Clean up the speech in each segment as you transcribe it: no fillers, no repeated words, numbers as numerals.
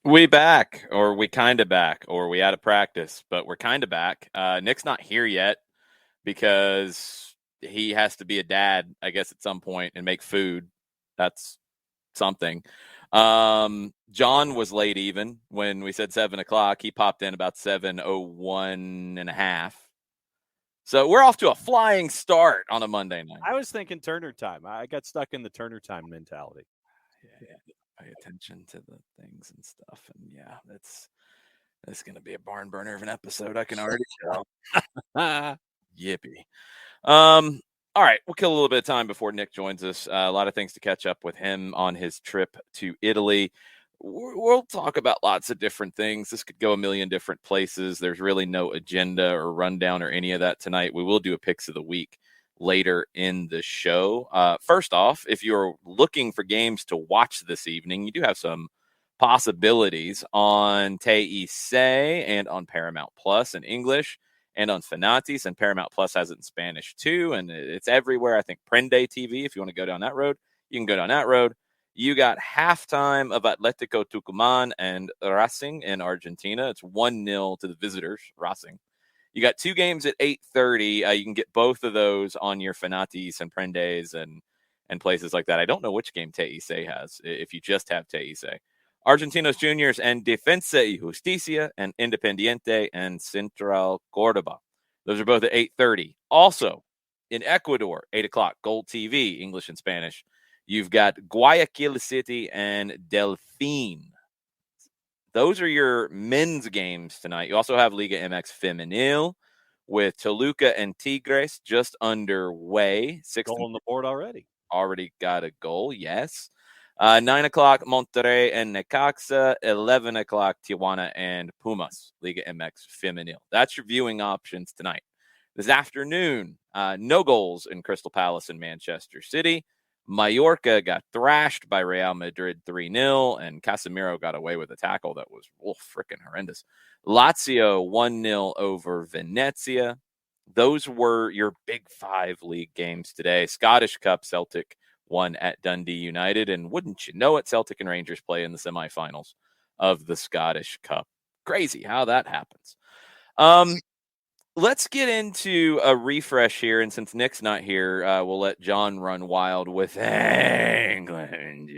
We back, or we kind of back, or we out of practice, but we're kind of back. Nick's not here yet because he has to be a dad, I guess, at some point and make food. That's something. John was late even when we said 7 o'clock. He popped in about 7:01 and a half. So we're off to a flying start on a Monday night. I was thinking Turner time. I got stuck in the Turner time mentality. Yeah. Pay attention to the things and stuff. And yeah, that's going to be a barn burner of an episode. I can already tell. Yippee. All right, we'll kill a little bit of time before Nick joins us. A lot of things to catch up with him on his trip to Italy. We'll talk about lots of different things. This could go a million different places. There's really no agenda or rundown or any of that tonight. We will do a picks of the week later in the show. First off, if you're looking for games to watch this evening, you do have some possibilities on TIC and on Paramount Plus in English and on Fanatis, and Paramount Plus has it in Spanish too, and it's everywhere. I think Prende TV, if you want to go down that road, you can go down that road. You got halftime of Atletico Tucumán and Racing in Argentina. It's 1-0 to the visitors, Racing. You got two games at 8:30. You can get both of those on your Fanatis and Prendes and places like that. I don't know which game TIC has, if you just have TIC. Argentinos Juniors and Defensa y Justicia and Independiente and Central Cordoba. Those are both at 8:30. Also, in Ecuador, 8 o'clock, Gold TV, English and Spanish. You've got Guayaquil City and Delfín. Those are your men's games tonight. You also have Liga MX Femenil with Toluca and Tigres just underway. Goal on the board already. Already got a goal, yes. 9 o'clock, Monterrey and Necaxa. 11 o'clock, Tijuana and Pumas, Liga MX Femenil. That's your viewing options tonight. This afternoon, no goals in Crystal Palace and Manchester City. Mallorca got thrashed by Real Madrid 3-0, and Casemiro got away with a tackle that was freaking horrendous. Lazio 1-0 over Venezia. Those were your Big Five league games today. Scottish Cup, Celtic won at Dundee United, and wouldn't you know it, Celtic and Rangers play in the semifinals of the Scottish Cup. Crazy how that happens. Let's get into a refresh here, and since Nick's not here, we'll let John run wild with England.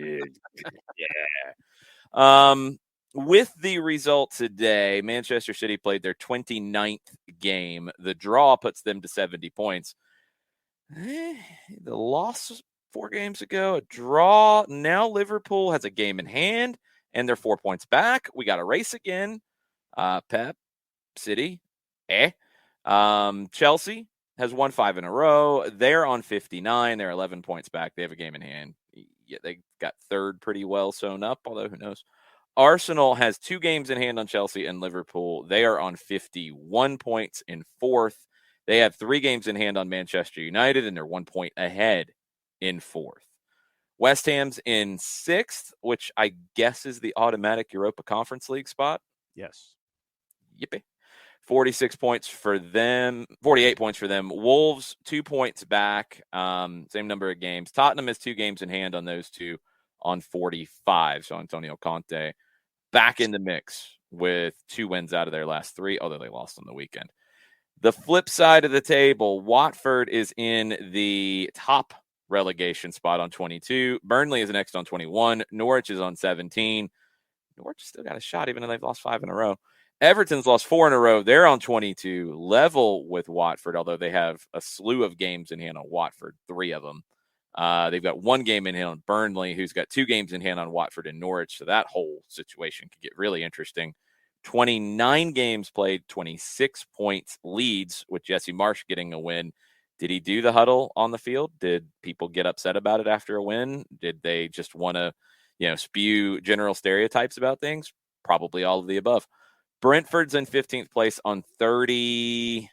Yeah. With the result today, Manchester City played their 29th game. The draw puts them to 70 points. The loss 4 games ago, a draw. Now Liverpool has a game in hand, and they're 4 points back. We got a race again. Pep, City, Chelsea has won 5 in a row. They're on 59. They're 11 points back. They have a game in hand. Yeah, they got third pretty well sewn up, although who knows. Arsenal has 2 games in hand on Chelsea and Liverpool. They are on 51 points in 4th. They have 3 games in hand on Manchester United, and they're 1 point ahead in 4th. West Ham's in 6th, which I guess is the automatic Europa Conference League spot. Yes. Yippee. 46 points for them, 48 points for them. Wolves, 2 points back, same number of games. Tottenham has 2 games in hand on those two on 45. So Antonio Conte back in the mix with 2 wins out of their last 3, although they lost on the weekend. The flip side of the table, Watford is in the top relegation spot on 22. Burnley is next on 21. Norwich is on 17. Norwich still got a shot, even though they've lost 5 in a row. Everton's lost 4 in a row. They're on 22, level with Watford, although they have a slew of games in hand on Watford, 3 of them. They've got 1 game in hand on Burnley, who's got 2 games in hand on Watford and Norwich. So that whole situation could get really interesting. 29 games played, 26 points leads with Jesse Marsh getting a win. Did he do the huddle on the field? Did people get upset about it after a win? Did they just want to, spew general stereotypes about things? Probably all of the above. Brentford's in 15th place on 30,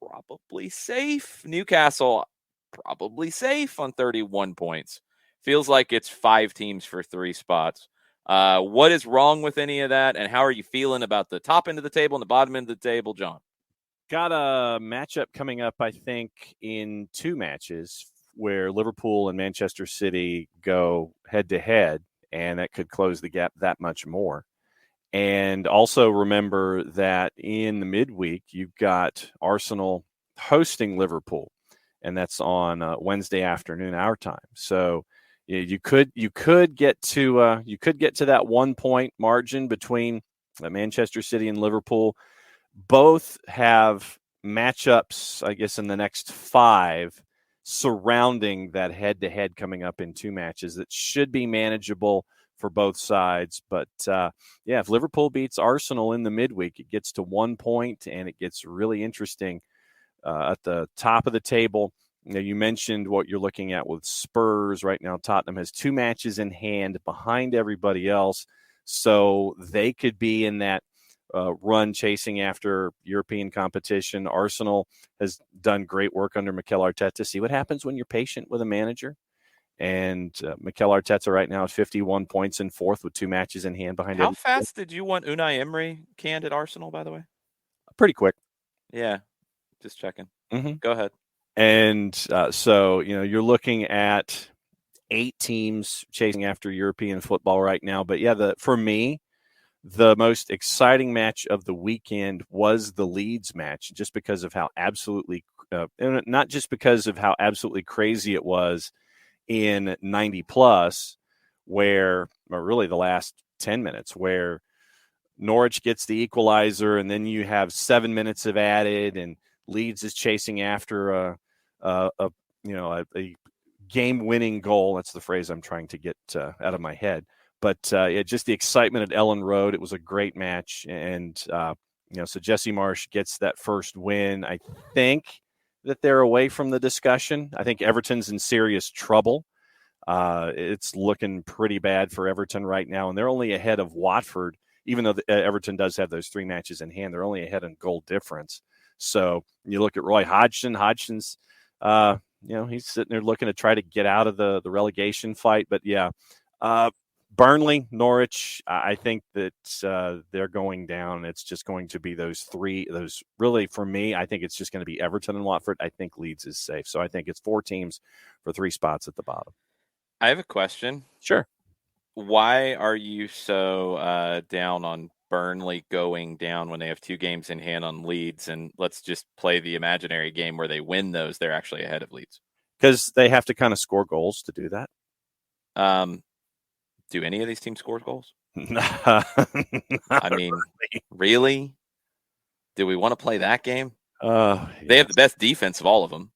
probably safe. Newcastle, probably safe on 31 points. Feels like it's 5 teams for 3 spots. What is wrong with any of that, and how are you feeling about the top end of the table and the bottom end of the table, John? Got a matchup coming up, I think, in 2 matches where Liverpool and Manchester City go head-to-head, and that could close the gap that much more. And also remember that in the midweek, you've got Arsenal hosting Liverpool, and that's on Wednesday afternoon our time. So you could get to that 1 point margin between Manchester City and Liverpool. Both have matchups, I guess, in the next 5 surrounding that head-to-head coming up in 2 matches that should be manageable for both sides. But, if Liverpool beats Arsenal in the midweek, it gets to 1 point, and it gets really interesting at the top of the table. You mentioned what you're looking at with Spurs right now. Tottenham has 2 matches in hand behind everybody else, so they could be in that run chasing after European competition. Arsenal has done great work under Mikel Arteta. See what happens when you're patient with a manager. And Mikel Arteta right now at 51 points in 4th with 2 matches in hand behind How everybody. fast did you want Unai Emery canned at Arsenal, by the way? Pretty quick. Yeah, just checking. Mm-hmm. Go ahead. And so, you're looking at 8 teams chasing after European football right now. But yeah, for me, the most exciting match of the weekend was the Leeds match, just because of how not just because of how absolutely crazy it was in 90 plus, or really the last 10 minutes, where Norwich gets the equalizer, and then you have 7 minutes of added, and Leeds is chasing after a game-winning goal. That's the phrase I'm trying to get out of my head. But just the excitement at Ellen Road. It was a great match, and so Jesse Marsch gets that first win. I think that they're away from the discussion. I think Everton's in serious trouble. It's looking pretty bad for Everton right now, and they're only ahead of Watford, even though Everton does have those 3 matches in hand. They're only ahead in goal difference. So you look at Roy Hodgson. Hodgson's, he's sitting there looking to try to get out of the relegation fight. But yeah, Burnley, Norwich, I think that they're going down. It's just going to be those 3. Those really, for me, I think it's just going to be Everton and Watford. I think Leeds is safe. So I think it's 4 teams for 3 spots at the bottom. I have a question. Sure. Why are you so down on Burnley going down when they have 2 games in hand on Leeds? And let's just play the imaginary game where they win those. They're actually ahead of Leeds. Because they have to kind of score goals to do that. Do any of these teams score goals? I mean, really? Do we want to play that game? Yeah. They have the best defense of all of them,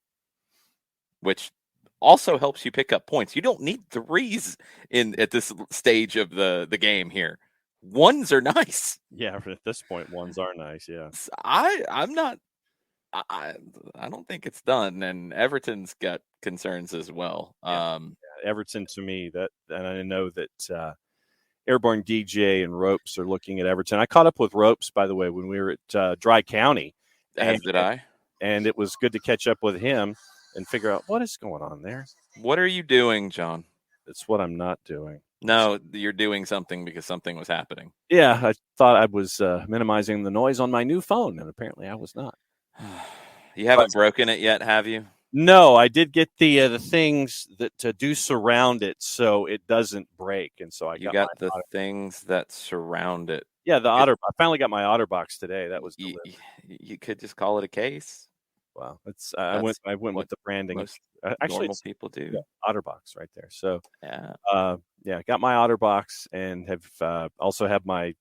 which also helps you pick up points. You don't need 3s at this stage of the game here. 1s are nice. Yeah, at this point, 1s are nice. Yeah, I'm not. I don't think it's done, and Everton's got concerns as well. Yeah. Everton, to me, and I know that Airborne DJ and Ropes are looking at Everton. I caught up with Ropes, by the way, when we were at Dry County. As did I. And it was good to catch up with him and figure out what is going on there. What are you doing, John? It's what I'm not doing. No, you're doing something because something was happening. Yeah, I thought I was minimizing the noise on my new phone, and apparently I was not. You haven't broken it yet, have you? No, I did get the things that to do surround it so it doesn't break, and so I got the things that surround it. Yeah, I finally got my OtterBox today. That was you could just call it a case. Wow, I went with the branding. Actually, normal people do. Yeah, OtterBox right there. So yeah, got my OtterBox and have also have my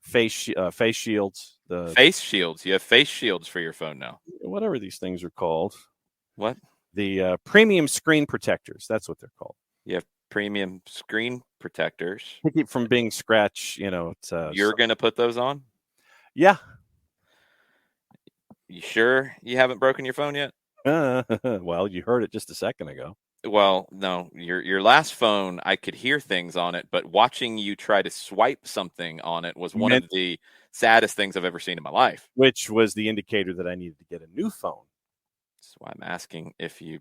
face shields. The face shields. You have face shields for your phone now. Whatever these things are called. What? The premium screen protectors. That's what they're called. You have premium screen protectors to keep from being scratched. You're going to put those on? Yeah. You sure you haven't broken your phone yet? Well, you heard it just a second ago. Well, no, your last phone, I could hear things on it, but watching you try to swipe something on it was one Meant, of the saddest things I've ever seen in my life. which was the indicator that I needed to get a new phone. That's why I'm asking if you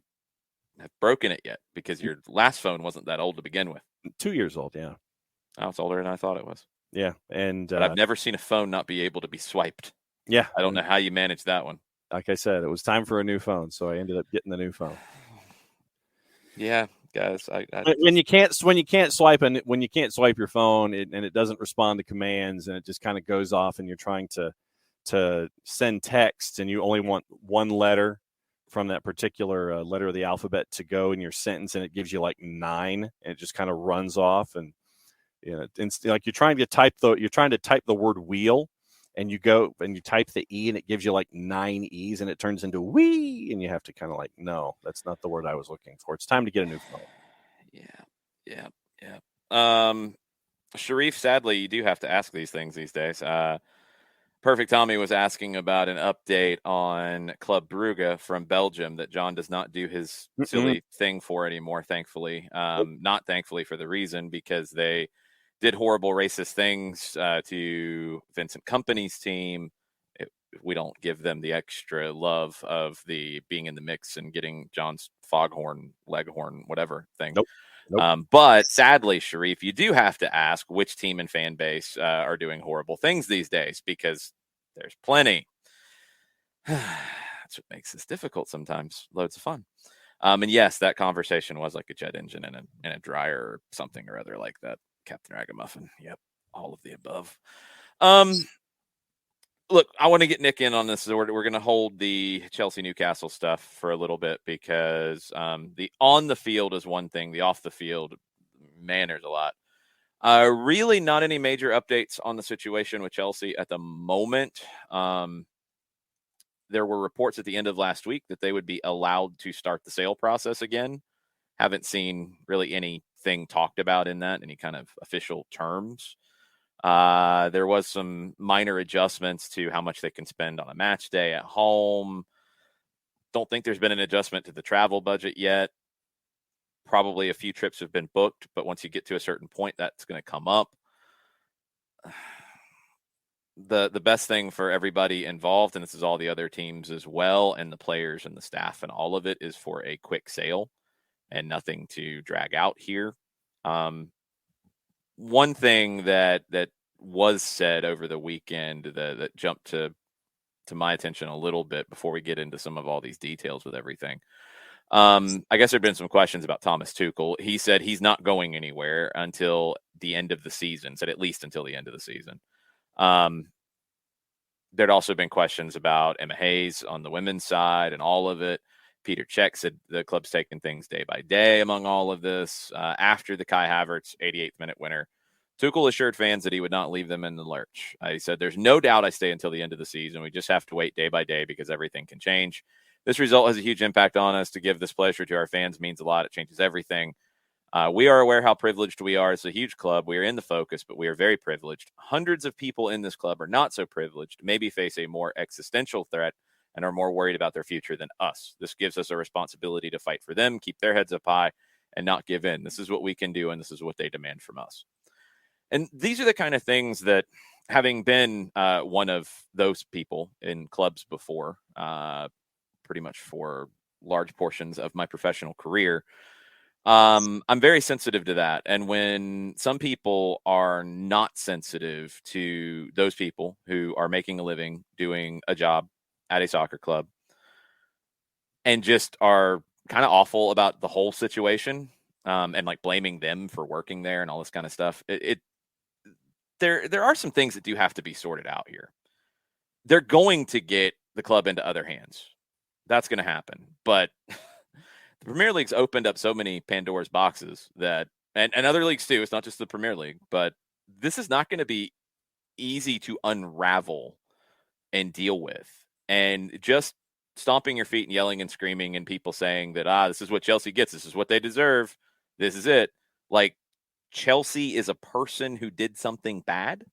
have broken it yet, because your last phone wasn't that old to begin with. 2 years old, yeah. Oh, it's older than I thought it was. Yeah, and But I've never seen a phone not be able to be swiped. yeah, I don't know how you managed that one. like I said, it was time for a new phone, so I ended up getting the new phone. Yeah, guys, When you can't swipe your phone and it doesn't respond to commands and it just kind of goes off and you're trying to send text and you only want one letter from that particular letter of the alphabet to go in your sentence and it gives you like 9 and it just kind of runs off and like you're trying to type the word wheel and you go and you type the E and it gives you like 9 E's and it turns into wee and you have to kind of like, no, that's not the word I was looking for. It's time to get a new phone. Yeah. Sharif, sadly, you do have to ask these things these days. Perfect Tommy was asking about an update on Club Brugge from Belgium that John does not do his silly thing for anymore, thankfully. Not thankfully for the reason, because they did horrible racist things to Vincent Kompany's team. We don't give them the extra love of the being in the mix and getting John's foghorn, leghorn, whatever thing. Nope. But sadly, Sharif, you do have to ask which team and fan base are doing horrible things these days, because there's plenty. That's what makes this difficult sometimes. Loads of fun. And yes, that conversation was like a jet engine in a dryer or something or other like that. Captain Ragamuffin. Yep. All of the above. Look, I want to get Nick in on this. We're going to hold the Chelsea Newcastle stuff for a little bit, because the on the field is one thing. The off the field, man, there's a lot. Really not any major updates on the situation with Chelsea at the moment. There were reports at the end of last week that they would be allowed to start the sale process again. Haven't seen really anything talked about in that, any kind of official terms. There was some minor adjustments to how much they can spend on a match day at home. Don't think there's been an adjustment to the travel budget yet. Probably a few trips have been booked, but once you get to a certain point, that's going to come up. The best thing for everybody involved, and this is all the other teams as well, and the players and the staff and all of it, is for a quick sale and nothing to drag out here. One thing that was said over the weekend that jumped to my attention a little bit before we get into some of all these details with everything. I guess there have been some questions about Thomas Tuchel. He said he's not going anywhere until the end of the season, said at least until the end of the season. There'd also been questions about Emma Hayes on the women's side and all of it. Peter Cech said the club's taking things day by day among all of this. After the Kai Havertz 88th minute winner, Tuchel assured fans that he would not leave them in the lurch. He said, "There's no doubt I stay until the end of the season. We just have to wait day by day because everything can change. This result has a huge impact on us. To give this pleasure to our fans means a lot. It changes everything. We are aware how privileged we are. It's a huge club. We are in the focus, but we are very privileged. Hundreds of people in this club are not so privileged, maybe face a more existential threat, and are more worried about their future than us. This gives us a responsibility to fight for them, keep their heads up high, and not give in. This is what we can do, and this is what they demand from us." And these are the kind of things that, having been one of those people in clubs before, pretty much for large portions of my professional career, I'm very sensitive to that. And when some people are not sensitive to those people who are making a living doing a job at a soccer club and just are kind of awful about the whole situation, and like blaming them for working there and all this kind of stuff, there are some things that do have to be sorted out here. They're going to get the club into other hands. That's going to happen. But the Premier League's opened up so many Pandora's boxes that, and other leagues too, it's not just the Premier League, but this is not going to be easy to unravel and deal with. And just stomping your feet and yelling and screaming and people saying that, this is what Chelsea gets, this is what they deserve, this is it. Like, Chelsea is a person who did something bad.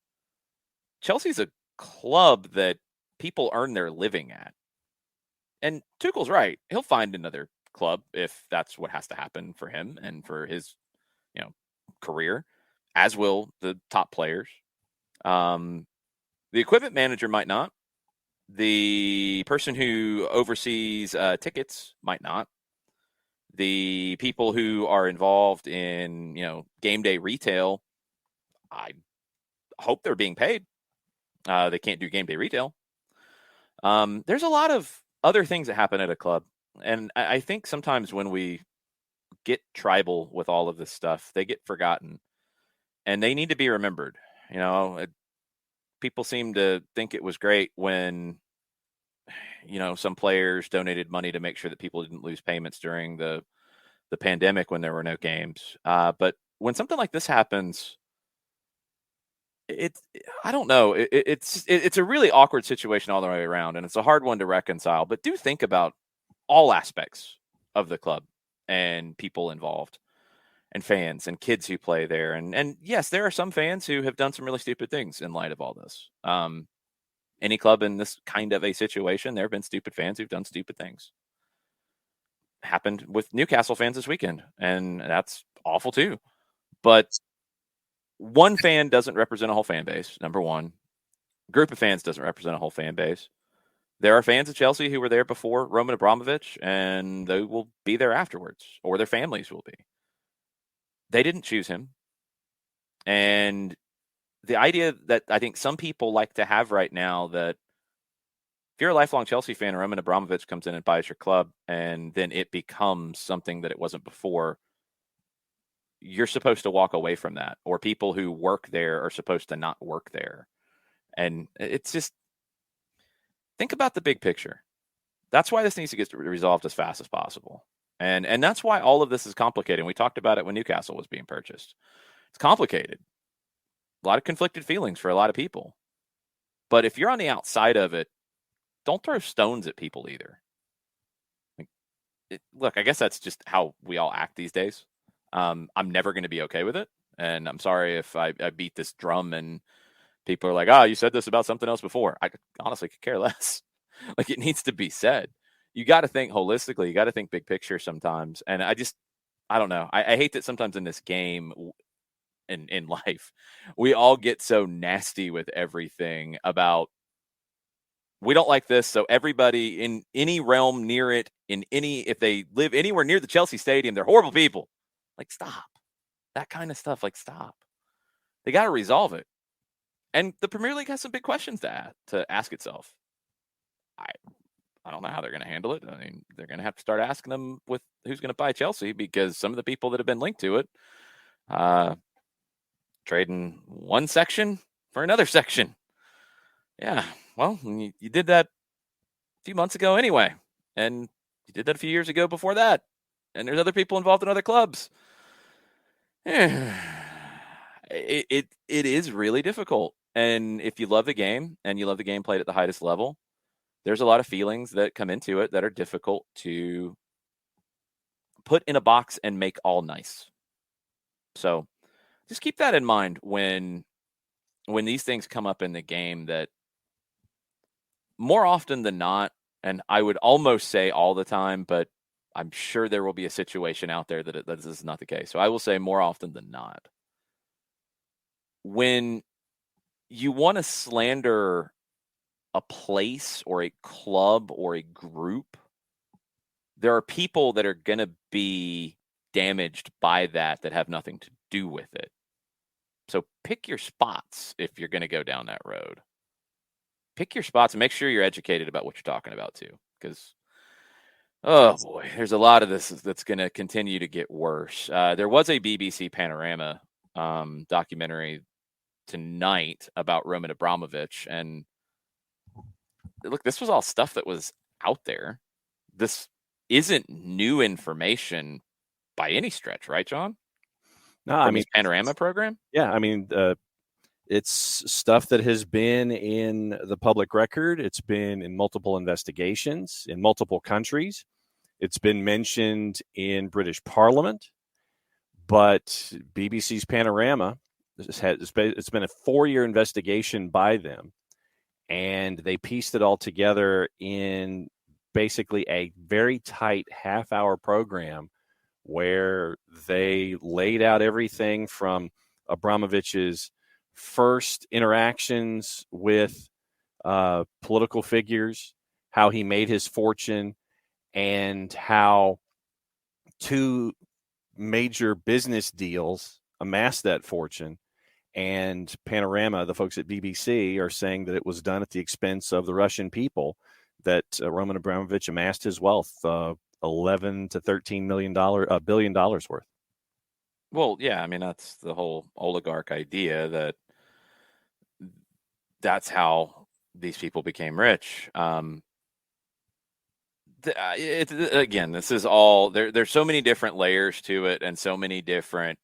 Chelsea's a club that people earn their living at. And Tuchel's right. He'll find another club if that's what has to happen for him and for his, career, as will the top players. The equipment manager might not. The person who oversees tickets might not. The people who are involved in, game day retail, I hope they're being paid. They can't do game day retail. There's a lot of other things that happen at a club. And I think sometimes when we get tribal with all of this stuff, they get forgotten and they need to be remembered. People seem to think it was great when, some players donated money to make sure that people didn't lose payments during the pandemic when there were no games. But when something like this happens, I don't know. It's a really awkward situation all the way around, and it's a hard one to reconcile. But do think about all aspects of the club and people involved and fans and kids who play there. And yes, there are some fans who have done some really stupid things in light of all this. Any club in this kind of a situation, there have been stupid fans who've done stupid things. Happened with Newcastle fans this weekend, and that's awful too. But one fan doesn't represent a whole fan base, number one. Group of fans doesn't represent a whole fan base. There are fans of Chelsea who were there before Roman Abramovich, and they will be there afterwards, or their families will be. They didn't choose him. And the idea that I think some people like to have right now, that if you're a lifelong Chelsea fan, Roman Abramovich comes in and buys your club, and then it becomes something that it wasn't before, you're supposed to walk away from that. Or people who work there are supposed to not work there. And it's just, think about the big picture. That's why this needs to get resolved as fast as possible. And that's why all of this is complicated. We talked about it when Newcastle was being purchased. It's complicated. A lot of conflicted feelings for a lot of people. But if you're on the outside of it, don't throw stones at people either. Look, I guess that's just how we all act these days. I'm never going to be okay with it. And I'm sorry if I beat this drum and people are like, you said this about something else before. I honestly could care less. Like, it needs to be said. You got to think holistically. You got to think big picture sometimes. And I don't know. I hate that sometimes in this game, in life, we all get so nasty with everything about, we don't like this, so everybody in any realm near it, if they live anywhere near the Chelsea Stadium, they're horrible people. Like, stop. That kind of stuff, like, stop. They got to resolve it. And the Premier League has some big questions to ask itself. I don't know how they're going to handle it. I mean, they're going to have to start asking them with who's going to buy Chelsea, because some of the people that have been linked to it, trading one section for another section. Yeah, well, you did that a few months ago anyway, and you did that a few years ago before that, and there's other people involved in other clubs. It is really difficult, and if you love the game and you love the game played at the highest level, there's a lot of feelings that come into it that are difficult to put in a box and make all nice. So just keep that in mind when these things come up in the game, that more often than not, and I would almost say all the time, but I'm sure there will be a situation out there that this is not the case. So I will say more often than not, when you want to slander a place or a club or a group, there are people that are going to be damaged by that have nothing to do with it. So pick your spots if you're going to go down that road. Pick your spots and make sure you're educated about what you're talking about too, because, oh boy, there's a lot of this that's going to continue to get worse. There was a BBC Panorama documentary tonight about Roman Abramovich, and look, this was all stuff that was out there. This isn't new information by any stretch, right, John? No, I mean, his Panorama program? Yeah, I mean, it's stuff that has been in the public record. It's been in multiple investigations in multiple countries. It's been mentioned in British Parliament. But BBC's Panorama, it's been a 4-year investigation by them, and they pieced it all together in basically a very tight half-hour program where they laid out everything from Abramovich's first interactions with political figures, how he made his fortune, and how two major business deals amassed that fortune. And Panorama, the folks at BBC, are saying that it was done at the expense of the Russian people, that Roman Abramovich amassed his wealth, $11 to $13 billion worth. Well, yeah, I mean, that's the whole oligarch idea, that's how these people became rich. Again, this is all there's so many different layers to it, and so many different.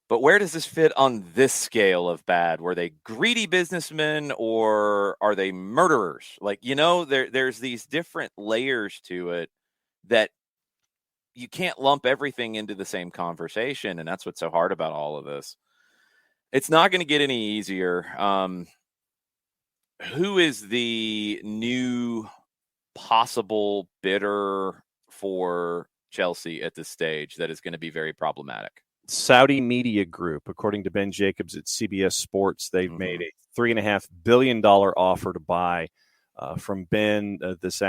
But where does this fit on this scale of bad? Were they greedy businessmen, or are they murderers? Like, there's these different layers to it that you can't lump everything into the same conversation, and that's what's so hard about all of this. It's not going to get any easier. Who is the new possible bidder for Chelsea at this stage that is going to be very problematic? Saudi Media Group, according to Ben Jacobs at CBS Sports, they've made a $3.5 billion offer to buy from Ben this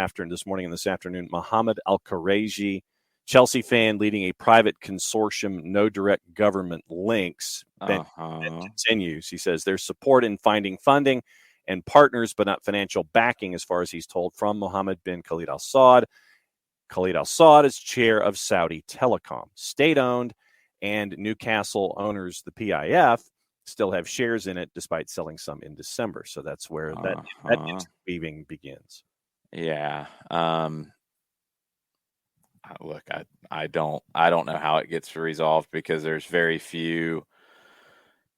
morning and this afternoon. Mohammed Al-Khareji, Chelsea fan leading a private consortium, no direct government links. Ben continues. He says there's support in finding funding and partners, but not financial backing, as far as he's told, from Mohammed bin Khalid Al Saud. Khalid Al Saud is chair of Saudi Telecom, state-owned, and Newcastle owners, the PIF, still have shares in it, despite selling some in December. So that's where that weaving begins. Yeah. Look, I don't know how it gets resolved, because there's very few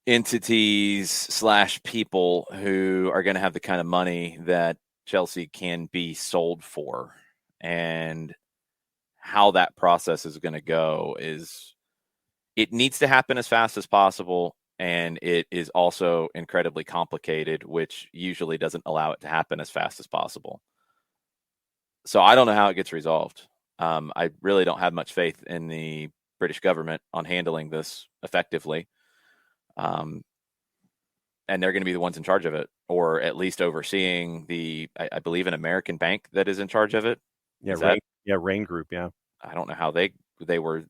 entities / people who are going to have the kind of money that Chelsea can be sold for. And how that process is going to go it needs to happen as fast as possible. And it is also incredibly complicated, which usually doesn't allow it to happen as fast as possible. So I don't know how it gets resolved. I really don't have much faith in the British government on handling this effectively. And they're going to be the ones in charge of it, or at least overseeing I believe, an American bank that is in charge of it. Yeah, Rain Group, yeah. I don't know how they were.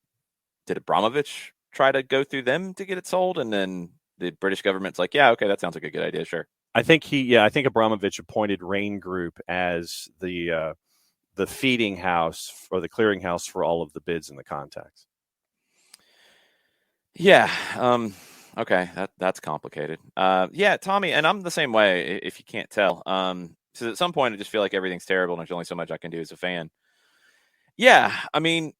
Did Abramovich try to go through them to get it sold? And then the British government's like, yeah, okay, that sounds like a good idea, sure. I think Abramovich appointed Rain Group as the feeding house or the clearinghouse for all of the bids and the contacts. Yeah. Okay. That's complicated. Yeah, Tommy, and I'm the same way, if you can't tell. So at some point I just feel like everything's terrible and there's only so much I can do as a fan. Yeah. I mean,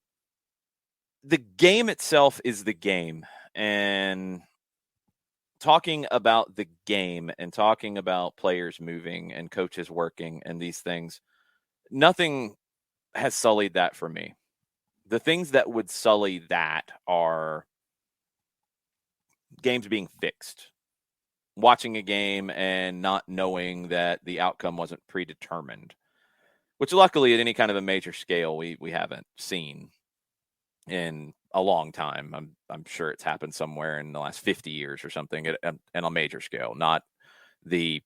the game itself is the game, and talking about the game and talking about players moving and coaches working and these things, nothing has sullied that for me. The things that would sully that are games being fixed, watching a game and not knowing that the outcome wasn't predetermined, which luckily at any kind of a major scale we haven't seen in a long time. I'm sure it's happened somewhere in the last 50 years or something and on a major scale, not the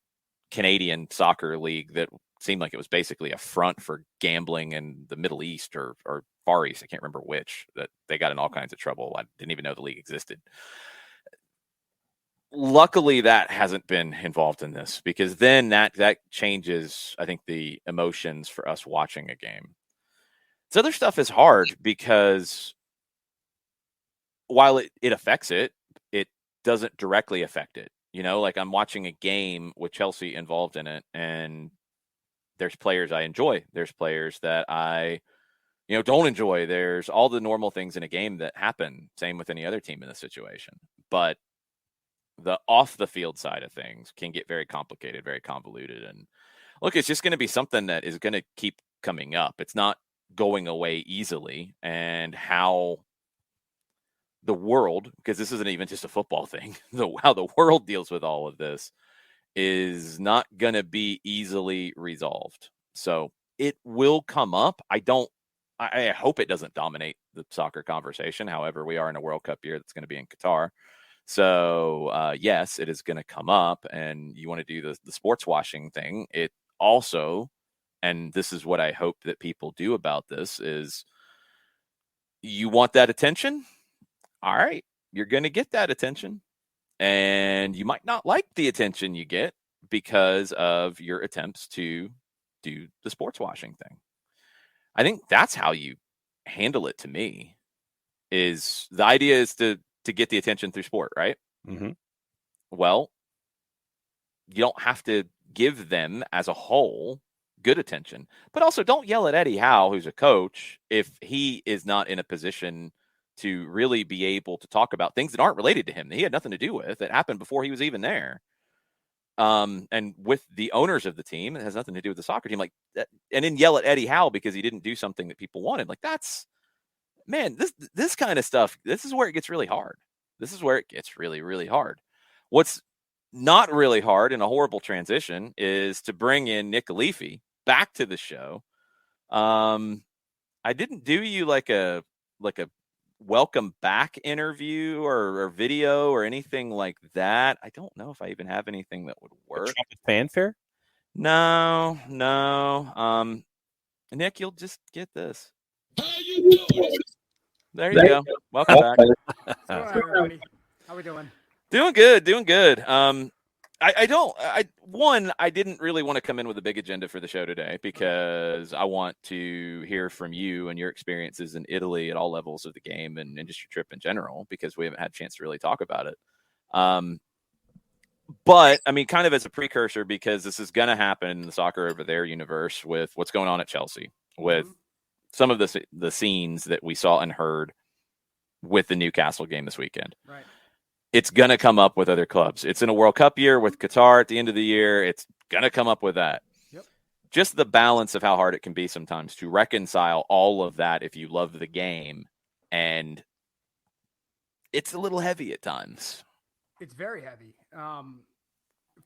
Canadian soccer league that seemed like it was basically a front for gambling in the Middle East or Far East. I can't remember which, that they got in all kinds of trouble. I didn't even know the league existed. Luckily, that hasn't been involved in this, because then that changes, I think, the emotions for us watching a game. This other stuff is hard because while it affects it, it doesn't directly affect it. Like I'm watching a game with Chelsea involved in it, and there's players I enjoy. There's players that I, don't enjoy. There's all the normal things in a game that happen. Same with any other team in this situation. But the off the field side of things can get very complicated, very convoluted. And look, it's just going to be something that is going to keep coming up. It's not going away easily. And how the world, because this isn't even just a football thing, how the world deals with all of this is not going to be easily resolved. So it will come up. I hope it doesn't dominate the soccer conversation. However, we are in a World Cup year that's going to be in Qatar. So, yes, it is going to come up, and you want to do the sports washing thing. It also, and this is what I hope that people do about this, is you want that attention? All right, you're going to get that attention. And you might not like the attention you get because of your attempts to do the sports washing thing. I think that's how you handle it to me. Is the idea is to get the attention through sport, right? Mm-hmm. Well, you don't have to give them as a whole good attention, but also don't yell at Eddie Howe, who's a coach, if he is not in a position to really be able to talk about things that aren't related to him, that he had nothing to do with, that happened before he was even there. And with the owners of the team, it has nothing to do with the soccer team, like that, and then yell at Eddie Howe because he didn't do something that people wanted. Like, that's, man, this kind of stuff, this is where it gets really hard. This is where it gets really, really hard. What's not really hard in a horrible transition is to bring in Nick Aliffi back to the show. I didn't do you like a welcome back interview or video or anything like that. I don't know if I even have anything that would work. Fanfare? No. Nick, you'll just get this. How you doing? There you go. Welcome back. What's going on, everybody? How we doing? Doing good. I didn't really want to come in with a big agenda for the show today because I want to hear from you and your experiences in Italy at all levels of the game and just your trip in general, because we haven't had a chance to really talk about it. But I mean, kind of as a precursor, because this is going to happen in the soccer over there universe with what's going on at Chelsea, with some of the scenes that we saw and heard with the Newcastle game this weekend. Right. It's going to come up with other clubs. It's in a World Cup year with Qatar at the end of the year. It's going to come up with that. Yep. Just the balance of how hard it can be sometimes to reconcile all of that if you love the game. And it's a little heavy at times. It's very heavy.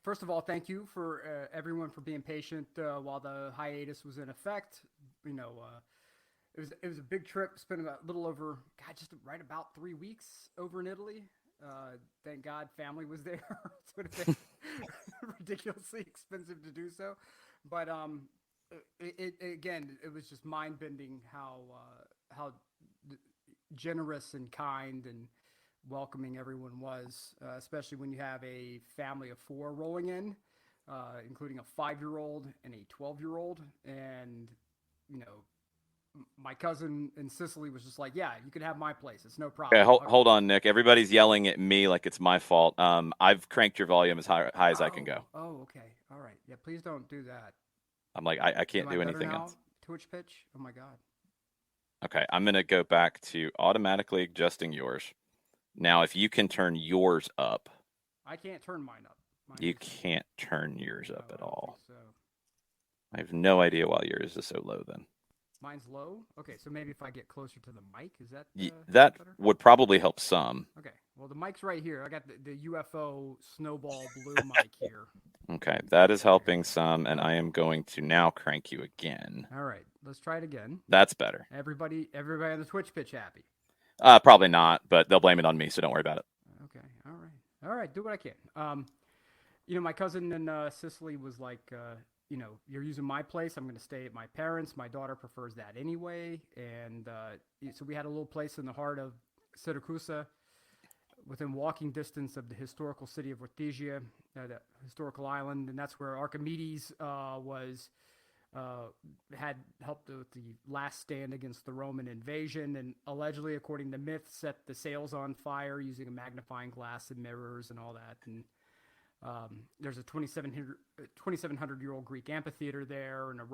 First of all, thank you for everyone for being patient while the hiatus was in effect. You know, it was a big trip. Spent a little over, just right about 3 weeks over in Italy. Thank God family was there. It would have been ridiculously expensive to do so. But it was just mind bending how generous and kind and welcoming everyone was, especially when you have a family of 4 rolling in, including a 5-year-old and a 12-year-old. And, you know, my cousin in Sicily was just like, yeah, you can have my place. It's no problem. Okay, hold on, Nick. Everybody's yelling at me like it's my fault. I've cranked your volume as high as I can go. Oh, okay. All right. Yeah, please don't do that. I'm like, I can't do anything now? else. Twitch pitch? Oh, my God. Okay, I'm going to go back to automatically adjusting yours. Now, if you can turn yours up. I can't turn mine up. You can't turn yours up at all. So. I have no idea why yours is so low then. Mine's low? Okay, so maybe if I get closer to the mic, is that that better? Would probably help some. Okay, well, the mic's right here. I got the UFO snowball blue mic here. Okay, that is helping some, and I am going to now crank you again. All right, let's try it again. That's better. Everybody on the Twitch pitch happy? Probably not, but they'll blame it on me, so don't worry about it. Okay, all right, do what I can. You know, my cousin in Sicily was like, you know, you're using my place. I'm going to stay at my parents'. My daughter prefers that anyway. And so we had a little place in the heart of Syracuse, within walking distance of the historical city of Ortigia, the historical island. And that's where Archimedes had helped with the last stand against the Roman invasion. And allegedly, according to myth, set the sails on fire using a magnifying glass and mirrors and all that. And there's a 2,700-year-old Greek amphitheater there, and a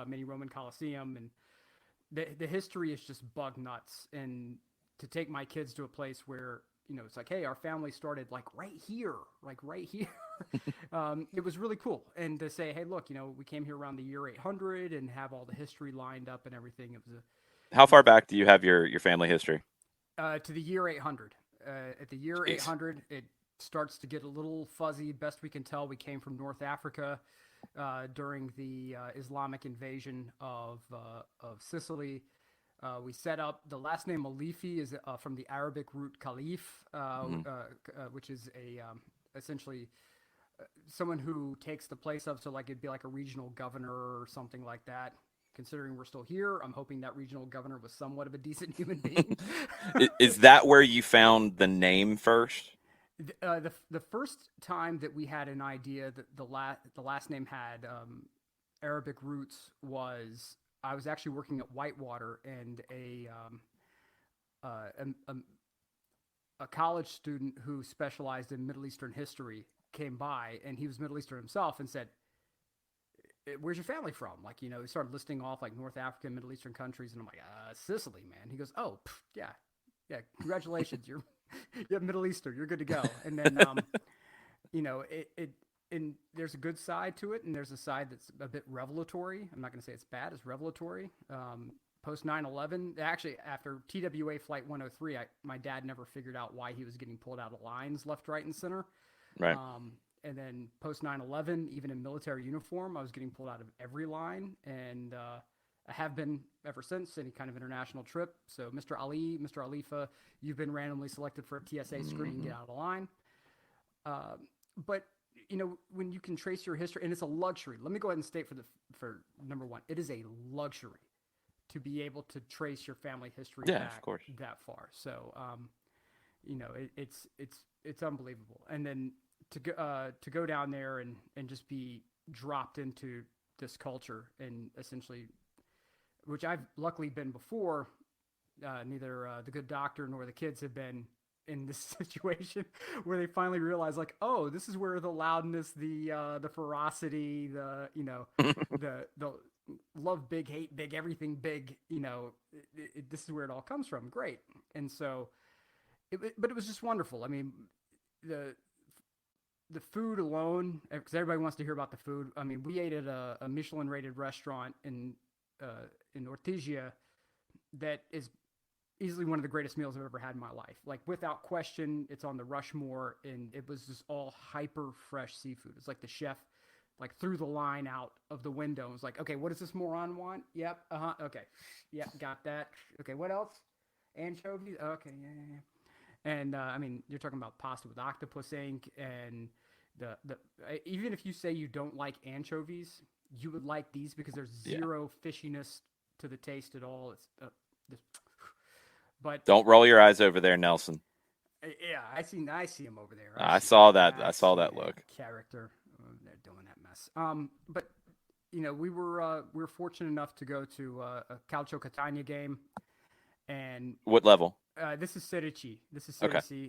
mini Roman Colosseum, and the history is just bug nuts. And to take my kids to a place where, you know, it's like, hey, our family started right here. It was really cool. And to say, hey, look, you know, we came here around the year 800 and have all the history lined up and everything. It was How far back do you have your family history? To the year 800. At the year 800, it starts to get a little fuzzy. Best we can tell, we came from North Africa. during the Islamic invasion of Sicily. We set up the last name Aliffi is from the Arabic root Caliph, which is a essentially someone who takes the place of, so like it'd be like a regional governor or something like that. Considering we're still here, I'm hoping that regional governor was somewhat of a decent human being. Is that where you found the name first? The first time that we had an idea that the last name had Arabic roots was I was actually working at Whitewater, and a college student who specialized in Middle Eastern history came by, and he was Middle Eastern himself, and said, "Where's your family from?" Like, you know, he started listing off like North African, Middle Eastern countries, and I'm like, Sicily, man. He goes, "Oh, yeah, congratulations, you're Middle Eastern, you're good to go." And then, you know, and there's a good side to it, and there's a side that's a bit revelatory. I'm not going to say it's bad; it's revelatory. Post 9/11, actually, after TWA Flight 103, my dad never figured out why he was getting pulled out of lines left, right, and center. Right. And then post 9/11, even in military uniform, I was getting pulled out of every line, and I have been ever since, any kind of international trip. So, Mr. Ali, Mr. Aliffa, you've been randomly selected for a TSA screen. Get out of the line. But you know, when you can trace your history, and it's a luxury. Let me go ahead and state for number one, it is a luxury to be able to trace your family history back that far. So, you know, it's unbelievable. And then to go down there and just be dropped into this culture, and essentially, which I've luckily been before, neither the good doctor nor the kids have been in this situation where they finally realize, like, oh, this is where the loudness, the ferocity, the, you know, the love big, hate big, everything big, you know, this is where it all comes from. Great. And so, but it was just wonderful. I mean, the food alone, because everybody wants to hear about the food. I mean, we ate at a Michelin rated restaurant in Ortigia that is easily one of the greatest meals I've ever had in my life. Like, without question, it's on the Rushmore, and it was just all hyper fresh seafood. It's like the chef like threw the line out of the window and was like, "Okay, what does this moron want? Yep, okay, yep, got that. Okay, what else? Anchovies? Okay, yeah. And I mean, you're talking about pasta with octopus ink, and the even if you say you don't like anchovies, you would like these because there's zero fishiness to the taste at all. It's but don't roll your eyes over there, Nelson. Yeah, I see him over there. I saw that look. Character, they're doing that mess. But you know, we were fortunate enough to go to a Calcio Catania game, and what level? This is Serie C.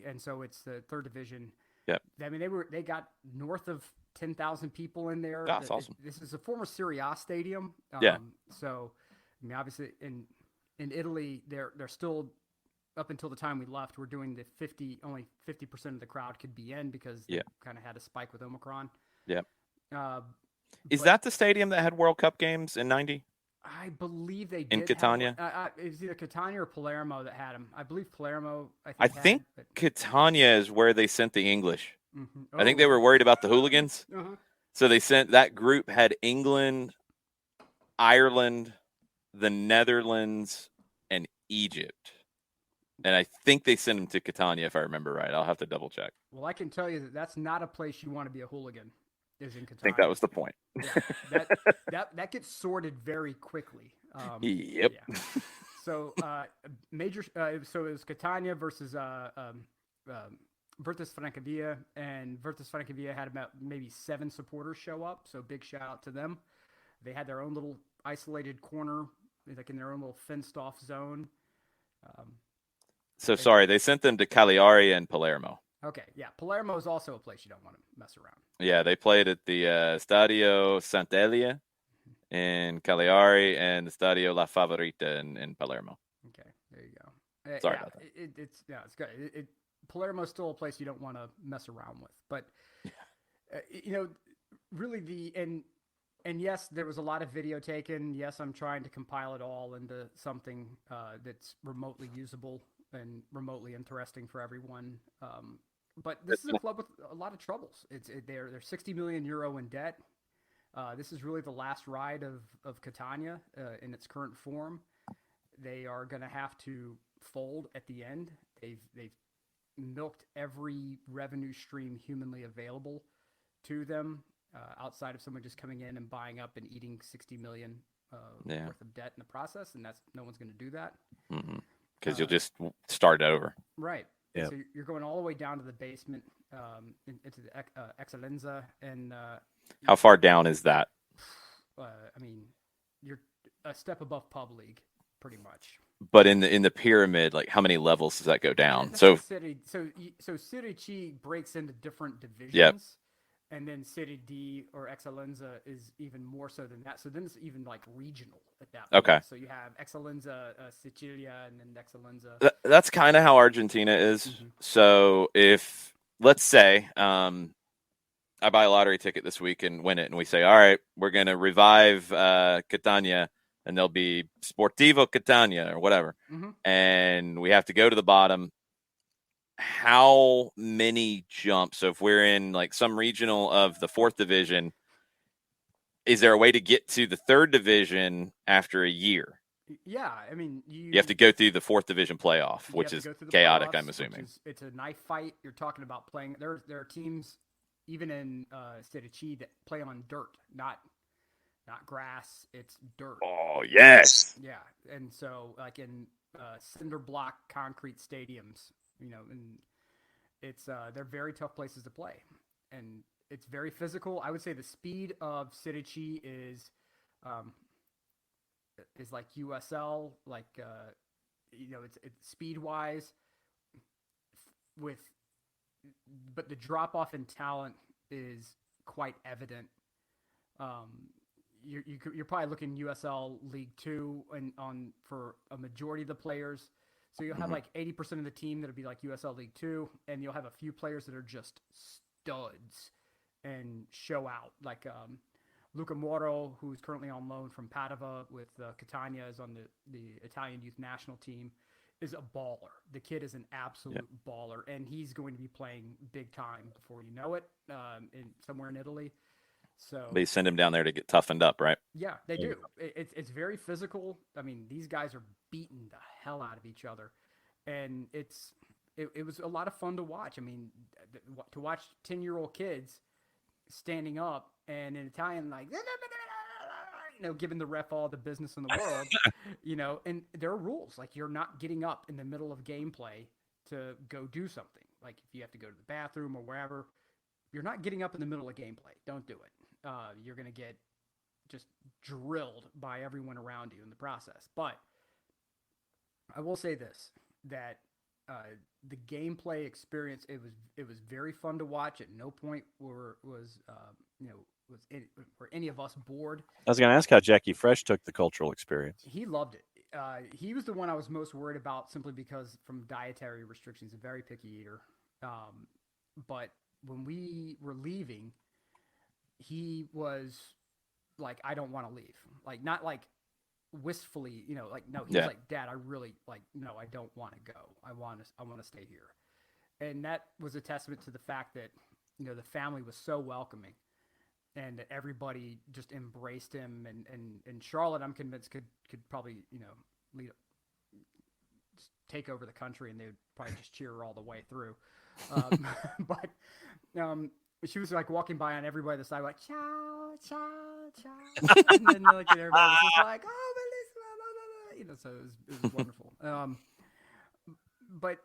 And so it's the third division. Yep. I mean, they got north of 10,000 people in there. That's awesome. This is a former Serie A stadium. So, I mean, obviously in Italy, they're still, up until the time we left, we're doing only 50% of the crowd could be in because they kind of had a spike with Omicron. Yeah. Is that the stadium that had World Cup games in '90? I believe they did. In Catania? It was either Catania or Palermo that had them. I believe Palermo. I think Catania is where they sent the English. Mm-hmm. I think they were worried about the hooligans. So they sent, that group had England, Ireland, the Netherlands, and Egypt. And I think they sent them to Catania, if I remember right. I'll have to double check. Well, I can tell you that that's not a place you want to be a hooligan. Is in Catania. I think that was the point. That gets sorted very quickly. Yep. Yeah. So so it was Catania versus Virtus Francavilla, and Virtus Francavilla had about maybe 7 supporters show up. So big shout out to them. They had their own little isolated corner, like in their own little fenced off zone. They sent them to Cagliari and Palermo. Okay, yeah. Palermo is also a place you don't want to mess around. Yeah, they played at the Stadio Sant'Elia in Cagliari and the Stadio La Favorita in Palermo. Okay, there you go. Sorry about that. It's good. Palermo is still a place you don't want to mess around with. But, you know, really and yes, there was a lot of video taken. Yes, I'm trying to compile it all into something that's remotely usable and remotely interesting for everyone. But this is a club with a lot of troubles. They're 60 million euro in debt. This is really the last ride of Catania in its current form. They are going to have to fold at the end. They've milked every revenue stream humanly available to them, outside of someone just coming in and buying up and eating 60 million worth of debt in the process, and that's no one's going to do that. Because you'll just start over. Right. Yep. So you're going all the way down to the basement, into the Excellenza, and how far down is that? I mean, you're a step above pub league, pretty much. But in the pyramid, like how many levels does that go down? So Serie C breaks into different divisions. Yep. And then Serie D or Excellenza is even more so than that. So then it's even like regional at that point. Okay. So you have Excellenza Sicilia and then Excellenza. That's kind of how Argentina is. So if, let's say, I buy a lottery ticket this week and win it, and we say, all right, we're going to revive Catania, and there'll be Sportivo Catania or whatever. And we have to go to the bottom. How many jumps? So if we're in like some regional of the 4th division, is there a way to get to the 3rd division after a year? Yeah, I mean, you have to go through the 4th division playoff, which is chaotic, I'm assuming. It's a knife fight. You're talking about playing. There are teams, even in Serie C, that play on dirt, not grass. It's dirt. Oh yes. Yeah, and so like in cinder block concrete stadiums, and it's they're very tough places to play, and it's very physical. I would say the speed of Serie C is like USL, like it's speed wise, but the drop off in talent is quite evident. You're probably looking USL League 2 for a majority of the players. So you'll have like 80% of the team that'll be like USL League 2, and you'll have a few players that are just studs and show out. Like Luca Moro, who's currently on loan from Padova with Catania, is on the Italian youth national team, is a baller. The kid is an absolute baller, and he's going to be playing big time before you know it, somewhere in Italy. So they send him down there to get toughened up, right? Yeah, they do. It's very physical. I mean, these guys are beating the hell out of each other, and it was a lot of fun to watch. I mean, to watch 10-year-old kids standing up and in Italian, like, giving the ref all the business in the world, and there are rules. Like, you're not getting up in the middle of gameplay to go do something. Like, if you have to go to the bathroom or wherever, you're not getting up in the middle of gameplay. Don't do it. You're going to get just drilled by everyone around you in the process. But I will say this, that the gameplay experience, it was very fun to watch. At no point was any of us bored. I was going to ask how Jackie Fresh took the cultural experience. He loved it. He was the one I was most worried about, simply because from dietary restrictions, a very picky eater. But when we were leaving, he was like, I don't want to leave. Like, not like wistfully, like, no, he was like, Dad, I really, like, no, I don't want to go. I want to stay here. And that was a testament to the fact that, the family was so welcoming, and that everybody just embraced him. And Charlotte, I'm convinced, could probably, just take over the country, and they would probably just cheer her all the way through. But she was like walking by on everybody on the side, like, ciao, ciao, ciao. And then like everybody was just like, oh, Melissa, so it was wonderful. But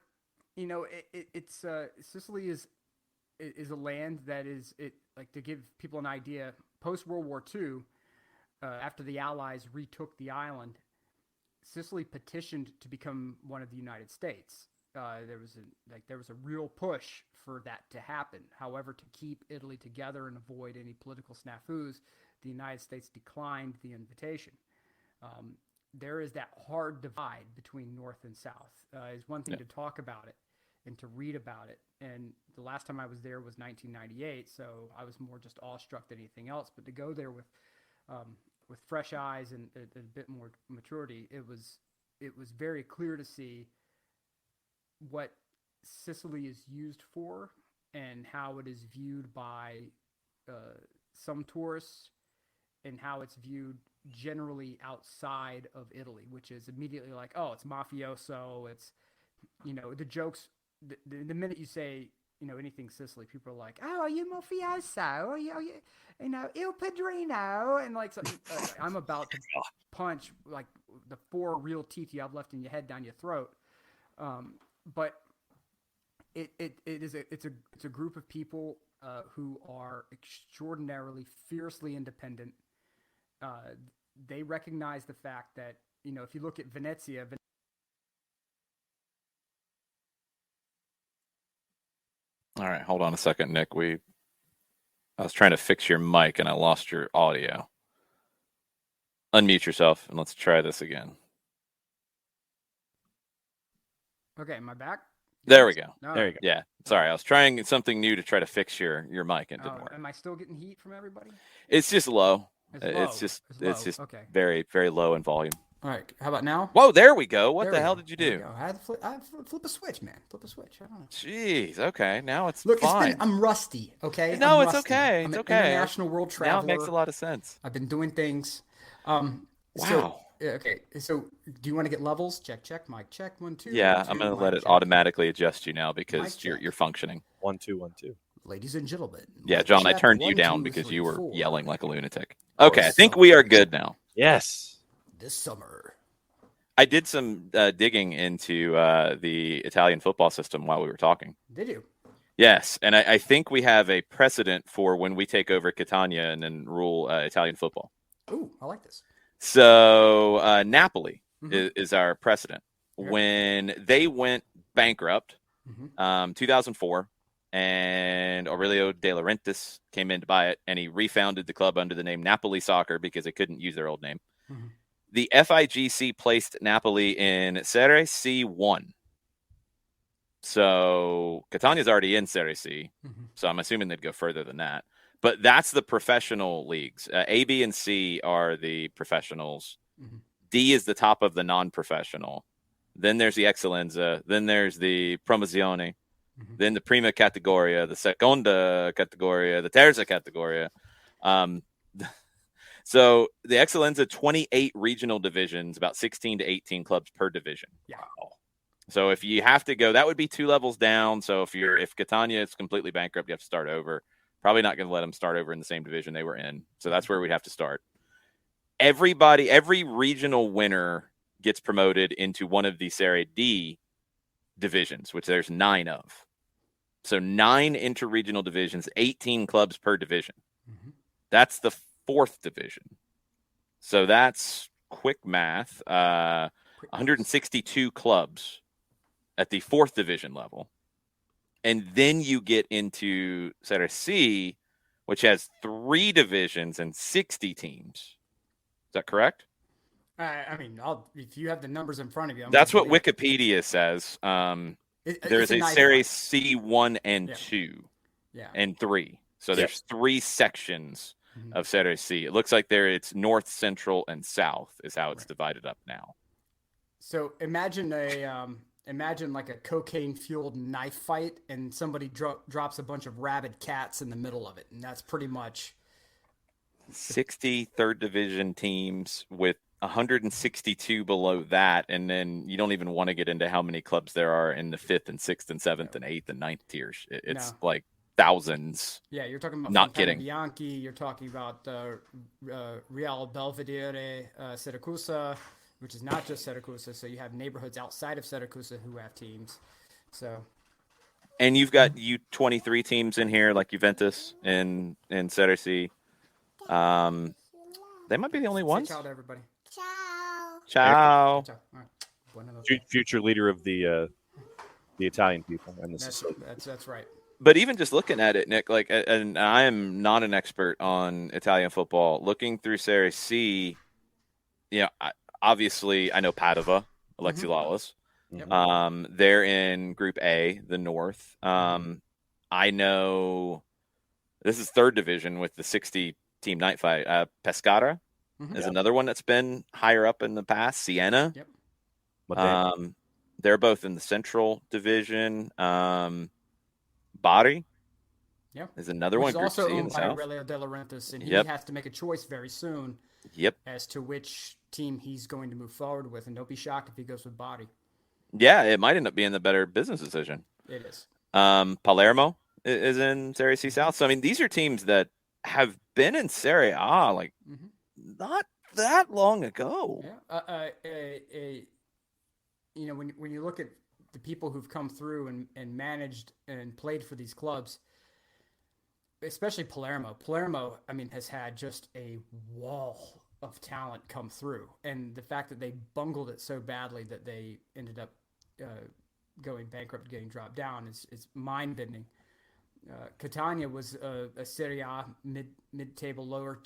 it's Sicily is a land that is, like, to give people an idea, post World War II, after the Allies retook the island, Sicily petitioned to become one of the United States. There was a real push for that to happen. However, to keep Italy together and avoid any political snafus, the United States declined the invitation. There is that hard divide between North and South. It's one thing to talk about it and to read about it. And the last time I was there was 1998, so I was more just awestruck than anything else. But to go there with fresh eyes and a bit more maturity, it was very clear to see what Sicily is used for and how it is viewed by some tourists and how it's viewed generally outside of Italy, which is immediately like, oh, it's mafioso. It's, the jokes. The minute you say, anything Sicily, people are like, oh, are you mafioso? Are you Il Padrino? And like, so, I'm about to punch like the 4 real teeth you have left in your head down your throat. But it's a group of people who are extraordinarily fiercely independent. They recognize the fact that if you look at Venezia. All right, hold on a second, Nick. I was trying to fix your mic and I lost your audio. Unmute yourself and let's try this again. Okay, am I back? There we go. There you go. Yeah. Sorry, I was trying something new to try to fix your mic and it didn't work. Am I still getting heat from everybody? It's just low. It's just okay. very, very low in volume. All right. How about now? Whoa, there we go. What There the we hell go. did you There we do? go. I had to flip a switch, man. Flip a switch. I don't know. Jeez. Okay. Now it's Look, fine. I'm rusty. Okay. No, I'm it's rusty. okay. I'm It's an okay. international world traveler. Now it makes a lot of sense. I've been doing things. Wow. Okay. So, do you want to get levels? Check. Mic check. 1 2. Yeah, 1, 2, I'm gonna mic let it check. automatically adjust you now because Mic you're check. functioning. 1 2 1 2. Ladies and gentlemen. Yeah, mic John, I check. turned you 1, down 2, because 3, you were 4. yelling like a lunatic. Okay, I think Awesome. we are good now. Yes. This summer. I did some digging into the Italian football system while we were talking. Did you? Yes, and I think we have a precedent for when we take over Catania and then rule Italian football. Ooh, I like this. So Napoli Mhm. is our precedent. Okay. When they went bankrupt, Mhm. 2004, and Aurelio De Laurentiis came in to buy it, and he refounded the club under the name Napoli Soccer because they couldn't use their old name. Mhm. The FIGC placed Napoli in Serie C1. So Catania's already in Serie C, Mhm. so I'm assuming they'd go further than that. But that's the professional leagues. A, B, and C are the professionals. Mhm. D is the top of the non-professional. Then there's the Eccellenza. Then there's the Promozione. Mhm. Then the Prima Categoria, the Seconda Categoria, the Terza Categoria. So the Eccellenza, 28 regional divisions, about 16 to 18 clubs per division. Yeah. So if you have to go, that would be 2 levels down. So if Catania is completely bankrupt, you have to start over. Probably not going to let them start over in the same division they were in. So that's where we'd have to start. Every regional winner gets promoted into one of the Serie D divisions, which there's 9 of. So 9 interregional divisions, 18 clubs per division. Mm-hmm. That's the 4th division. So that's quick math. 162 clubs at the 4th division level. And then you get into Serie C, which has 3 divisions and 60 teams. Is that correct? I mean, if you have the numbers in front of you. That's what Wikipedia says. There's a nice Serie one. C1 and 2 Yeah. and 3. So there's 3 sections of Serie C. It looks like it's north, central, and south is how it's divided up now. So imagine like a cocaine-fueled knife fight, and somebody drops a bunch of rabid cats in the middle of it, and that's pretty much 60 third division teams with 162 below that, and then you don't even want to get into how many clubs there are in the 5th and 6th and 7th and 8th and 9th tiers. It's like thousands. Yeah, you're talking about not kidding. Bianchi. You're talking about Real Belvedere, Siracusa, which is not just Siracusa. So you have neighborhoods outside of Siracusa who have teams. So, and you've got U23 teams in here like Juventus and Serie C. They might be the only ones. Say ciao to everybody. Ciao. Ciao. All right. Future leader of the Italian people and the That's right. But even just looking at it, Nick, like, and I am not an expert on Italian football. Looking through Serie C, obviously I know Padova, Alexi Lawless. Yep. They're in Group A, the North. I know this is 3rd division with the 60-team night fight. Pescara is another one that's been higher up in the past. Siena. Yep. They're both in the Central Division. Bari Yeah. Is another Which one, is Group also C in owned the by South. Aurelio De Laurentiis, and he Yep. has to make a choice very soon Yep. as to which team he's going to move forward with. And don't be shocked if he goes with Body. Yeah, it might end up being the better business decision. It is. Palermo is in Serie C South. So I mean, these are teams that have been in Serie A like not that long ago. Yeah. You know, when you look at the people who've come through and managed and played for these clubs, especially Palermo. Palermo, I mean, has had just a wall of talent come through, and the fact that they bungled it so badly that they ended up going bankrupt, getting dropped down, is mind bending. Catania was a Serie A mid table, lower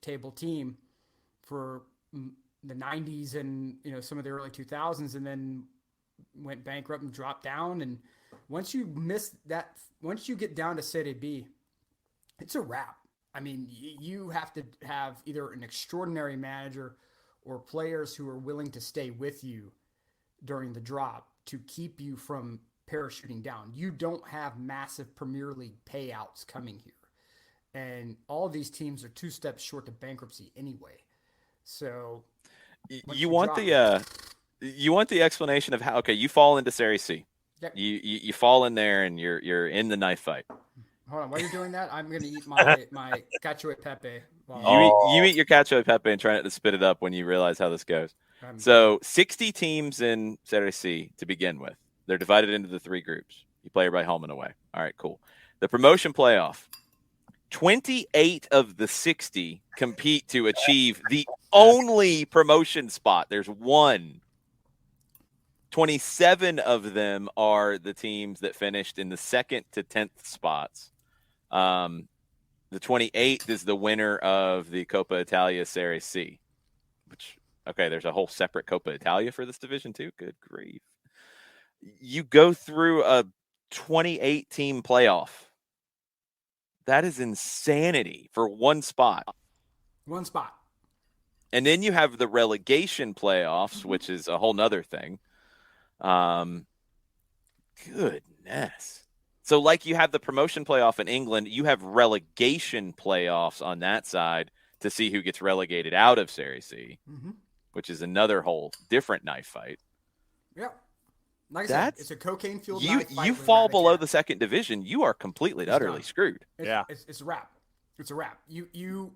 table team for the 90s and some of the early 2000s, and then went bankrupt and dropped down. And once you get down to Serie B, it's a wrap. I mean, you have to have either an extraordinary manager or players who are willing to stay with you during the drop to keep you from parachuting down. You don't have massive Premier League payouts coming here. And all of these teams are 2 steps short of bankruptcy anyway. So you want the explanation of how you fall into Serie C. Yep. You fall in there and you're in the knife fight. Hold on, while you're doing that, I'm gonna eat my cacio e pepe. You eat your cacio e pepe and try not to spit it up when you realize how this goes. So 60 teams in Serie C to begin with. They're divided into the 3 groups. You play by home and away. All right, cool. The promotion playoff. 28 of the 60 compete to achieve the only promotion spot. There's one. 27 of them are the teams that finished in the 2nd to 10th spots. The 28th is the winner of the Coppa Italia Serie C, which, there's a whole separate Coppa Italia for this division too. Good grief. You go through a 28-team playoff. That is insanity for one spot. One spot. And then you have the relegation playoffs, which is a whole nother thing. Goodness. So like you have the promotion playoff in England, you have relegation playoffs on that side to see who gets relegated out of Serie C, which is another whole different knife fight. Yeah. Like I said, it's a cocaine-fueled knife fight. You fall below the 2nd division, you are completely, utterly screwed. It's a wrap. It's a wrap. The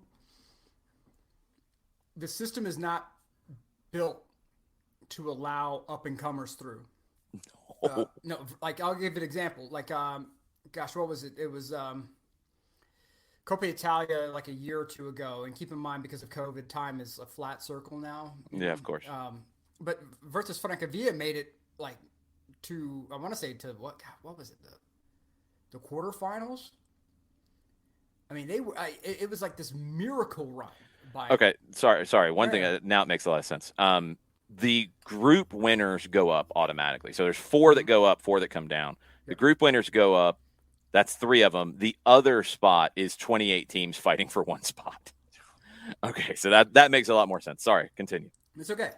system is not built to allow up-and-comers through. No, like I'll give an example. Like, what was it? It was Coppa Italia like a year or 2 ago. And keep in mind, because of COVID, time is a flat circle now. Yeah, of course. But Virtus Francavilla made it like to, I want to say to what was it? The quarterfinals. I mean, they were. It was like this miracle run. Sorry. One thing now it makes a lot of sense. The group winners go up automatically. So there's 4 that go up, 4 that come down. The group winners go up. That's 3 of them. The other spot is 28 teams fighting for one spot. Okay, so that makes a lot more sense. Sorry, continue. It's okay.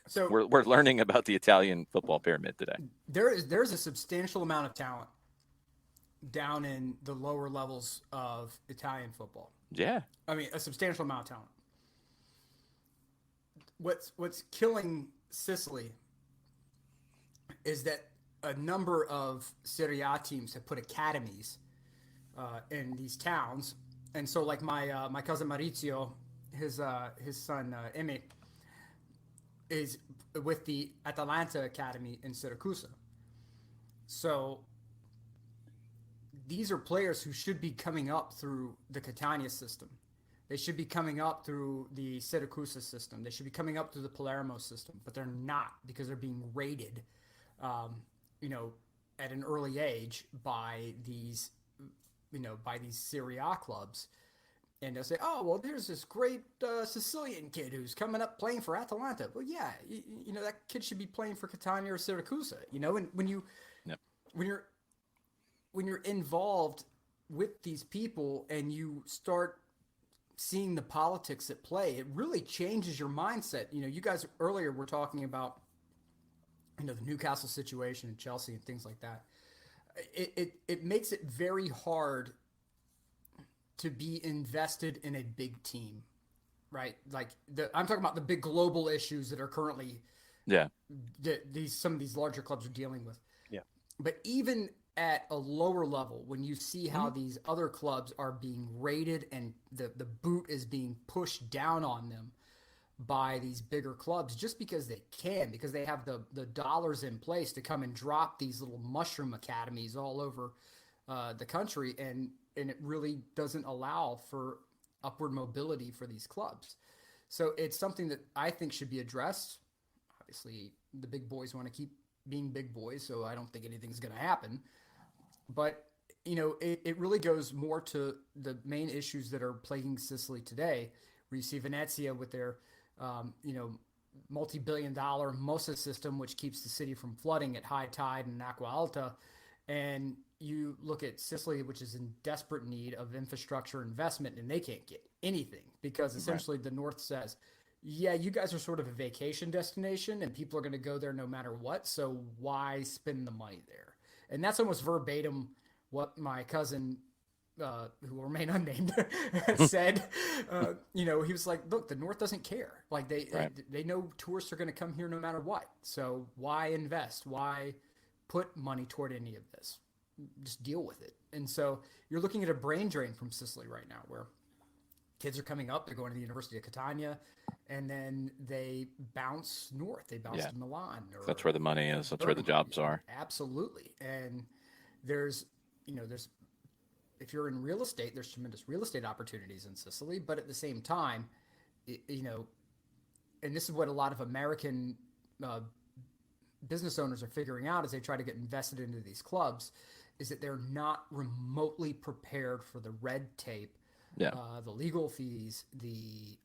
So we're learning about the Italian football pyramid today. There's a substantial amount of talent down in the lower levels of Italian football. Yeah. I mean, a substantial amount of talent. What's killing Sicily is that a number of Serie A teams have put academies in these towns, and so like my cousin Maurizio, his son Emi, is with the Atalanta Academy in Siracusa. So these are players who should be coming up through the Catania system. They should be coming up through the Siracusa system. They should be coming up through the Palermo system, but they're not because they're being raided, at an early age by these Serie A clubs. And they'll say, oh, well, there's this great Sicilian kid who's coming up playing for Atalanta. Well, yeah, that kid should be playing for Catania or Siracusa. And when you're involved with these people and you start seeing the politics at play, it really changes your mindset. You guys earlier were talking about, the Newcastle situation and Chelsea and things like that. it makes it very hard to be invested in a big team, right? Like I'm talking about the big global issues that are currently Yeah. some of these larger clubs are dealing with. Yeah. But even at a lower level, when you see how Mm-hmm. these other clubs are being rated and the boot is being pushed down on them by these bigger clubs just because they can, because they have the dollars in place to come and drop these little mushroom academies all over the country, and it really doesn't allow for upward mobility for these clubs. So it's something that I think should be addressed. Obviously, the big boys want to keep being big boys, so I don't think anything's going to happen. But it really goes more to the main issues that are plaguing Sicily today. Where you see Venezia with their, multi-billion-dollar MOSA system, which keeps the city from flooding at high tide and Acqua Alta, and you look at Sicily, which is in desperate need of infrastructure investment, and they can't get anything because essentially the North says, yeah, you guys are sort of a vacation destination and people are going to go there no matter what. So why spend the money there? And that's almost verbatim what my cousin, who will remain unnamed, said. He was like, "Look, the North doesn't care. Like they know tourists are going to come here no matter what. So why invest? Why put money toward any of this? Just deal with it." And so you're looking at a brain drain from Sicily right now, where kids are coming up, they're going to the University of Catania, and then they bounce north. They bounce to Milan. That's where the money is. That's where the jobs are. Absolutely. And there's if you're in real estate, there's tremendous real estate opportunities in Sicily, but at the same time, and this is what a lot of American business owners are figuring out as they try to get invested into these clubs, is that they're not remotely prepared for the red tape, the legal fees, the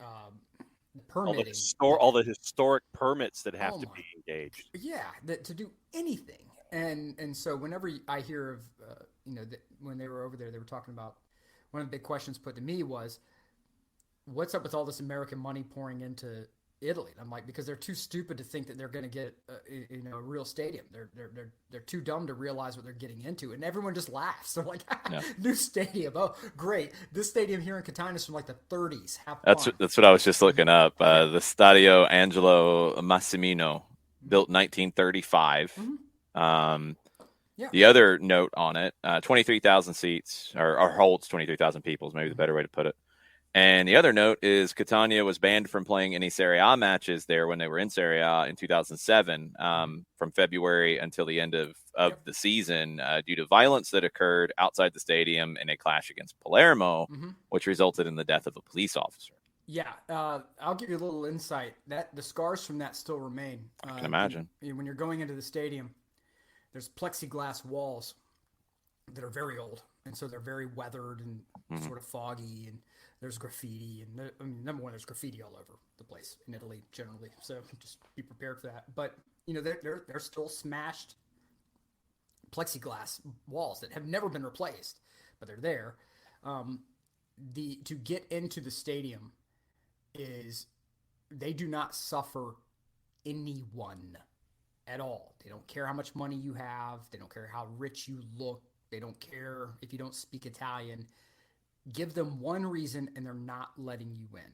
permitting, all the historic permits that have to be engaged. Yeah, to do anything. And so whenever I hear of, when they were over there, they were talking about, one of the big questions put to me was, what's up with all this American money pouring into Italy? And I'm like, because they're too stupid to think that they're going to get a real stadium. They're too dumb to realize what they're getting into, and everyone just laughs. They're like, new stadium, oh great! This stadium here in Catania is from like the 30s. That's what I was just looking up. The Stadio Angelo Massimino, built 1935. The other note on it, 23,000 seats, or holds 23,000 people is maybe the better way to put it. And the other note is Catania was banned from playing any Serie A matches there when they were in Serie A in 2007, from February until the end of the season, due to violence that occurred outside the stadium in a clash against Palermo, which resulted in the death of a police officer. Yeah, I'll give you a little insight. That the scars from that still remain. I can imagine. When you're going into the stadium, there's plexiglass walls that are very old, and so they're very weathered and sort of foggy, and there's graffiti, and number one, there's graffiti all over the place in Italy generally, so just be prepared for that. But they're still smashed plexiglass walls that have never been replaced, but they're there. To get into the stadium is, they do not suffer anyone at all. They don't care how much money you have. They don't care how rich you look. They don't care if you don't speak Italian. Give them one reason and they're not letting you in.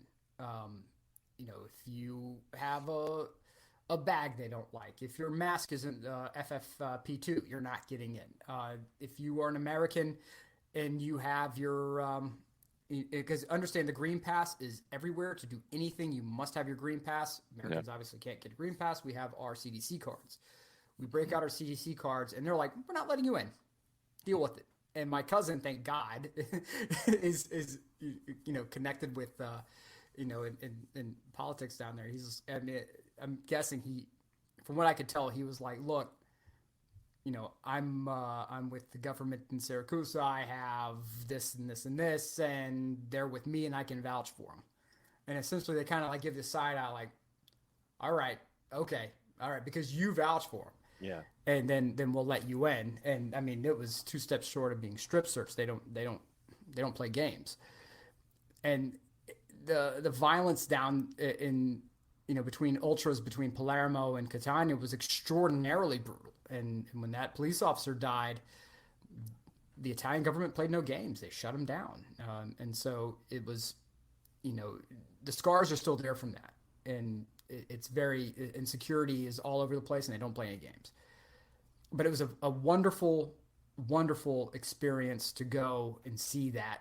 If you have a bag they don't like, if your mask isn't FFP2, you're not getting in. If you are an American and you have your because understand, the green pass is everywhere. To do anything, you must have your green pass. Americans obviously can't get a green pass. We have our CDC cards. We break out our CDC cards, and they're like, "We're not letting you in. Deal with it." And my cousin, thank God, is connected with in politics down there. I'm guessing from what I could tell, he was like, "Look, I'm with the government in Syracuse. I have this and this and this, and they're with me, and I can vouch for them." And essentially, they kind of like give this side out, like, "All right, okay, all right," because you vouch for them. Yeah. And then we'll let you in. And I mean, it was 2 steps short of being strip searched. They don't play games. And the violence down in between ultras between Palermo and Catania was extraordinarily brutal. And when that police officer died, the Italian government played no games. They shut them down. And so it was, the scars are still there from that. And it's very, insecurity is all over the place and they don't play any games. But it was a wonderful, wonderful experience to go and see that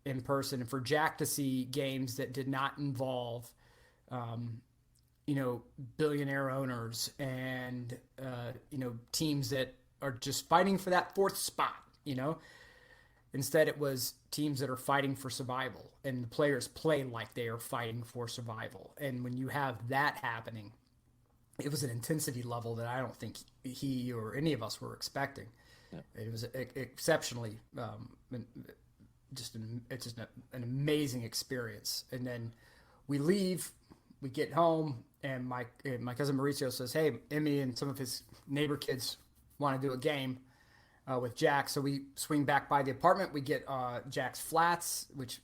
in person, and for Jack to see games that did not involve, um, billionaire owners and, teams that are just fighting for that fourth spot, Instead, it was teams that are fighting for survival, and the players play like they are fighting for survival. And when you have that happening, it was an intensity level that I don't think he or any of us were expecting. Yeah. It was exceptionally, it's just an amazing experience. And then we leave, we get home, and my cousin Mauricio says, "Hey, Emmy and some of his neighbor kids want to do a game with Jack." So we swing back by the apartment. We get Jack's flats, which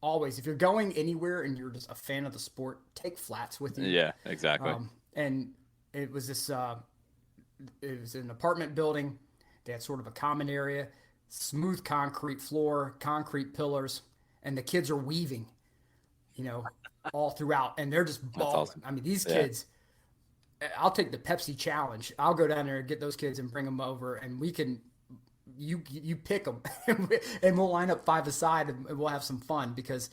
always, if you're going anywhere and you're just a fan of the sport, take flats with you. Yeah, exactly. And it was this. It was an apartment building. They had sort of a common area, smooth concrete floor, concrete pillars, and the kids are weaving, all throughout, and they're just balling. Awesome. I mean, these kids. I'll take the Pepsi challenge. I'll go down there and get those kids and bring them over, and we can. You pick them, and we'll line up five aside, and we'll have some fun because.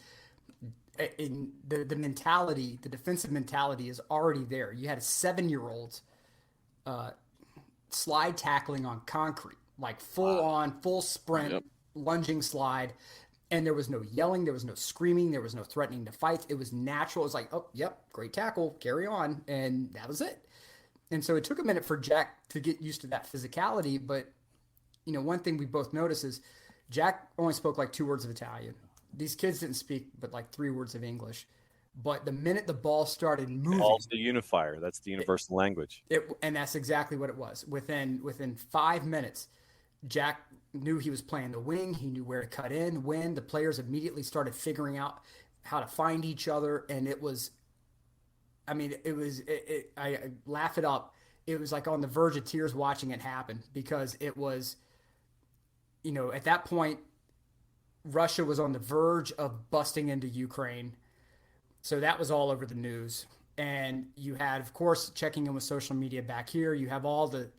In the mentality, the defensive mentality is already there. You had a 7-year-old slide tackling on concrete, like full sprint, lunging slide. And there was no yelling. There was no screaming. There was no threatening to fight. It was natural. It was like, oh, yep, great tackle, carry on. And that was it. And so it took a minute for Jack to get used to that physicality. But, one thing we both noticed is Jack only spoke like 2 words of Italian. These kids didn't speak but like 3 words of English. But the minute the ball started moving, ball's the unifier. That's the universal language. And that's exactly what it was. Within 5 minutes, Jack knew he was playing the wing. He knew where to cut in, when. The players immediately started figuring out how to find each other, and it was. I mean, I laugh it up. It was like on the verge of tears watching it happen because it was. At that point, Russia was on the verge of busting into Ukraine. So that was all over the news. And you had, of course, checking in with social media back here. You have all the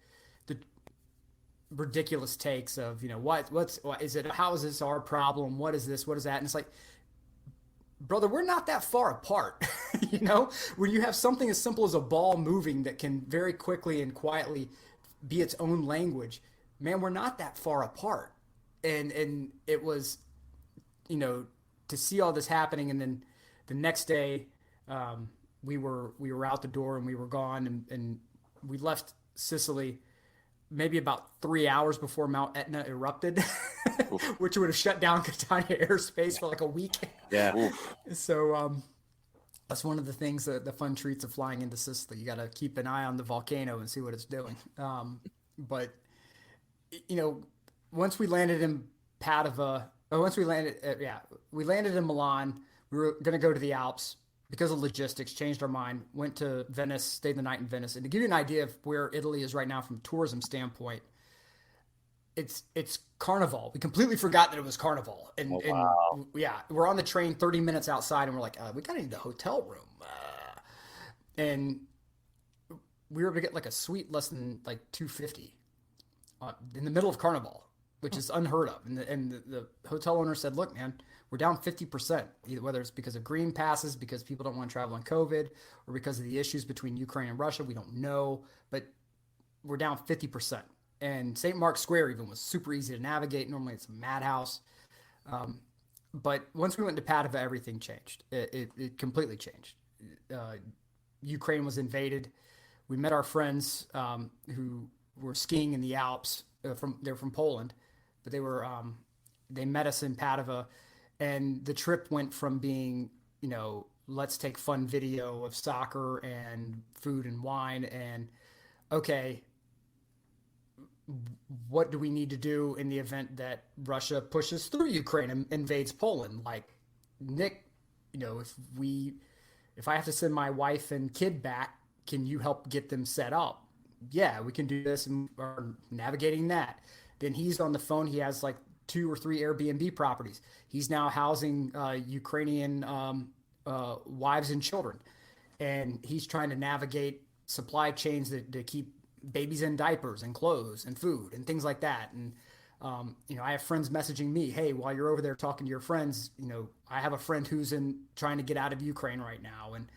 ridiculous takes of, what is it? How is this our problem? What is this? What is that? And it's like, brother, we're not that far apart. When you have something as simple as a ball moving that can very quickly and quietly be its own language, man, we're not that far apart. And it was, to see all this happening, and then the next day, we were out the door and we were gone, and we left Sicily maybe about 3 hours before Mount Etna erupted, which would have shut down Catania airspace for like a week. Yeah. So that's one of the things the fun treats of flying into Sicily. You got to keep an eye on the volcano and see what it's doing. But once we landed in Padova. Once we landed, we landed in Milan. We were going to go to the Alps because of logistics. Changed our mind. Went to Venice. Stayed the night in Venice. And to give you an idea of where Italy is right now from a tourism standpoint, it's Carnival. We completely forgot that it was Carnival. And, we're on the train 30 minutes outside, and we're like, we got to need a hotel room. And we were able to get like a suite less than like $250 in the middle of Carnival, which is unheard of. And the hotel owner said, look, man, we're down 50%, whether it's because of green passes, because people don't want to travel on COVID, or because of the issues between Ukraine and Russia. We don't know, but we're down 50%. And St. Mark's Square even was super easy to navigate. Normally it's a madhouse. But once we went to Padova, everything changed. It completely changed. Ukraine was invaded. We met our friends who were skiing in the Alps. They're from Poland, but they met us in Padova, and the trip went from being, let's take fun video of soccer and food and wine, and okay, what do we need to do in the event that Russia pushes through Ukraine and invades Poland? Like, Nick, if I have to send my wife and kid back, can you help get them set up? Yeah, we can do this, and are navigating that. Then he's on the phone. He has like 2 or 3 Airbnb properties. He's now housing Ukrainian wives and children, and he's trying to navigate supply chains to keep babies in diapers and clothes and food and things like that. And I have friends messaging me, hey, while you're over there talking to your friends, I have a friend who's in trying to get out of Ukraine right now, and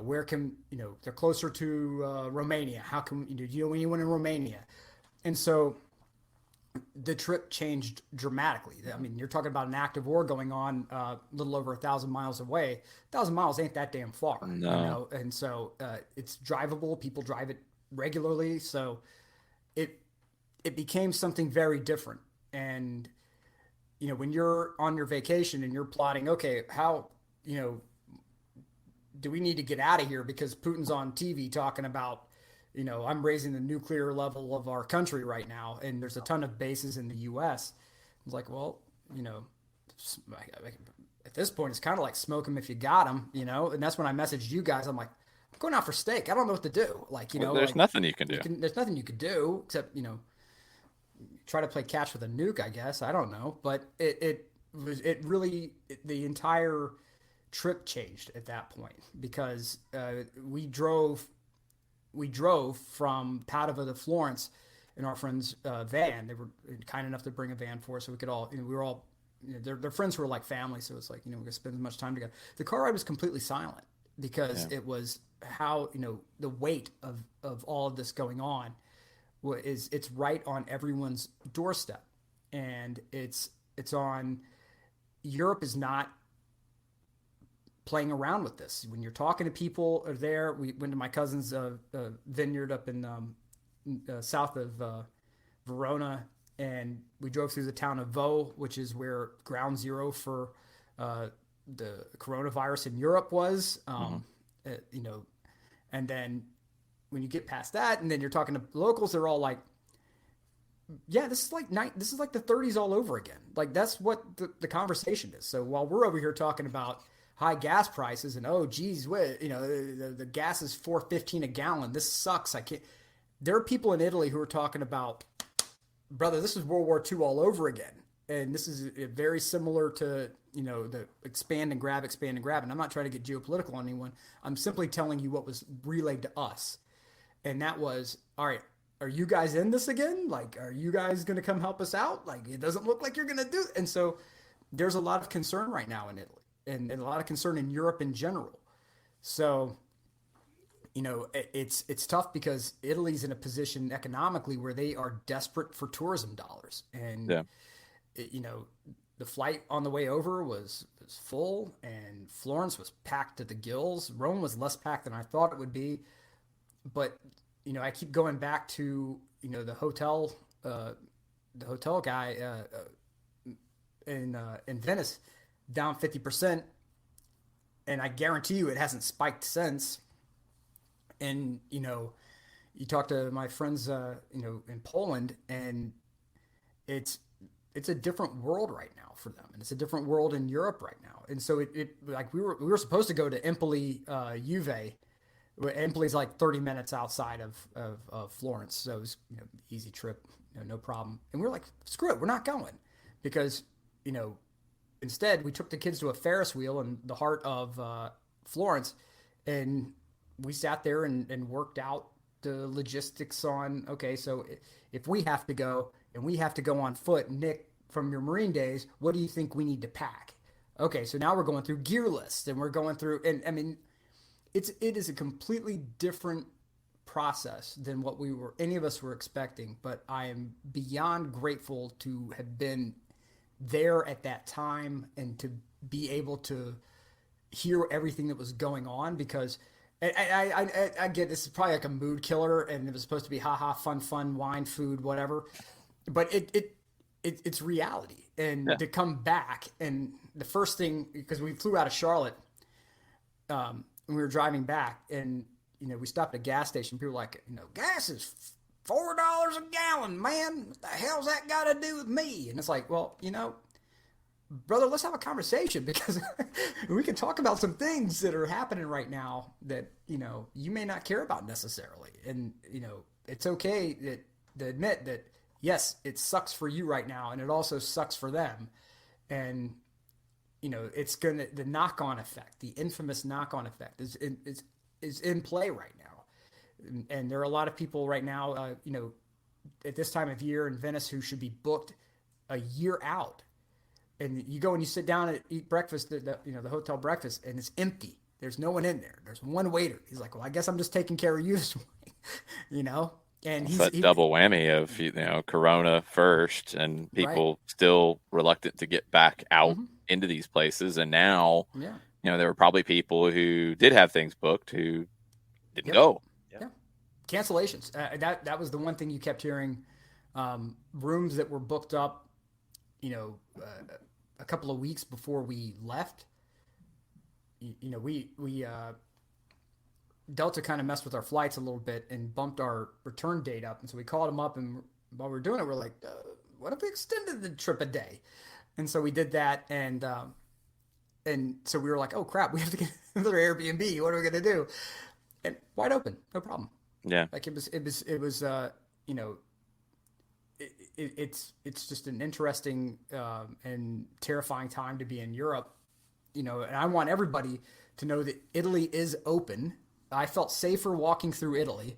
where can they're closer to Romania. How can do you know anyone in Romania? And so the trip changed dramatically. I mean, you're talking about an active war going on a little over 1,000 miles away. 1,000 miles ain't that damn far, No. And so it's drivable. People drive it regularly, so it it became something very different. And when you're on your vacation and you're plotting, okay, how you know do we need to get out of here because Putin's on TV talking about, I'm raising the nuclear level of our country right now, and there's a ton of bases in the U.S. It's like, well, at this point, it's kind of like smoke them if you got them, And that's when I messaged you guys. I'm like, I'm going out for steak. I don't know what to do. Like, There's like nothing you can do. there's nothing you could do except, try to play catch with a nuke, I guess. I don't know, but it really the entire trip changed at that point because we drove from Padova to Florence in our friend's van. They were kind enough to bring a van for us so we could all, we were all, they're friends who are like family. So it's like, we're going to spend as much time together. The car ride was completely silent because it was how, the weight of all of this going on it's right on everyone's doorstep. And it's on, Europe is not playing around with this. When you're talking to people there, we went to my cousin's vineyard up in south of Verona, and we drove through the town of Vaux, which is where ground zero for the coronavirus in Europe was. And then when you get past that, and then you're talking to locals, they're all like, yeah, this is like the 30s all over again. Like that's what the conversation is. So while we're over here talking about high gas prices and oh geez, what the gas is $4.15 a gallon. This sucks. I can't. There are people in Italy who are talking about, brother, this is World War II all over again, and this is very similar to the expand and grab. And I'm not trying to get geopolitical on anyone. I'm simply telling you what was relayed to us, and that was all right. Are you guys in this again? Like, are you guys going to come help us out? Like, it doesn't look like you're going to do. And so there's a lot of concern right now in Italy and a lot of concern in Europe in general. So, it's tough because Italy's in a position economically where they are desperate for tourism dollars. And, the flight on the way over was full, and Florence was packed to the gills. Rome was less packed than I thought it would be. But I keep going back to the hotel guy in Venice down 50%, and I guarantee you it hasn't spiked since. And you talk to my friends in Poland, and it's a different world right now for them, and it's a different world in Europe right now. And so it like we were supposed to go to Empoli, Juve. Empoli's like 30 minutes outside of Florence, so it was easy trip, no problem. And we were like, screw it, we're not going, because instead we took the kids to a Ferris wheel in the heart of Florence, and we sat there and worked out the logistics on, okay, so if we have to go and we have to go on foot, Nick, from your Marine days, what do you think we need to pack? Okay, so now we're going through gear lists, and we're going through, and I mean, it is a completely different process than what any of us were expecting. But I am beyond grateful to have been there at that time and to be able to hear everything that was going on, because I get this is probably like a mood killer, and it was supposed to be fun, wine, food, whatever, but it's reality. And to come back, and the first thing, because we flew out of Charlotte, we were driving back, and we stopped at a gas station. People were like, gas is $4 a gallon, man. What the hell's that got to do with me? And it's like, well, brother, let's have a conversation, because we can talk about some things that are happening right now that you may not care about necessarily. And it's okay to admit that yes, it sucks for you right now, and it also sucks for them. And it's gonna the knock on effect, the infamous knock on effect, is in play right now. And there are a lot of people right now, at this time of year in Venice who should be booked a year out. And you go and you sit down and eat breakfast, the hotel breakfast, and it's empty. There's no one in there. There's one waiter. He's like, well, I guess I'm just taking care of you this morning. And it's that double whammy of Corona first, and people right. still reluctant to get back out into these places. And now, there were probably people who did have things booked who didn't go. Yeah, cancellations. That was the one thing you kept hearing. Rooms that were booked up, a couple of weeks before we left. We Delta kind of messed with our flights a little bit and bumped our return date up. And so we called them up, and while we were doing it, we're like, what if we extended the trip a day? And so we did that. And so we were like, oh crap, we have to get another Airbnb. What are we going to do? And wide open, no problem. Yeah. Like it was, it's just an interesting and terrifying time to be in Europe, and I want everybody to know that Italy is open. I felt safer walking through Italy,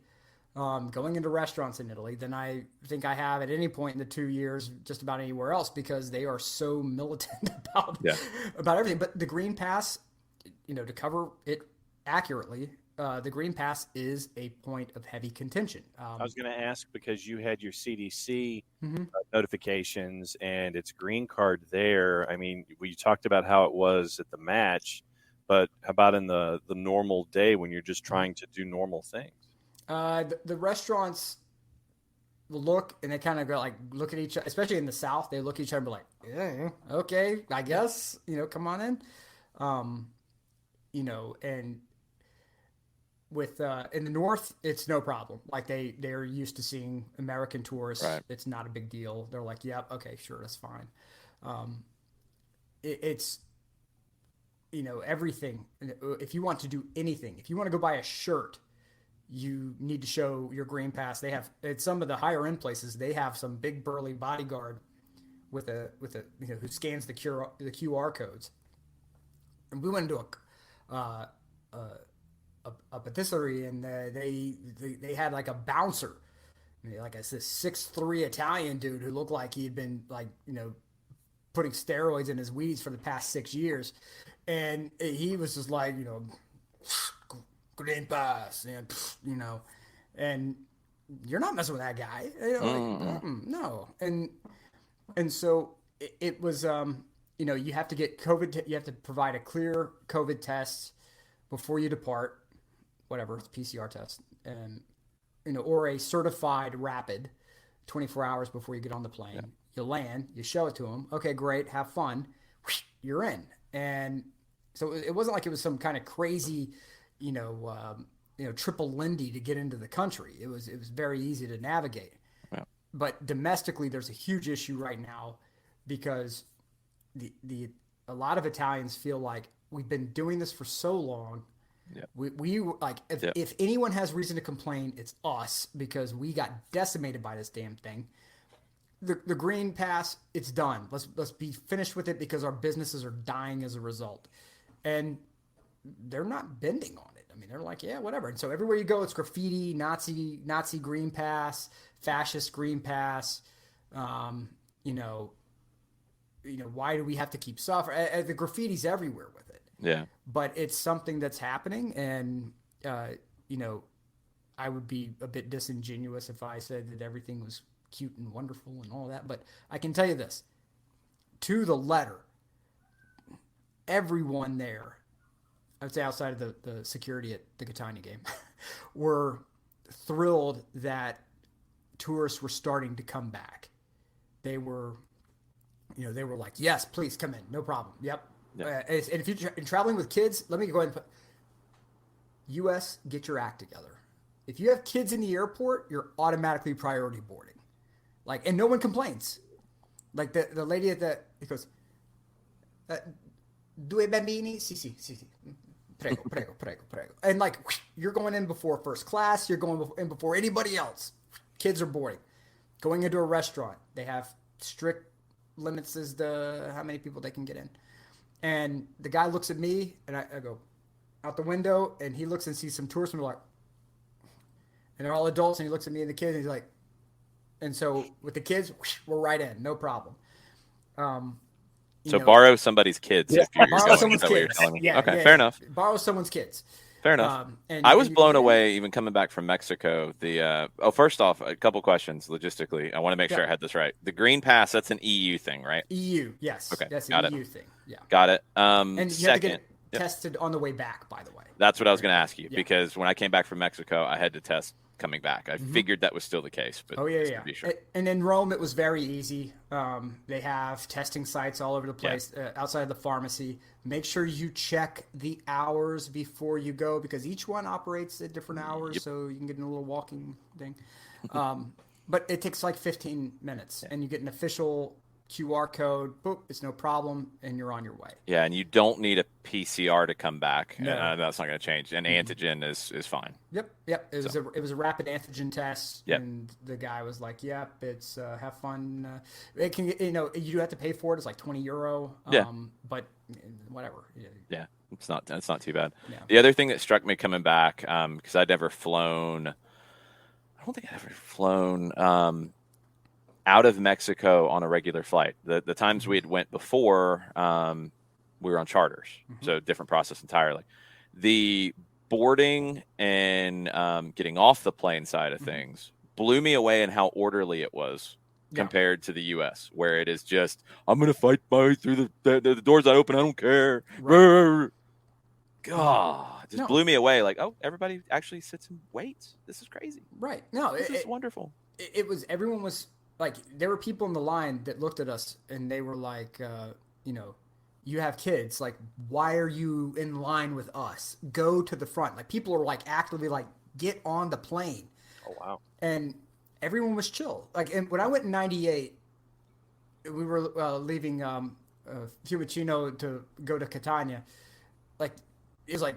going into restaurants in Italy than I think I have at any point in the 2 years, just about anywhere else, because they are so militant about everything. But the Green Pass, to cover it accurately, the Green Pass is a point of heavy contention. I was going to ask, because you had your CDC notifications and it's green card there. I mean, we talked about how it was at the match, but how about in the normal day when you're just trying to do normal things? The restaurants will look, and they kind of go look at each other, especially in the South. They look at each other and be like, yeah, okay, I guess, come on in. And with in the North, it's no problem. Like they're used to seeing American tourists. Right. It's not a big deal. They're like, yep, okay, sure, that's fine. It's everything. If you want to do anything, if you want to go buy a shirt, you need to show your Green Pass. They have, at some of the higher end places, they have some big burly bodyguard with a who scans the QR codes. And we went into a patisserie, and they had like a bouncer, like this 6'3" Italian dude who looked like he had been putting steroids in his weeds for the past 6 years, and he was just like Green Pass, and you're not messing with that guy, no, and so it was you have to get COVID. You have to provide a clear COVID test before you depart, whatever, it's PCR test, and or a certified rapid 24 hours before you get on the plane. Yeah. You land, you show it to them. Okay, great, have fun. You're in. And so it wasn't like it was some kind of crazy, triple Lindy to get into the country. It was very easy to navigate. Yeah. But domestically, there's a huge issue right now because a lot of Italians feel like we've been doing this for so long. Yeah. We like if anyone has reason to complain, it's us, because we got decimated by this damn thing. The Green Pass, it's done. Let's be finished with it, because our businesses are dying as a result. And they're not bending on it. I mean, they're like, yeah, whatever. And so everywhere you go, it's graffiti, Nazi Green Pass, fascist Green Pass. Why do we have to keep suffering? The graffiti's everywhere with it. Yeah. But it's something that's happening, and I would be a bit disingenuous if I said that everything was cute and wonderful and all that. But I can tell you this, to the letter, everyone there, I would say outside of the security at the Catania game, were thrilled that tourists were starting to come back. They were like, yes, please come in, no problem. Yep. Yeah. And if you're traveling with kids, let me go ahead and put U.S., get your act together. If you have kids in the airport, you're automatically priority boarding. And no one complains. Like the lady at it goes, due bambini? Sì. Prego. And you're going in before first class, you're going in before anybody else. Kids are boarding. Going into a restaurant, they have strict limits as to how many people they can get in. And the guy looks at me, and I go out the window, and he looks and sees some tourists, and we're like, and they're all adults, and he looks at me and the kids, and he's like, and so with the kids, we're right in, no problem. So borrow somebody's kids. Yeah, if you're borrow going, someone's kids. Yeah, okay, yeah, fair enough. Borrow someone's kids. Fair enough. And I was blown away even coming back from Mexico. First off, a couple questions logistically. I want to make sure I had this right. The Green Pass, that's an EU thing, right? EU, yes. Okay, that's an EU thing. Yeah. Got it. And you second, have to get tested on the way back, by the way. That's what I was going to ask you, because when I came back from Mexico, I had to test coming back. I figured that was still the case. But yeah. Be sure. And in Rome, it was very easy. They have testing sites all over the place outside of the pharmacy. Make sure you check the hours before you go, because each one operates at different hours, so you can get in a little walking thing. But it takes like 15 minutes, and you get an official QR code. Boop, it's no problem, and you're on your way. Yeah, and you don't need a PCR to come back. No. That's not going to change. And antigen is fine. Yep. It was a rapid antigen test, Yep. and the guy was like, "Yep, it's have fun. It can, you do have to pay for it. It's like €20. But whatever. Yeah, it's not too bad. Yeah. The other thing that struck me coming back, because I'd never flown. I don't think I'd ever flown out of Mexico on a regular flight. The times we had went before, we were on charters, so different process entirely. The boarding and getting off the plane side of things blew me away in how orderly it was compared to the U.S., where it is just, I'm going to fight my way through the doors not open, I don't care. Right. God, just blew me away. Like, oh, everybody actually sits and waits. This is crazy. Right. No, this is wonderful. It was, everyone was like, there were people in the line that looked at us and they were like, you have kids. Like, why are you in line with us? Go to the front. Like, people are like actively like, get on the plane. Oh, wow. And everyone was chill. Like, and when I went in 98, we were leaving Fiumicino to go to Catania. Like, it was like,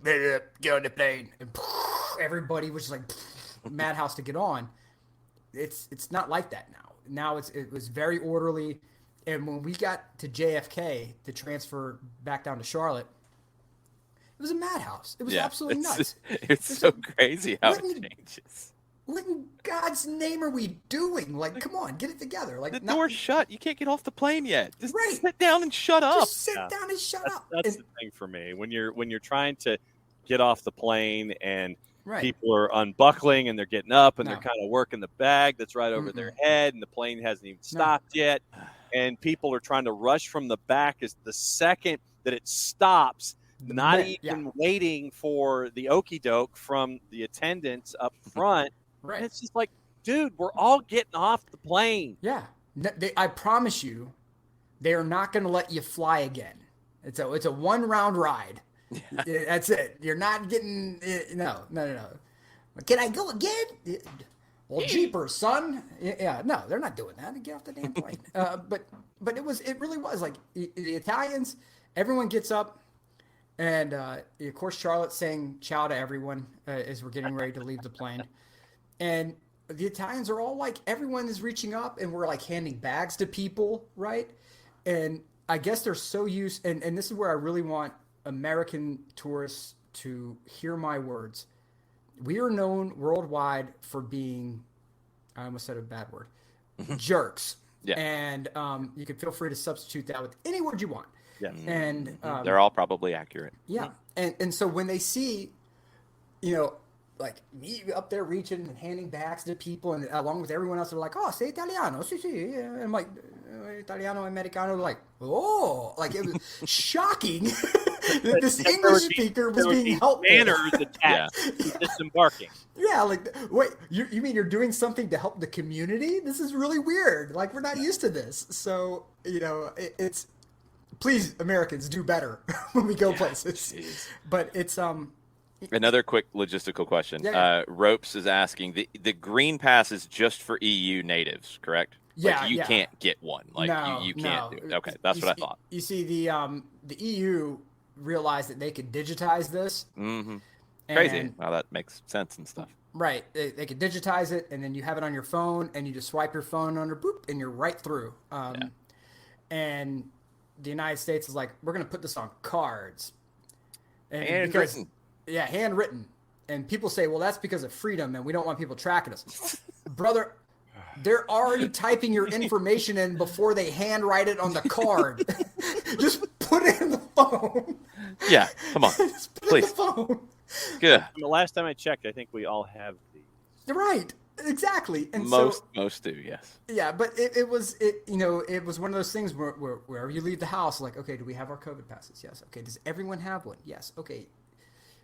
get on the plane. And everybody was just like, madhouse to get on. It's not like that now. Now it was very orderly. And when we got to JFK to transfer back down to Charlotte, it was a madhouse. It was absolutely nuts. It's so crazy how it changes. What in God's name are we doing? Like, come on, get it together. Like, the door's shut. You can't get off the plane yet. Just sit down and shut up. Just sit down and shut up. That's the thing for me. When you're trying to get off the plane and people are unbuckling and they're getting up and they're kind of working the bag that's right over their head, and the plane hasn't even stopped yet, and people are trying to rush from the back as the second that it stops, not even waiting for the okie doke from the attendants up front. Right. And it's just like, dude, we're all getting off the plane. Yeah. I promise you, they are not going to let you fly again. It's a one-round ride. Yeah. That's it. You're not getting no. Can I go again? Well, jeepers, son. Yeah, no, they're not doing that. Get off the damn plane. But it really was like the Italians. Everyone gets up, and of course Charlotte's saying ciao to everyone as we're getting ready to leave the plane. And the Italians are all like, everyone is reaching up and we're like handing bags to people, right? And I guess they're so used, and this is where I really want American tourists to hear my words. We are known worldwide for being, I almost said a bad word, jerks. Yeah. And you can feel free to substitute that with any word you want. Yeah. And they're all probably accurate. Yeah. And so when they see, like me up there reaching and handing bags to people, and along with everyone else, they're like, "Oh, sei italiano, sì, sì." And I'm like, "Italiano, americano." Like, oh, like it was shocking that this English speaker was being helpful. Manners attached to disembarking. Yeah, like, wait, you mean you're doing something to help the community? This is really weird. Like, we're not used to this. So it's please, Americans, do better when we go places. Geez. But it's Another quick logistical question. Yeah. Ropes is asking, the Green Pass is just for EU natives, correct? Yeah, like you can't get one. Like you can't do it. Okay, that's what I thought. You see, the EU realized that they could digitize this. Mm-hmm. Crazy. Well, that makes sense and stuff. Right. They could digitize it, and then you have it on your phone, and you just swipe your phone under, boop, and you're right through. And the United States is like, we're going to put this on cards. And Handwritten. Yeah, handwritten. And people say, well, that's because of freedom, and we don't want people tracking us. Brother, they're already typing your information in before they handwrite it on the card. Just put it in the phone. Yeah, come on. Just put Please. it in the phone. Good. The last time I checked, I think we all have these. Right. Exactly. And Most do, yes. yeah, but it was one of those things where wherever you leave the house, like, okay, do we have our COVID passes? Yes. Okay, does everyone have one? Yes. Okay,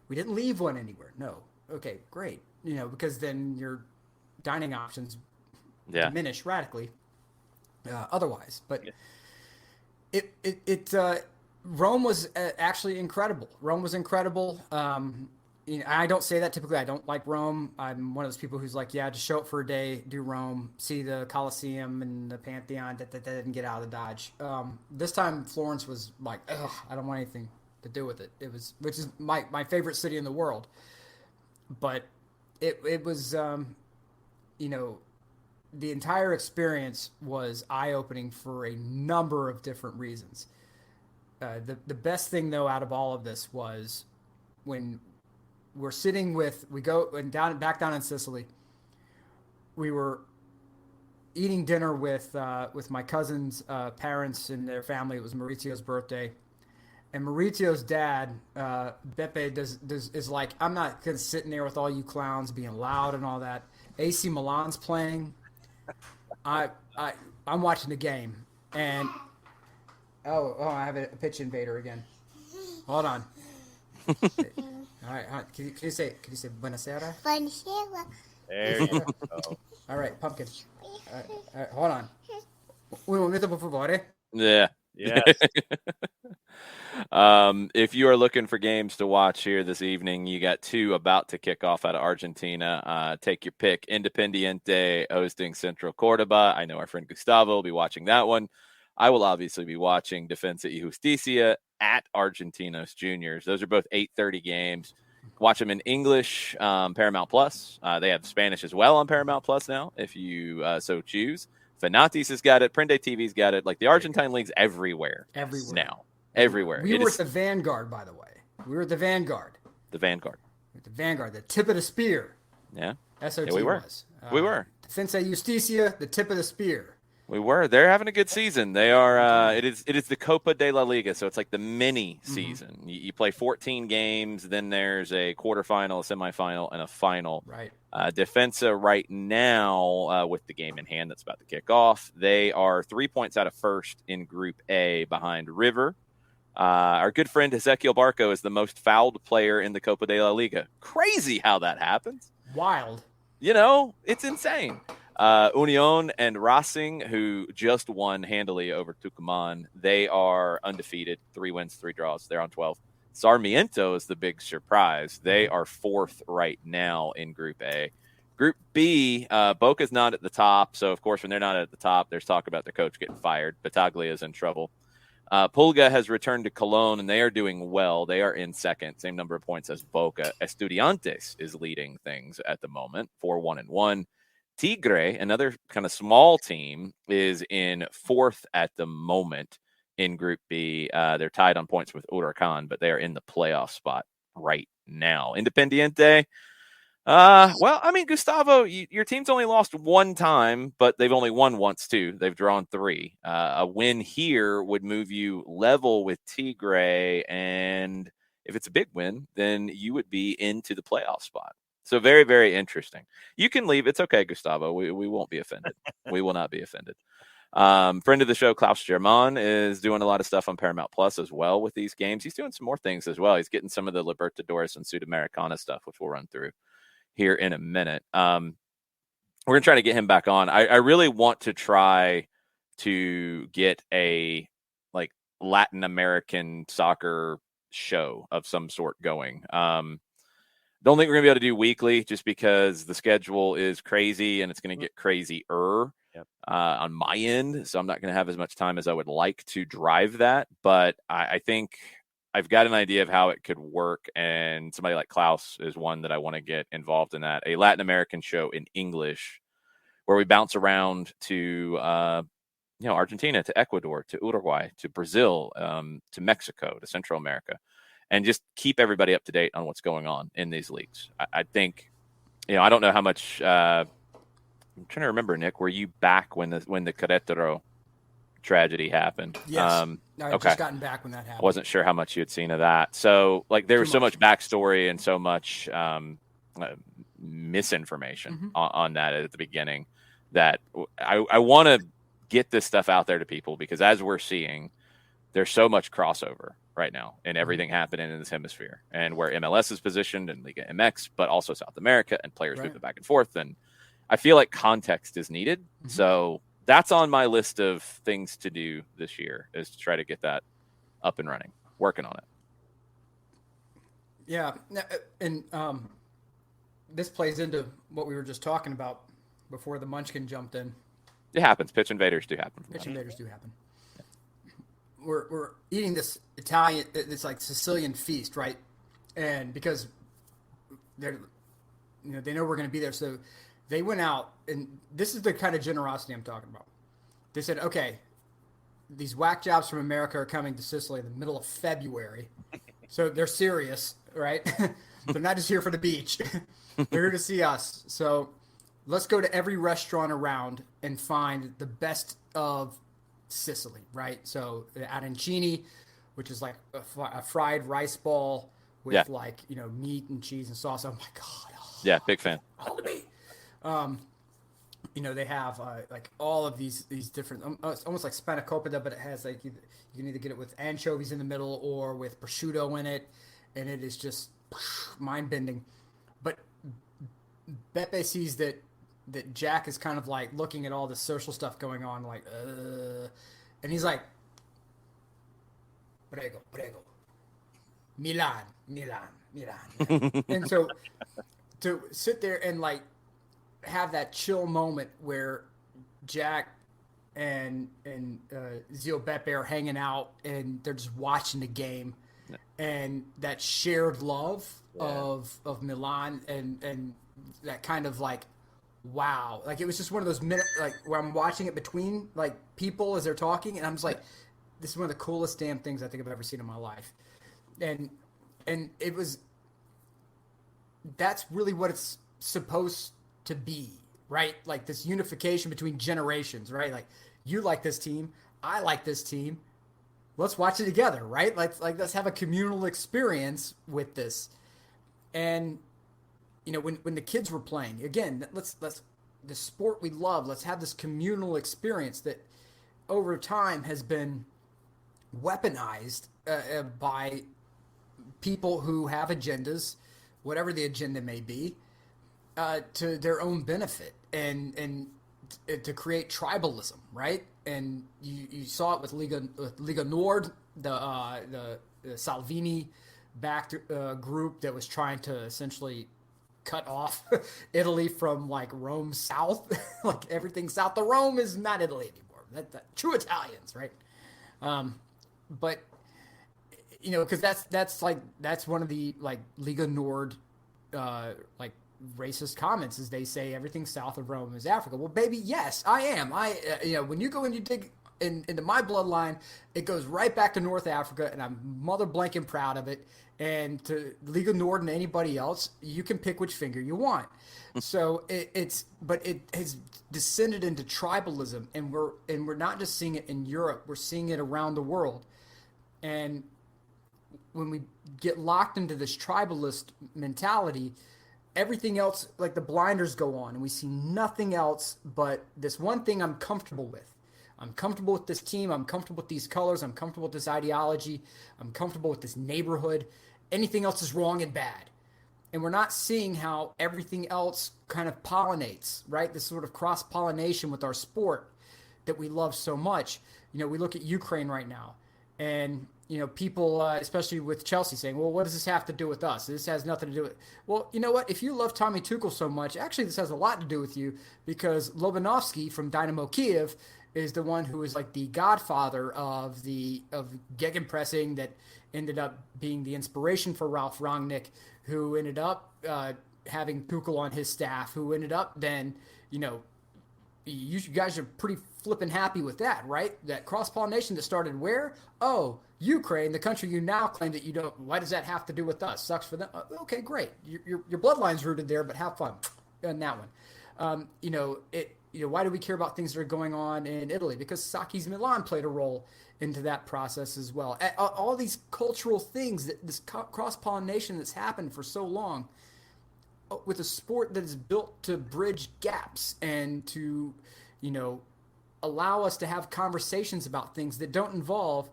we didn't leave one anywhere. No. Okay, great. Because then your dining options diminish radically. Otherwise, but Rome was actually incredible. Rome was incredible. I don't say that typically. I don't like Rome. I'm one of those people who's like, yeah, just show up for a day, do Rome, see the Colosseum and the Pantheon, and get out of the Dodge. This time, Florence was like, ugh, I don't want anything to do with it. Which is my favorite city in the world. But it was, the entire experience was eye-opening for a number of different reasons. The best thing, though, out of all of this was when we go back down in Sicily. We were eating dinner with my cousin's parents and their family. It was Maurizio's birthday, and Maurizio's dad, Beppe, is like, I'm not gonna sit in there with all you clowns being loud and all that. AC Milan's playing. I'm watching the game, and I have a pitch invader again. Hold on. All right. Can you say buonasera? Buonasera. There you go. All right, pumpkin. All right, hold on. Un momento, por favore. Yeah. Yes. If you are looking for games to watch here this evening, you got two about to kick off out of Argentina. Take your pick. Independiente hosting Central Cordoba. I know our friend Gustavo will be watching that one. I will obviously be watching Defensa y Justicia at Argentinos Juniors. Those are both 8:30 games. Watch them in English, Paramount Plus. They have Spanish as well on Paramount Plus now, if you so choose. Fanatis has got it. Prende TV's got it. Like, the Argentine league's everywhere now. Everywhere. We were at the Vanguard, by the way. We were at the Vanguard. The Vanguard. The Vanguard, the tip of the spear. Yeah. SOT we were. was. We were. Defensa Justicia, the tip of the spear. We were. They're having a good season. They are. It is the Copa de la Liga, so it's like the mini season. Mm-hmm. You play 14 games, then there's a quarterfinal, a semifinal, and a final. Right. Defensa right now, with the game in hand that's about to kick off, they are 3 points out of first in Group A behind River. Our good friend Ezequiel Barco is the most fouled player in the Copa de la Liga. Crazy how that happens. Wild. It's insane. Union and Racing, who just won handily over Tucumán, they are undefeated, 3 wins, 3 draws. They're on 12. Sarmiento is the big surprise. They are 4th right now in Group A. Group B, Boca's not at the top, so of course when they're not at the top, there's talk about their coach getting fired. Bataglia is in trouble. Pulga has returned to Colón, and they are doing well. They are in 2nd, same number of points as Boca. Estudiantes is leading things at the moment, 4-1-1. Tigre, another kind of small team, is in 4th at the moment in Group B. They're tied on points with Huracan, but they are in the playoff spot right now. Independiente, Gustavo, your team's only lost 1 time, but they've only won once too. They've drawn 3. A win here would move you level with Tigre, and if it's a big win, then you would be into the playoff spot. So very, very interesting. You can leave. It's okay, Gustavo. We won't be offended. We will not be offended. Friend of the show, Klaus German, is doing a lot of stuff on Paramount Plus as well with these games. He's doing some more things as well. He's getting some of the Libertadores and Sudamericana stuff, which we'll run through here in a minute. We're going to try to get him back on. I really want to try to get a Latin American soccer show of some sort going. Don't think we're going to be able to do weekly just because the schedule is crazy and it's going to get crazier on my end. So I'm not going to have as much time as I would like to drive that. But I think I've got an idea of how it could work, and somebody like Klaus is one that I want to get involved in that. A Latin American show in English where we bounce around to Argentina, to Ecuador, to Uruguay, to Brazil, to Mexico, to Central America, and just keep everybody up to date on what's going on in these leagues. I think, I don't know how much. I'm trying to remember, Nick, were you back when the Querétaro tragedy happened? Yes, I've okay. just gotten back when that happened. I wasn't sure how much you had seen of that. So, like, there was so much backstory and so much misinformation on that at the beginning that I want to get this stuff out there to people, because as we're seeing, there's so much crossover right now and everything happening in this hemisphere, and where MLS is positioned and Liga MX, but also South America, and players moving back and forth. And I feel like context is needed. So that's on my list of things to do this year, is to try to get that up and running, working on it. Yeah. And this plays into what we were just talking about before the Munchkin jumped in. It happens. Pitch invaders do happen. Pitch invaders do happen. We're eating this Italian, this like Sicilian feast, right? And because they know we're going to be there, so they went out, and this is the kind of generosity I'm talking about. They said, okay, these whack jobs from America are coming to Sicily in the middle of February, so they're serious, right? They're not just here for the beach; they're here to see us. So let's go to every restaurant around and find the best of Sicily, right? So arancini, which is like a fried rice ball with meat and cheese and sauce. Oh my god! Yeah, big fan. They have like all of these different, it's almost like spanakopita, but it has like you can either get it with anchovies in the middle or with prosciutto in it, and it is just mind bending. But Beppe sees that Jack is kind of like looking at all this social stuff going on, like, and he's like, prego, Milan. And so to sit there and like have that chill moment where Jack and Zio Beppe are hanging out and they're just watching the game, and that shared love of Milan and that kind of like, wow, like it was just one of those minutes like where I'm watching it between like people as they're talking, and I'm just like, this is one of the coolest damn things I think I've ever seen in my life. And it was, that's really what it's supposed to be, right? Like this unification between generations, right? Like, you like this team, I like this team, let's watch it together, right? Let's have a communal experience with this. And when the kids were playing, again, let's the sport we love, let's have this communal experience that over time has been weaponized by people who have agendas, whatever the agenda may be, to their own benefit and to create tribalism, right? And you saw it with Liga Nord, the Salvini backed group that was trying to essentially cut off Italy from like Rome south, like everything south of Rome is not Italy anymore. That true Italians, right? But because that's one of the like Liga Nord like racist comments, is they say everything south of Rome is Africa. Well, baby, yes, I am. When you go and you dig into my bloodline, it goes right back to North Africa, and I'm mother blanking proud of it. And to Liga Nord and anybody else, you can pick which finger you want. So it has descended into tribalism, and we're not just seeing it in Europe, we're seeing it around the world. And when we get locked into this tribalist mentality, everything else, like the blinders go on, and we see nothing else but this one thing I'm comfortable with. I'm comfortable with this team. I'm comfortable with these colors. I'm comfortable with this ideology. I'm comfortable with this neighborhood. Anything else is wrong and bad. And we're not seeing how everything else kind of pollinates, right? This sort of cross-pollination with our sport that we love so much. We look at Ukraine right now, and people, especially with Chelsea, saying, well, what does this have to do with us? This has nothing to do with... Well, you know what? If you love Tommy Tuchel so much, actually this has a lot to do with you, because Lobanovsky from Dynamo Kiev is the one who was like the godfather of gegenpressing that ended up being the inspiration for Ralph Rangnick, who ended up having Tuchel on his staff, who ended up then, you guys are pretty flippin' happy with that, right? That cross-pollination that started where? Oh, Ukraine, the country you now claim that you don't. Why does that have to do with us? Sucks for them. Okay, great. Your bloodline's rooted there, but have fun on that one. Why do we care about things that are going on in Italy? Because Saki's Milan played a role into that process as well. All these cultural things, this cross-pollination that's happened for so long, with a sport that is built to bridge gaps and to, allow us to have conversations about things that don't involve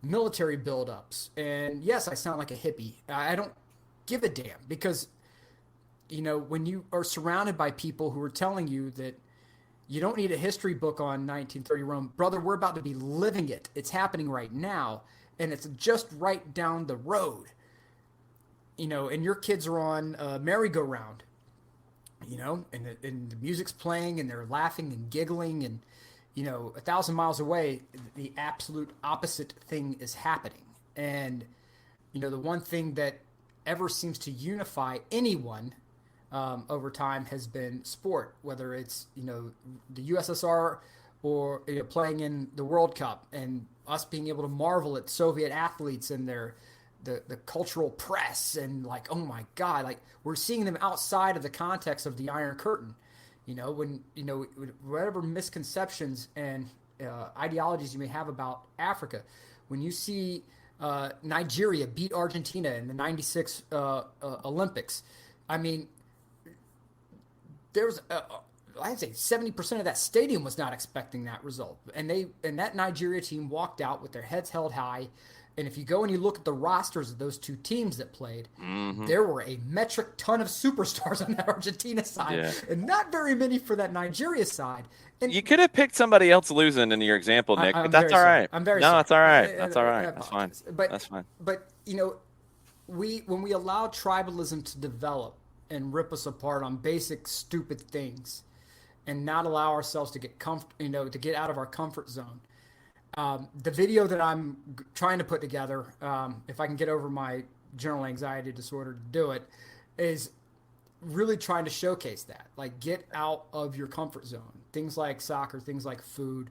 military buildups. And yes, I sound like a hippie. I don't give a damn because, when you are surrounded by people who are telling you that you don't need a history book on 1930 Rome, brother, we're about to be living it. It's happening right now, and it's just right down the road. And your kids are on a merry-go-round, and the music's playing and they're laughing and giggling and, 1,000 miles away, the absolute opposite thing is happening. And, the one thing that ever seems to unify anyone over time has been sport, whether it's, the USSR or playing in the World Cup and us being able to marvel at Soviet athletes and their the cultural press and like, oh my God, like we're seeing them outside of the context of the Iron Curtain, whatever misconceptions and ideologies you may have about Africa, when you see Nigeria beat Argentina in the 96 Olympics, I mean, there's I'd say 70% of that stadium was not expecting that result. And that Nigeria team walked out with their heads held high. And if you go and you look at the rosters of those two teams that played, there were a metric ton of superstars on that Argentina side, and not very many for that Nigeria side. And you could have picked somebody else losing in your example, Nick, but that's all right. I'm very sorry. No, that's all right. That's all right. That's fine. That's fine. But when we allow tribalism to develop and rip us apart on basic stupid things, and not allow ourselves to get to get out of our comfort zone. The video that I'm trying to put together, if I can get over my general anxiety disorder to do it, is really trying to showcase that. Like, get out of your comfort zone. Things like soccer, things like food.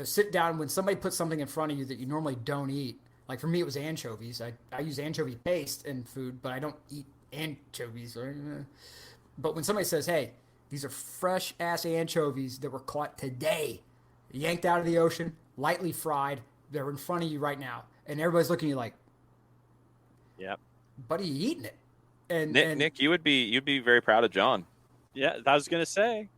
Sit down when somebody puts something in front of you that you normally don't eat. Like for me, it was anchovies. I use anchovy paste in food, but I don't eat anchovies. But when somebody says, hey, these are fresh ass anchovies that were caught today, yanked out of the ocean, lightly fried, they're in front of you right now, and everybody's looking at you like, yep, buddy, you eating it. And Nick, you'd be very proud of John. Yeah, I was gonna say,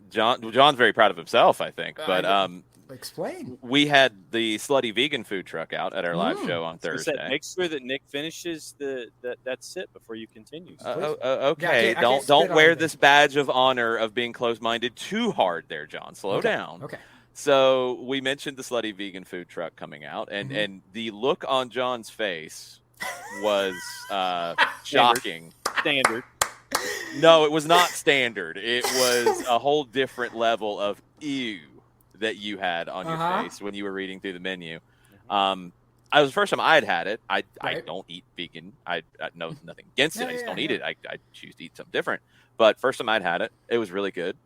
John's very proud of himself, I think. But explain. We had the Slutty Vegan food truck out at our live show on Thursday. Make sure that Nick finishes that sip before you continue. Okay, Yeah, don't wear this badge of honor of being close-minded too hard there, John. Slow down. Okay. So we mentioned the Slutty Vegan food truck coming out, and the look on John's face was shocking. Standard. No, it was not standard. It was a whole different level of ew that you had on your face when you were reading through the menu. It was the first time I had it. I don't eat vegan. I know nothing against it. I just don't eat it. I choose to eat something different. But first time I'd had it, it was really good.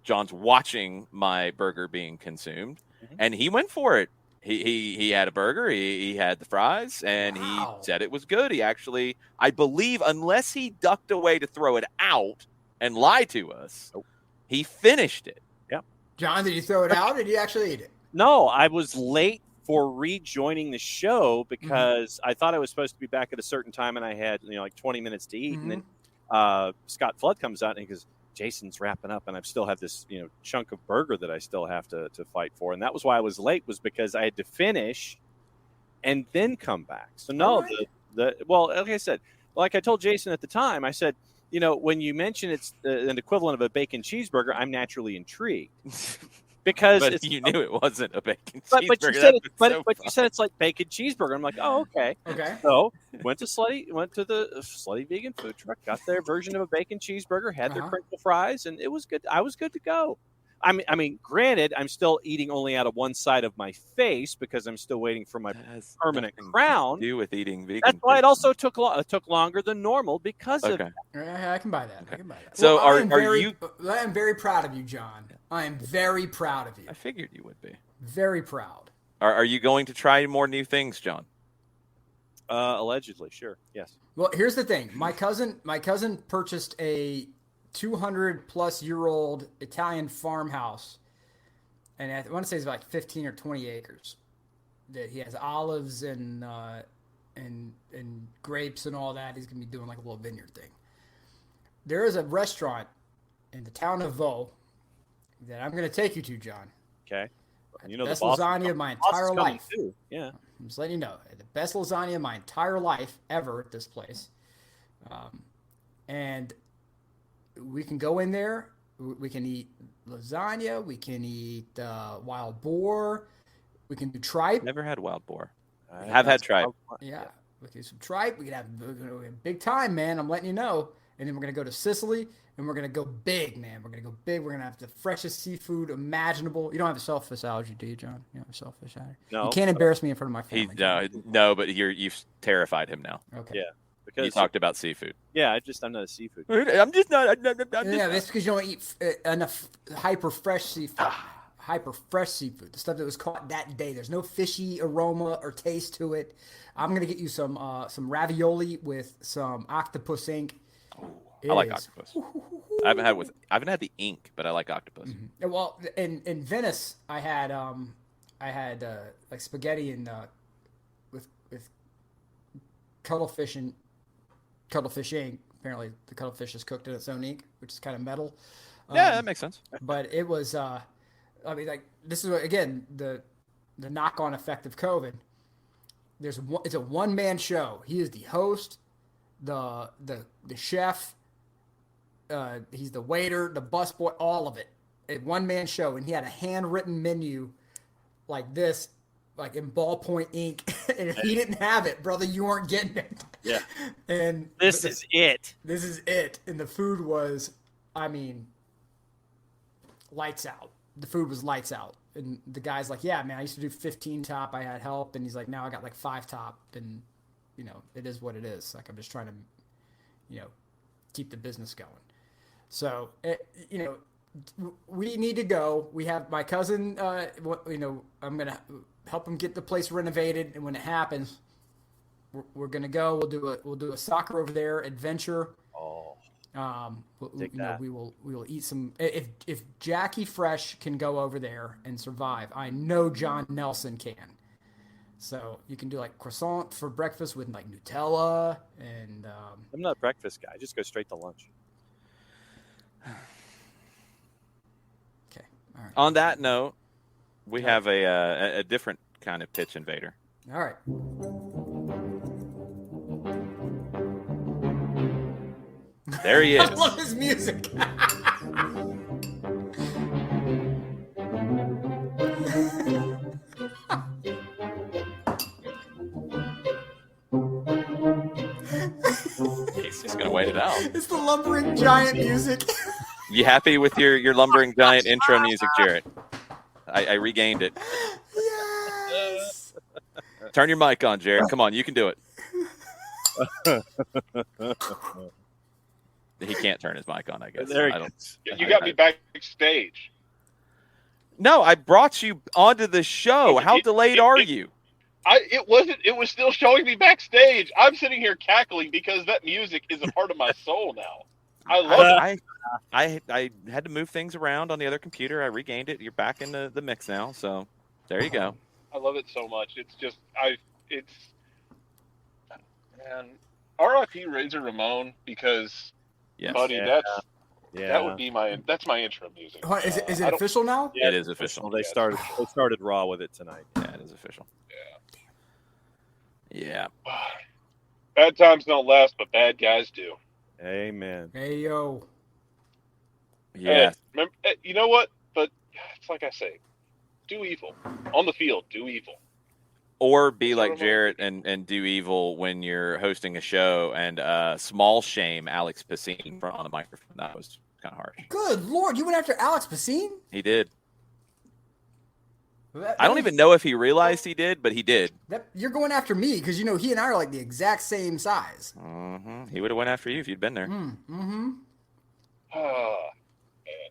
John's watching my burger being consumed, and he went for it. He had a burger, he had the fries, and he said it was good. He actually, I believe, unless he ducked away to throw it out and lie to us, he finished it. Yep. John, did you throw it out or did you actually eat it? No, I was late for rejoining the show because I thought I was supposed to be back at a certain time, and I had like 20 minutes to eat, and then Scott Flood comes out and he goes, Jason's wrapping up, and I still have this chunk of burger that I still have to fight for, and that was why I was late, was because I had to finish and then come back. So no, well, like I said, like I told Jason at the time, I said, when you mention it's an equivalent of a bacon cheeseburger, I'm naturally intrigued because you knew it wasn't a bacon but cheeseburger. You said it's like bacon cheeseburger. I'm like, oh, okay. So went to the Slutty Vegan food truck, got their version of a bacon cheeseburger, had their crinkle fries, and it was good. I was good to go. I mean, granted, I'm still eating only out of one side of my face because I'm still waiting for my permanent crown. To do with eating vegan. That's why it also took longer than normal because of. I can buy that. Okay. I can buy that. So well, you? I am very proud of you, John. I am very proud of you. I figured you would be. Very proud. Are you going to try more new things, John? Allegedly, sure. Yes. Well, here's the thing. My cousin purchased a 200-plus-year-old Italian farmhouse, and I want to say it's like 15 or 20 acres. That he has olives and grapes and all that. He's gonna be doing like a little vineyard thing. There is a restaurant in the town of Vaux that I'm gonna take you to, John. Okay. You know, the best lasagna of my entire life. Too. Yeah. I'm just letting you know. The best lasagna of my entire life ever at this place. And we can go in there. We can eat lasagna. We can eat wild boar. We can do tripe. Never had wild boar. I have had tripe. Yeah. We can do some tripe. We can have big time, man. I'm letting you know. And then we're going to go to Sicily, and we're going to go big, man. We're going to go big. We're going to have the freshest seafood imaginable. You don't have a shellfish allergy, do you, John? You don't have a shellfish allergy? No. You can't embarrass me in front of my family. No, but you've terrified him now. Okay. Yeah. Because you talked about seafood. Yeah, I'm not a seafood. I'm just not. That's because you don't eat enough hyper fresh seafood. The stuff that was caught that day. There's no fishy aroma or taste to it. I'm gonna get you some ravioli with some octopus ink. I like octopus. I haven't had the ink, but I like octopus. Mm-hmm. Well, in Venice, I had like spaghetti and with cuttlefish and cuttlefish ink. Apparently, the cuttlefish is cooked in its own ink, which is kind of metal. Yeah, that makes sense. But it was, I mean, like this is again the knock-on effect of COVID. It's a one-man show. He is the host, the chef. He's the waiter, the busboy, all of it. A one-man show, and he had a handwritten menu like this, like in ballpoint ink. And if he didn't have it, brother, you weren't getting it. Yeah. And this is it. This is it. And the food was, I mean, lights out. The food was lights out. And the guy's like, yeah, man, I used to do 15 top. I had help. And he's like, now I got like 5 top. And, you know, it is what it is. Like, I'm just trying to, you know, keep the business going. So, you know, we need to go. We have my cousin, you know, I'm going to help him get the place renovated. And when it happens, we're going to go. We'll do a soccer over there adventure. Oh. We will eat some. If Jackie Fresh can go over there and survive, I know John Nelson can. So you can do like croissant for breakfast with like Nutella and. I'm not a breakfast guy. I just go straight to lunch. Okay. All right. On that note, we have a different kind of pitch invader. All right. There he is. I love his music. He's just gonna wait it out. It's the lumbering giant music. You happy with your lumbering giant intro music, Jarrett? I regained it. Yes. Turn your mic on, Jarrett. Come on, you can do it. He can't turn his mic on, I guess. There you got me backstage. No, I brought you onto the show. How delayed are you? It wasn't. It was still showing me backstage. I'm sitting here cackling because that music is a part of my soul now. I love it. I had to move things around on the other computer. I regained it. You're back in the mix now. So there you go. I love it so much. It's just man. R.I.P. Razor Ramon because. Yes. Buddy, that would be that's my intro music. Is it official now? Yeah, it is official. They started Raw with it tonight. Yeah, it is official. Yeah. Bad times don't last, but bad guys do. Amen. Hey yo. Yeah. Remember, you know what? But it's like I say, do evil on the field. Do evil. Or be like Jarrett and do evil when you're hosting a show and small shame Alex Pacine on the microphone. That was kind of harsh. Good Lord, you went after Alex Pacine? He did. I don't even know if he realized he did, but he did. You're going after me because he and I are like the exact same size. Mm-hmm. He would have went after you if you'd been there. Mm-hmm. Oh, man.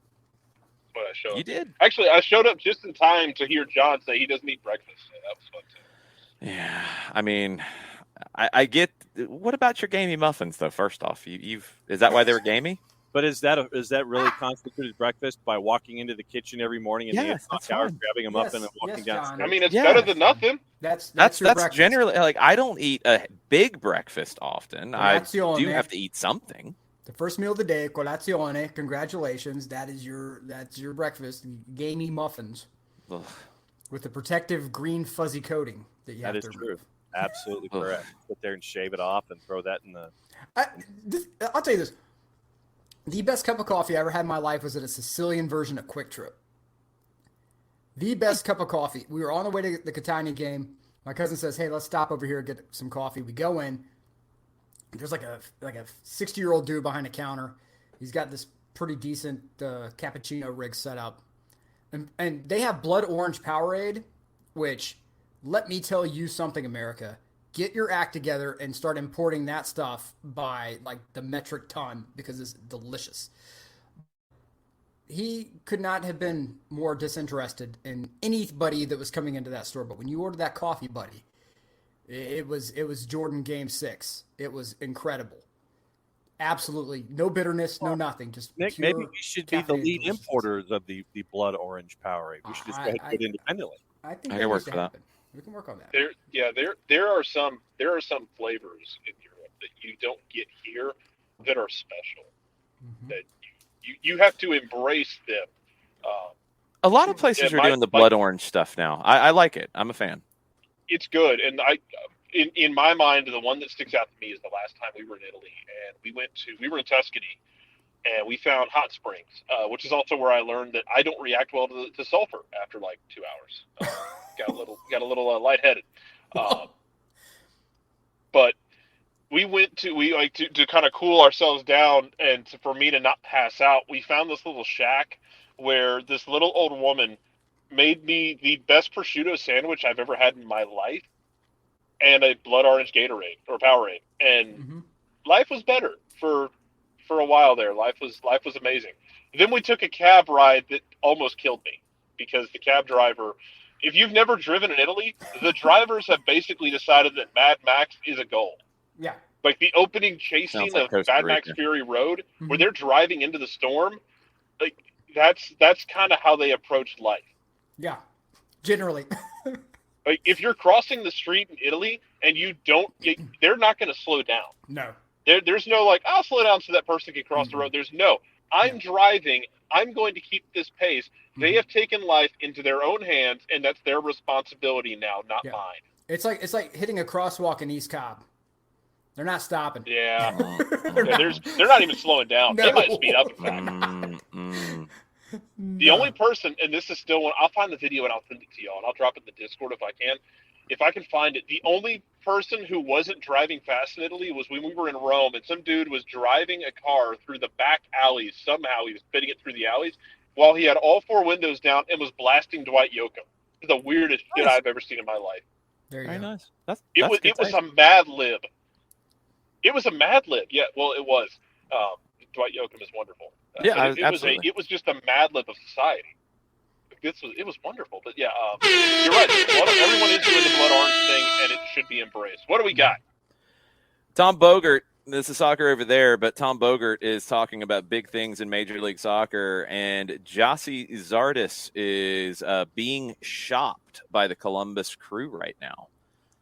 But I showed You up. did. Actually, I showed up just in time to hear John say he doesn't eat breakfast. So that was fun too. Yeah, I mean, I get. What about your gamey muffins, though? First off, is that why they were gamey? But is that really constituted breakfast by walking into the kitchen every morning in the 8 o'clock hours, grabbing a muffin and walking downstairs? I mean, it's better than nothing. That's generally like I don't eat a big breakfast often. Colazione. I do have to eat something. The first meal of the day, colazione. Congratulations, that's your breakfast. Gamey muffins Ugh. with the protective green fuzzy coating that you have to remove. That is true. Absolutely correct. Sit there and shave it off and throw that in the. I'll tell you this. The best cup of coffee I ever had in my life was at a Sicilian version of Quick Trip. The best cup of coffee. We were on the way to the Catania game. My cousin says, "Hey, let's stop over here and get some coffee." We go in. There's like a 60-year-old dude behind a counter. He's got this pretty decent cappuccino rig set up, and they have blood orange Powerade, which, let me tell you something, America. Get your act together and start importing that stuff by like the metric ton because it's delicious. He could not have been more disinterested in anybody that was coming into that store. But when you order that coffee, buddy, it was Jordan Game 6. It was incredible. Absolutely. No bitterness, no nothing. Just Nick, maybe we should be the lead importers of the blood orange Powerade. We should just go ahead and do it independently. I think I can work for that. We can work on that. There are some flavors in Europe that you don't get here that are special. Mm-hmm. That you have to embrace them. A lot of places are doing the blood orange stuff now. I like it. I'm a fan. It's good, and in my mind, the one that sticks out to me is the last time we were in Italy, and we were in Tuscany, and we found hot springs, which is also where I learned that I don't react well to sulfur after like 2 hours. Got a little lightheaded. But we went to kind of cool ourselves down, and for me to not pass out, we found this little shack where this little old woman made me the best prosciutto sandwich I've ever had in my life, and a blood orange Gatorade or Powerade, and life was better for a while there. Life was amazing. Then we took a cab ride that almost killed me because the cab driver. If you've never driven in Italy, the drivers have basically decided that Mad Max is a goal. Yeah. Like the opening chase scene of Mad Max Fury Road, where they're driving into the storm, like that's kind of how they approach life. Yeah, generally. Like if you're crossing the street in Italy and you don't, they're not going to slow down. No. There's no like, I'll slow down so that person can cross the road. There's no, I'm driving. I'm going to keep this pace. They have taken life into their own hands, and that's their responsibility now, not mine. It's like hitting a crosswalk in East Cobb. They're not stopping. Yeah. They're not even slowing down. No. They might speed up, in fact. The only person, and this is still one, I'll find the video and I'll send it to y'all, and I'll drop it in the Discord if I can. If I can find it, the only person who wasn't driving fast in Italy was when we were in Rome, and some dude was driving a car through the back alleys. Somehow he was fitting it through the alleys while he had all 4 windows down and was blasting Dwight Yoakam. It's the weirdest shit I've ever seen in my life. There you Very go. Nice. It was a Mad Lib. It was a Mad Lib. Yeah, well, it was. Dwight Yoakam is wonderful. Absolutely. It was just a Mad Lib of society. It was wonderful. But yeah, you're right. Everyone is doing the blood orange thing, and it should be embraced. What do we got? Tom Bogert. This is soccer over there, but Tom Bogert is talking about big things in Major League Soccer, and Gyasi Zardes is being shopped by the Columbus Crew right now.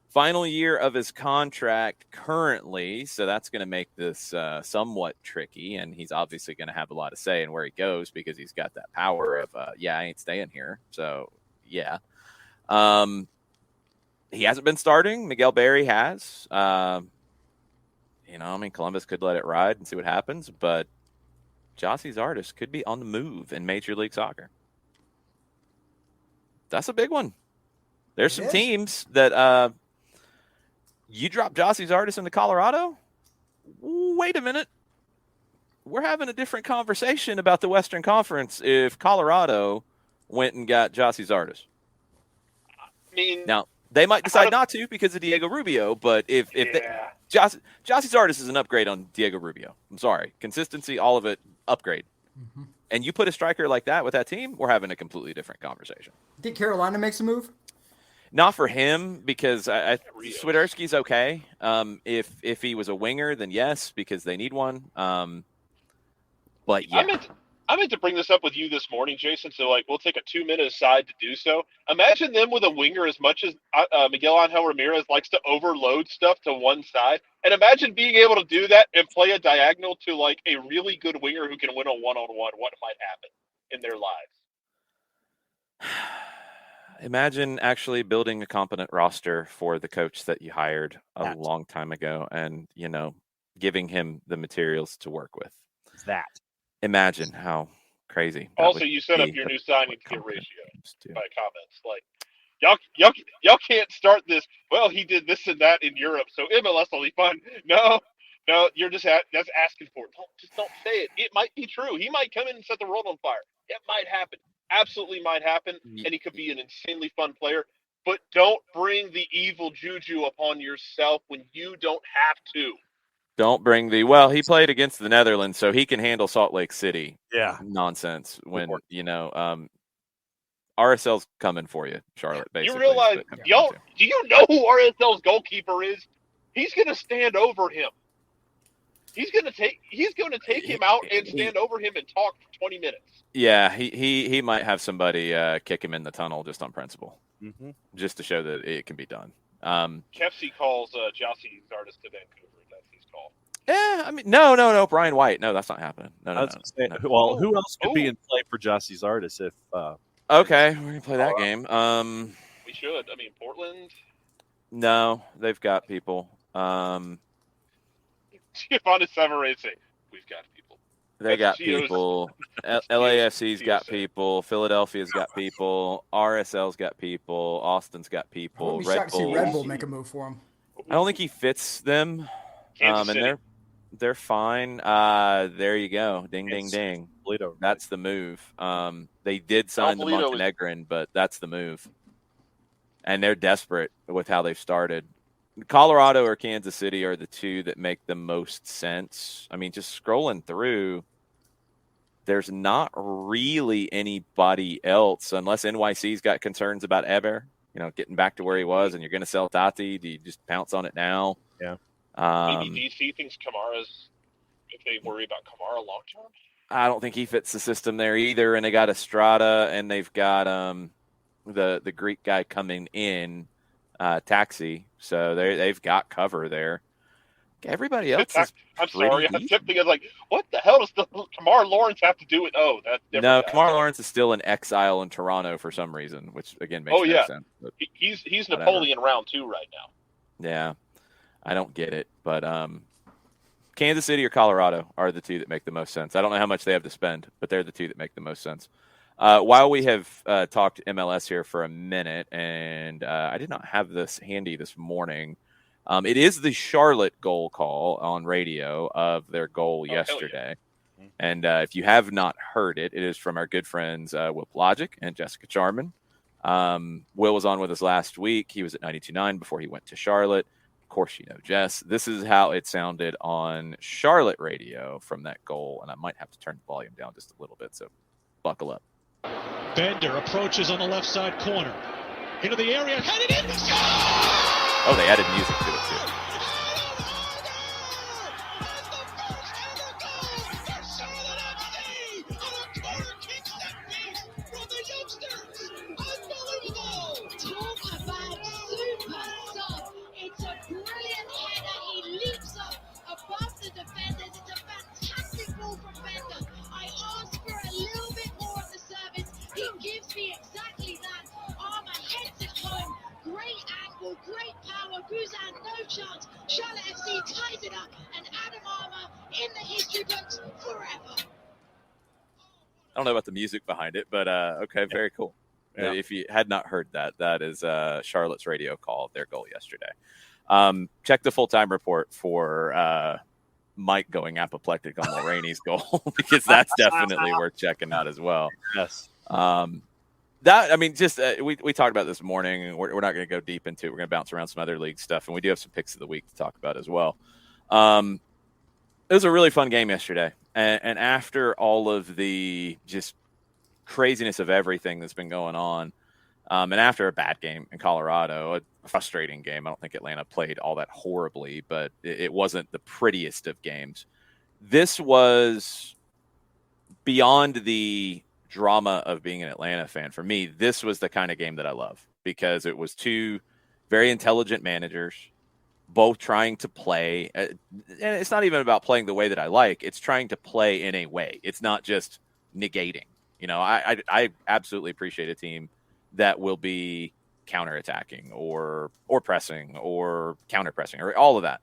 Final year of his contract currently, so that's going to make this somewhat tricky, and he's obviously going to have a lot to say in where he goes because he's got that power of, I ain't staying here. So, yeah. He hasn't been starting. Miguel Berry has. Columbus could let it ride and see what happens, but Gyasi Zardes could be on the move in Major League Soccer. That's a big one. There's some teams that you drop Gyasi Zardes into Colorado? Wait a minute. we're having a different conversation about the Western Conference if Colorado went and got Jossie Zardes. I mean, Now, they might decide not to because of Diego Rubio, but if Jossie Zardes is an upgrade on Diego Rubio. I'm sorry. Consistency, all of it, upgrade. Mm-hmm. And you put a striker like that with that team, we're having a completely different conversation. Think Carolina makes a move? Not for him, because Swiderski's okay. If he was a winger, then yes, because they need one. But yeah. I meant to bring this up with you this morning, Jason, so we'll take a 2-minute aside to do so. Imagine them with a winger as much as Miguel Angel Ramirez likes to overload stuff to one side. And imagine being able to do that and play a diagonal to a really good winger who can win a one-on-one. What might happen in their lives? Imagine actually building a competent roster for the coach that you hired a long time ago and, giving him the materials to work with. Imagine how crazy. Also, you set up your new signing to get ratio by comments. Y'all can't start this. Well, he did this and that in Europe, so MLS will be fun. No, you're that's asking for it. Don't say it. It might be true. He might come in and set the world on fire. It might happen. Absolutely might happen, and he could be an insanely fun player. But don't bring the evil juju upon yourself when you don't have to. Don't bring he played against the Netherlands, so he can handle Salt Lake City. Yeah. Nonsense. When, RSL's coming for you, Charlotte, basically. You realize, do you know who RSL's goalkeeper is? He's going to stand over him. He's going to take him out and stand over him and talk for 20 minutes. Yeah, he might have somebody kick him in the tunnel just on principle, just to show that it can be done. Kefsey calls Jossie Zardes to Vancouver. That's his call. Yeah, I mean, no, Brian White. No, that's not happening. No. Well, who else could be in play for Jossie Zardes if? Okay, we're gonna play that game. We should. I mean, Portland. No, they've got people. Giovanni Savarese. We've got people. They got people. LAFC's got people. Philadelphia's got people. RSL's got people. Austin's got people. I would be shocked to see Red Bull make a move for him. I don't think he fits them. And they're fine. There you go. Ding, ding, ding. That's the move. They did sign the Montenegrin, but that's the move. And they're desperate with how they've started. Colorado or Kansas City are the two that make the most sense. I mean, just scrolling through, there's not really anybody else unless NYC's got concerns about Eber, getting back to where he was, and you're going to sell Tati. Do you just pounce on it now? Yeah. Maybe DC thinks Kamara's, if they worry about Kamara long term. I don't think he fits the system there either. And they got Estrada, and they've got the Greek guy coming in, Taxi. So they've got cover there. Everybody else is I'm sorry. I kept thinking, what the hell does Kamar Lawrence have to do with? Oh, that's no. Kamar Lawrence is still in exile in Toronto for some reason, which again makes no sense. But he's Napoleon round 2 right now. Yeah, I don't get it, but Kansas City or Colorado are the two that make the most sense. I don't know how much they have to spend, but they're the two that make the most sense. While we have talked MLS here for a minute, and I did not have this handy this morning, it is the Charlotte goal call on radio of their goal yesterday. Yeah. And if you have not heard it, it is from our good friends Will Logic and Jessica Charman. Will was on with us last week. He was at 92.9 before he went to Charlotte. Of course, Jess. This is how it sounded on Charlotte radio from that goal, and I might have to turn the volume down just a little bit, so buckle up. Bender approaches on the left side corner. Into the area, headed in. Oh, they added music to it, too. Great power, Guzan, no chance. Charlotte FC ties it up, and Adam Armour in the history books forever. I don't know about the music behind it, but okay, very cool. Yeah. If you had not heard that, that is Charlotte's radio call of their goal yesterday. Check the full-time report for Mike going apoplectic on Mulroney's goal because that's definitely worth checking out as well. Yes. That, I mean, just we talked about this morning, and we're not going to go deep into it. We're going to bounce around some other league stuff, and we do have some picks of the week to talk about as well. It was a really fun game yesterday, and after all of the just craziness of everything that's been going on, and after a bad game in Colorado, a frustrating game. I don't think Atlanta played all that horribly, but it wasn't the prettiest of games. This was beyond the drama of being an Atlanta fan. For me, this was the kind of game that I love because it was two very intelligent managers both trying to play. And it's not even about playing the way that I like. It's trying to play in a way. It's not just negating. You know, I absolutely appreciate a team that will be counterattacking or pressing or counter-pressing or all of that.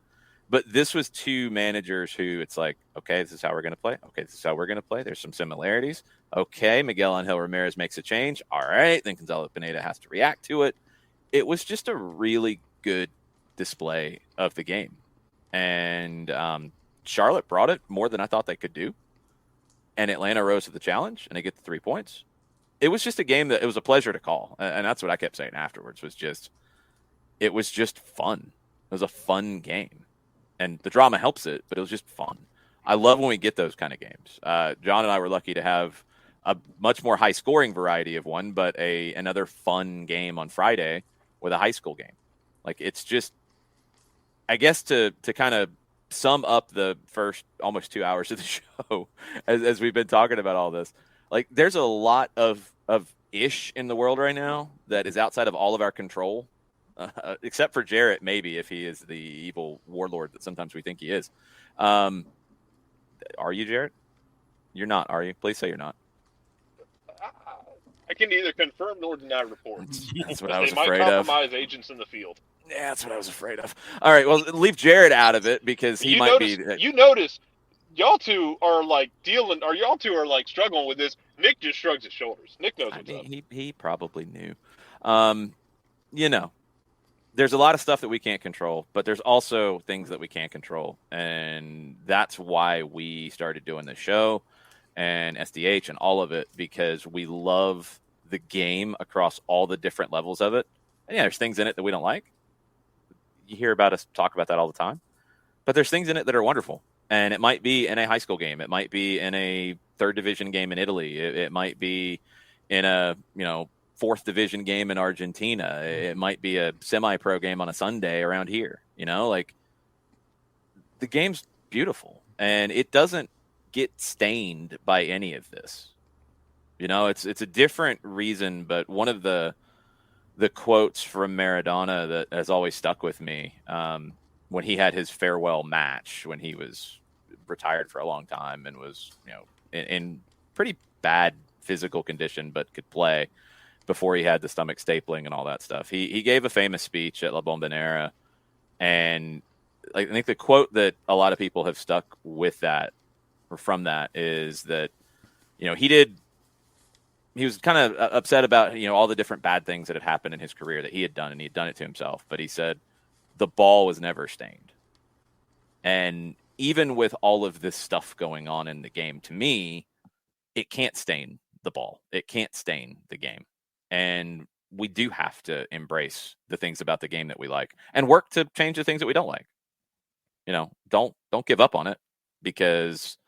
But this was two managers who it's like, okay, this is how we're going to play. Okay, this is how we're going to play. There's some similarities. Okay, Miguel Angel Ramirez makes a change. All right, then Gonzalo Pineda has to react to it. It was just a really good display of the game. And Charlotte brought it more than I thought they could do. And Atlanta rose to the challenge, and they get the 3 points. It was just a game that it was a pleasure to call. And that's what I kept saying afterwards it was just fun. It was a fun game. And the drama helps it, but it was just fun. I love when we get those kind of games. John and I were lucky to have a much more high-scoring variety of one, but another fun game on Friday with a high school game. Like, it's just, I guess to kind of sum up the first almost 2 hours of the show, as we've been talking about all this, like, there's a lot of ish in the world right now that is outside of all of our control. Except for Jarrett, maybe, if he is the evil warlord that sometimes we think he is. Are you, Jarrett? You're not, are you? Please say you're not. I can neither confirm nor deny reports. That's what I was they afraid might of. compromise agents in the field. Yeah, that's what I was afraid of. All right, well, leave Jarrett out of it because he might be. You notice, y'all two are like struggling with this. Nick just shrugs his shoulders. Nick knows what's up. He probably knew. You know, there's a lot of stuff that we can't control, but there's also things that we can't control. And that's why we started doing this show and SDH and all of it, because we love the game across all the different levels of it. And yeah, there's things in it that we don't like. You hear about us talk about that all the time. But there's things in it that are wonderful. And it might be in a high school game. It might be in a third division game in Italy. It might be in a, fourth division game in Argentina. It might be a semi-pro game on a Sunday around here. Like, the game's beautiful and it doesn't get stained by any of this. It's a different reason, but one of the quotes from Maradona that has always stuck with me, when he had his farewell match, when he was retired for a long time and was, in pretty bad physical condition, but could play before he had the stomach stapling and all that stuff. He gave a famous speech at La Bombonera, and I think the quote that a lot of people have stuck with that or from that is that, he was kind of upset about, all the different bad things that had happened in his career that he had done, and he had done it to himself. But he said the ball was never stained. And even with all of this stuff going on in the game, to me, it can't stain the ball. It can't stain the game. And we do have to embrace the things about the game that we like and work to change the things that we don't like. Don't give up on it, because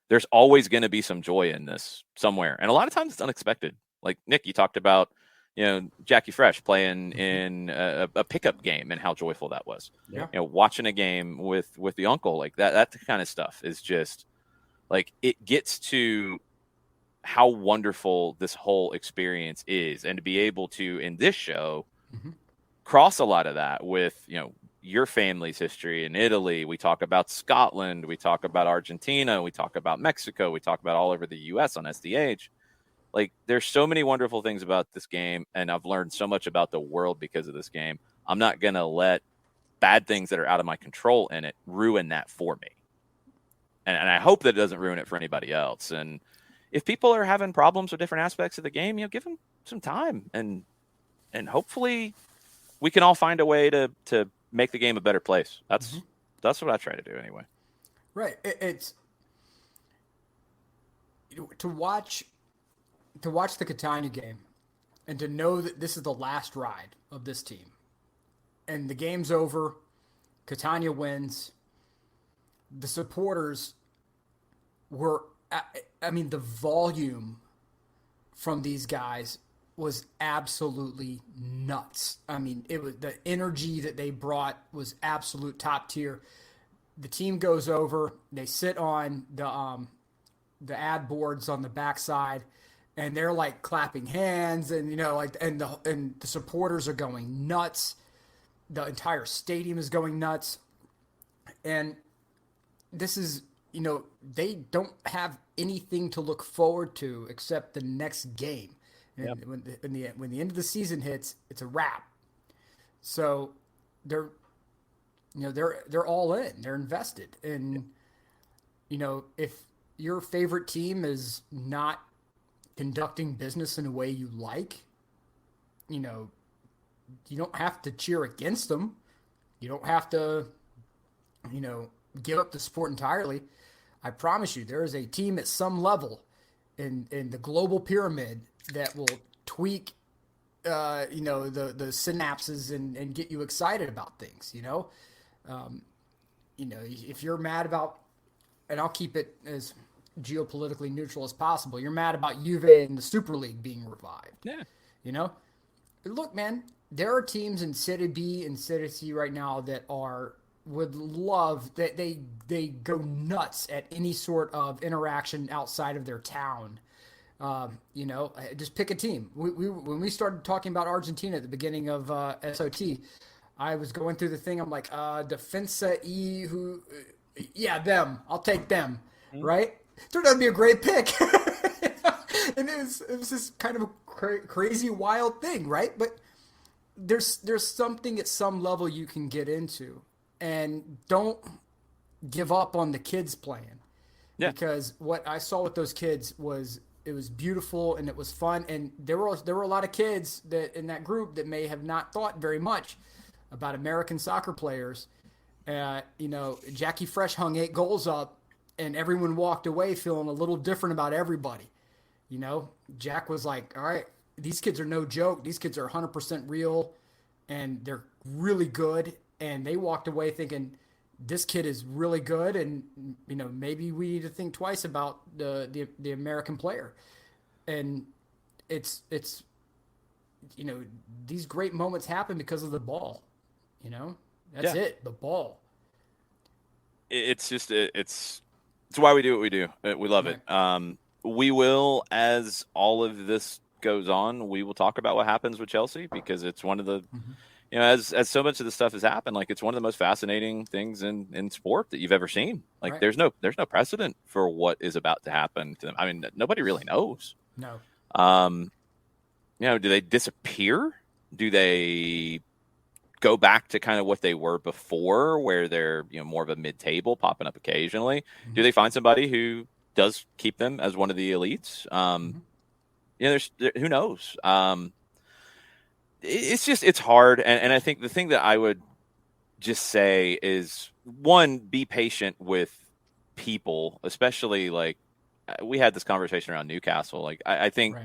there's always going to be some joy in this somewhere. And a lot of times it's unexpected. Like, Nick, you talked about, Jackie Fresh playing in a pickup game and how joyful that was. Yeah. Watching a game with the uncle, like that kind of stuff is just like, it gets to how wonderful this whole experience is. And to be able to, in this show, cross a lot of that with, your family's history in Italy. We talk about Scotland. We talk about Argentina. We talk about Mexico. We talk about all over the U.S. on SDH. Like, there's so many wonderful things about this game, and I've learned so much about the world because of this game. I'm not going to let bad things that are out of my control in it ruin that for me. And I hope that it doesn't ruin it for anybody else. And if people are having problems with different aspects of the game, give them some time, and hopefully we can all find a way to make the game a better place. That's what I try to do anyway. Right. It's to watch the Catania game and to know that this is the last ride of this team. And the game's over. Catania wins. The supporters were, I mean, the volume from these guys was absolutely nuts. I mean, it was the energy that they brought was absolute top tier. The team goes over. They sit on the ad boards on the backside, and they're like clapping hands, and and the supporters are going nuts. The entire stadium is going nuts, and this is they don't have anything to look forward to except the next game. And Yep. when the end of the season hits, it's a wrap. So they're all in. They're invested. And if your favorite team is not conducting business in a way you like, you don't have to cheer against them. You don't have to, give up the sport entirely. I promise you, there is a team at some level in the global pyramid that will tweak, the synapses and get you excited about things. If you're mad about, and I'll keep it as geopolitically neutral as possible. You're mad about Juve and the Super League being revived. Yeah. Look, man, there are teams in Serie B and Serie C right now that would love that they go nuts at any sort of interaction outside of their town. Just pick a team. When we started talking about Argentina at the beginning of SOT, I was going through the thing. I'm like, Defensa E, them. I'll take them, right? Turned out to be a great pick. And it was just kind of a crazy, wild thing, right? But there's something at some level you can get into, and don't give up on the kids playing. Yeah. Because what I saw with those kids was beautiful and it was fun, and there were a lot of kids that in that group that may have not thought very much about American soccer players. Jackie Fresh hung 8 goals up, and everyone walked away feeling a little different about everybody. Jack was like, all right, these kids are no joke. These kids are 100% real, and they're really good. And they walked away thinking, this kid is really good, and maybe we need to think twice about the American player. And it's these great moments happen because of the ball. That's it, the ball. It's just it's why we do what we do. We love it. We will, as all of this goes on, we will talk about what happens with Chelsea, because it's one of the as so much of the stuff has happened, like it's one of the most fascinating things in sport that you've ever seen. Like there's no precedent for what is about to happen to them. I mean, nobody really knows. No. Do they disappear? Do they go back to kind of what they were before, where they're more of a mid-table popping up occasionally? Do they find somebody who does keep them as one of the elites? Who knows? It's hard, and I think the thing that I would just say is, one, be patient with people, especially like we had this conversation around Newcastle. Like I think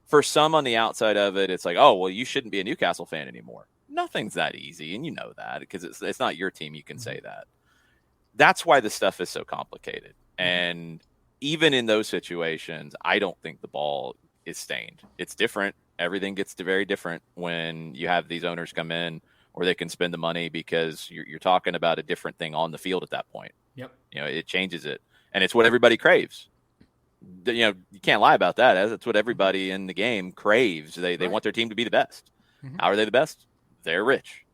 for some on the outside of it, it's like, oh well, you shouldn't be a Newcastle fan anymore. Nothing's that easy, and that because it's not your team. You can say that. That's why the stuff is so complicated, and even in those situations, I don't think the ball is stained. It's different. Everything gets very different when you have these owners come in, or they can spend the money, because you're talking about a different thing on the field at that point. Yep. It changes it, and it's what everybody craves. You can't lie about that. That's what everybody in the game craves. They want their team to be the best. How are they the best? They're rich.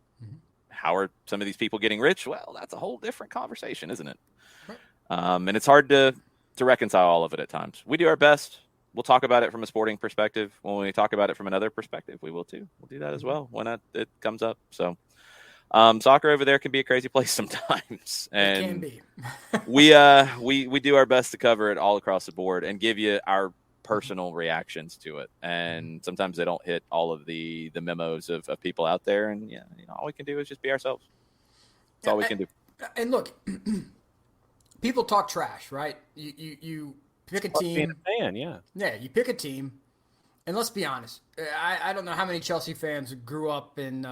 How are some of these people getting rich? Well, that's a whole different conversation, isn't it? Right. And it's hard to reconcile all of it at times. We do our best. We'll talk about it from a sporting perspective. When we talk about it from another perspective, we will too. We'll do that as well when it comes up. So soccer over there can be a crazy place sometimes. And it can be. we do our best to cover it all across the board and give you our personal reactions to it. And sometimes they don't hit all of the memos of people out there. And all we can do is just be ourselves. That's all we can do. And look, people talk trash, right? You pick a Being team. a fan, yeah. Yeah, you pick a team, and let's be honest. I don't know how many Chelsea fans grew up in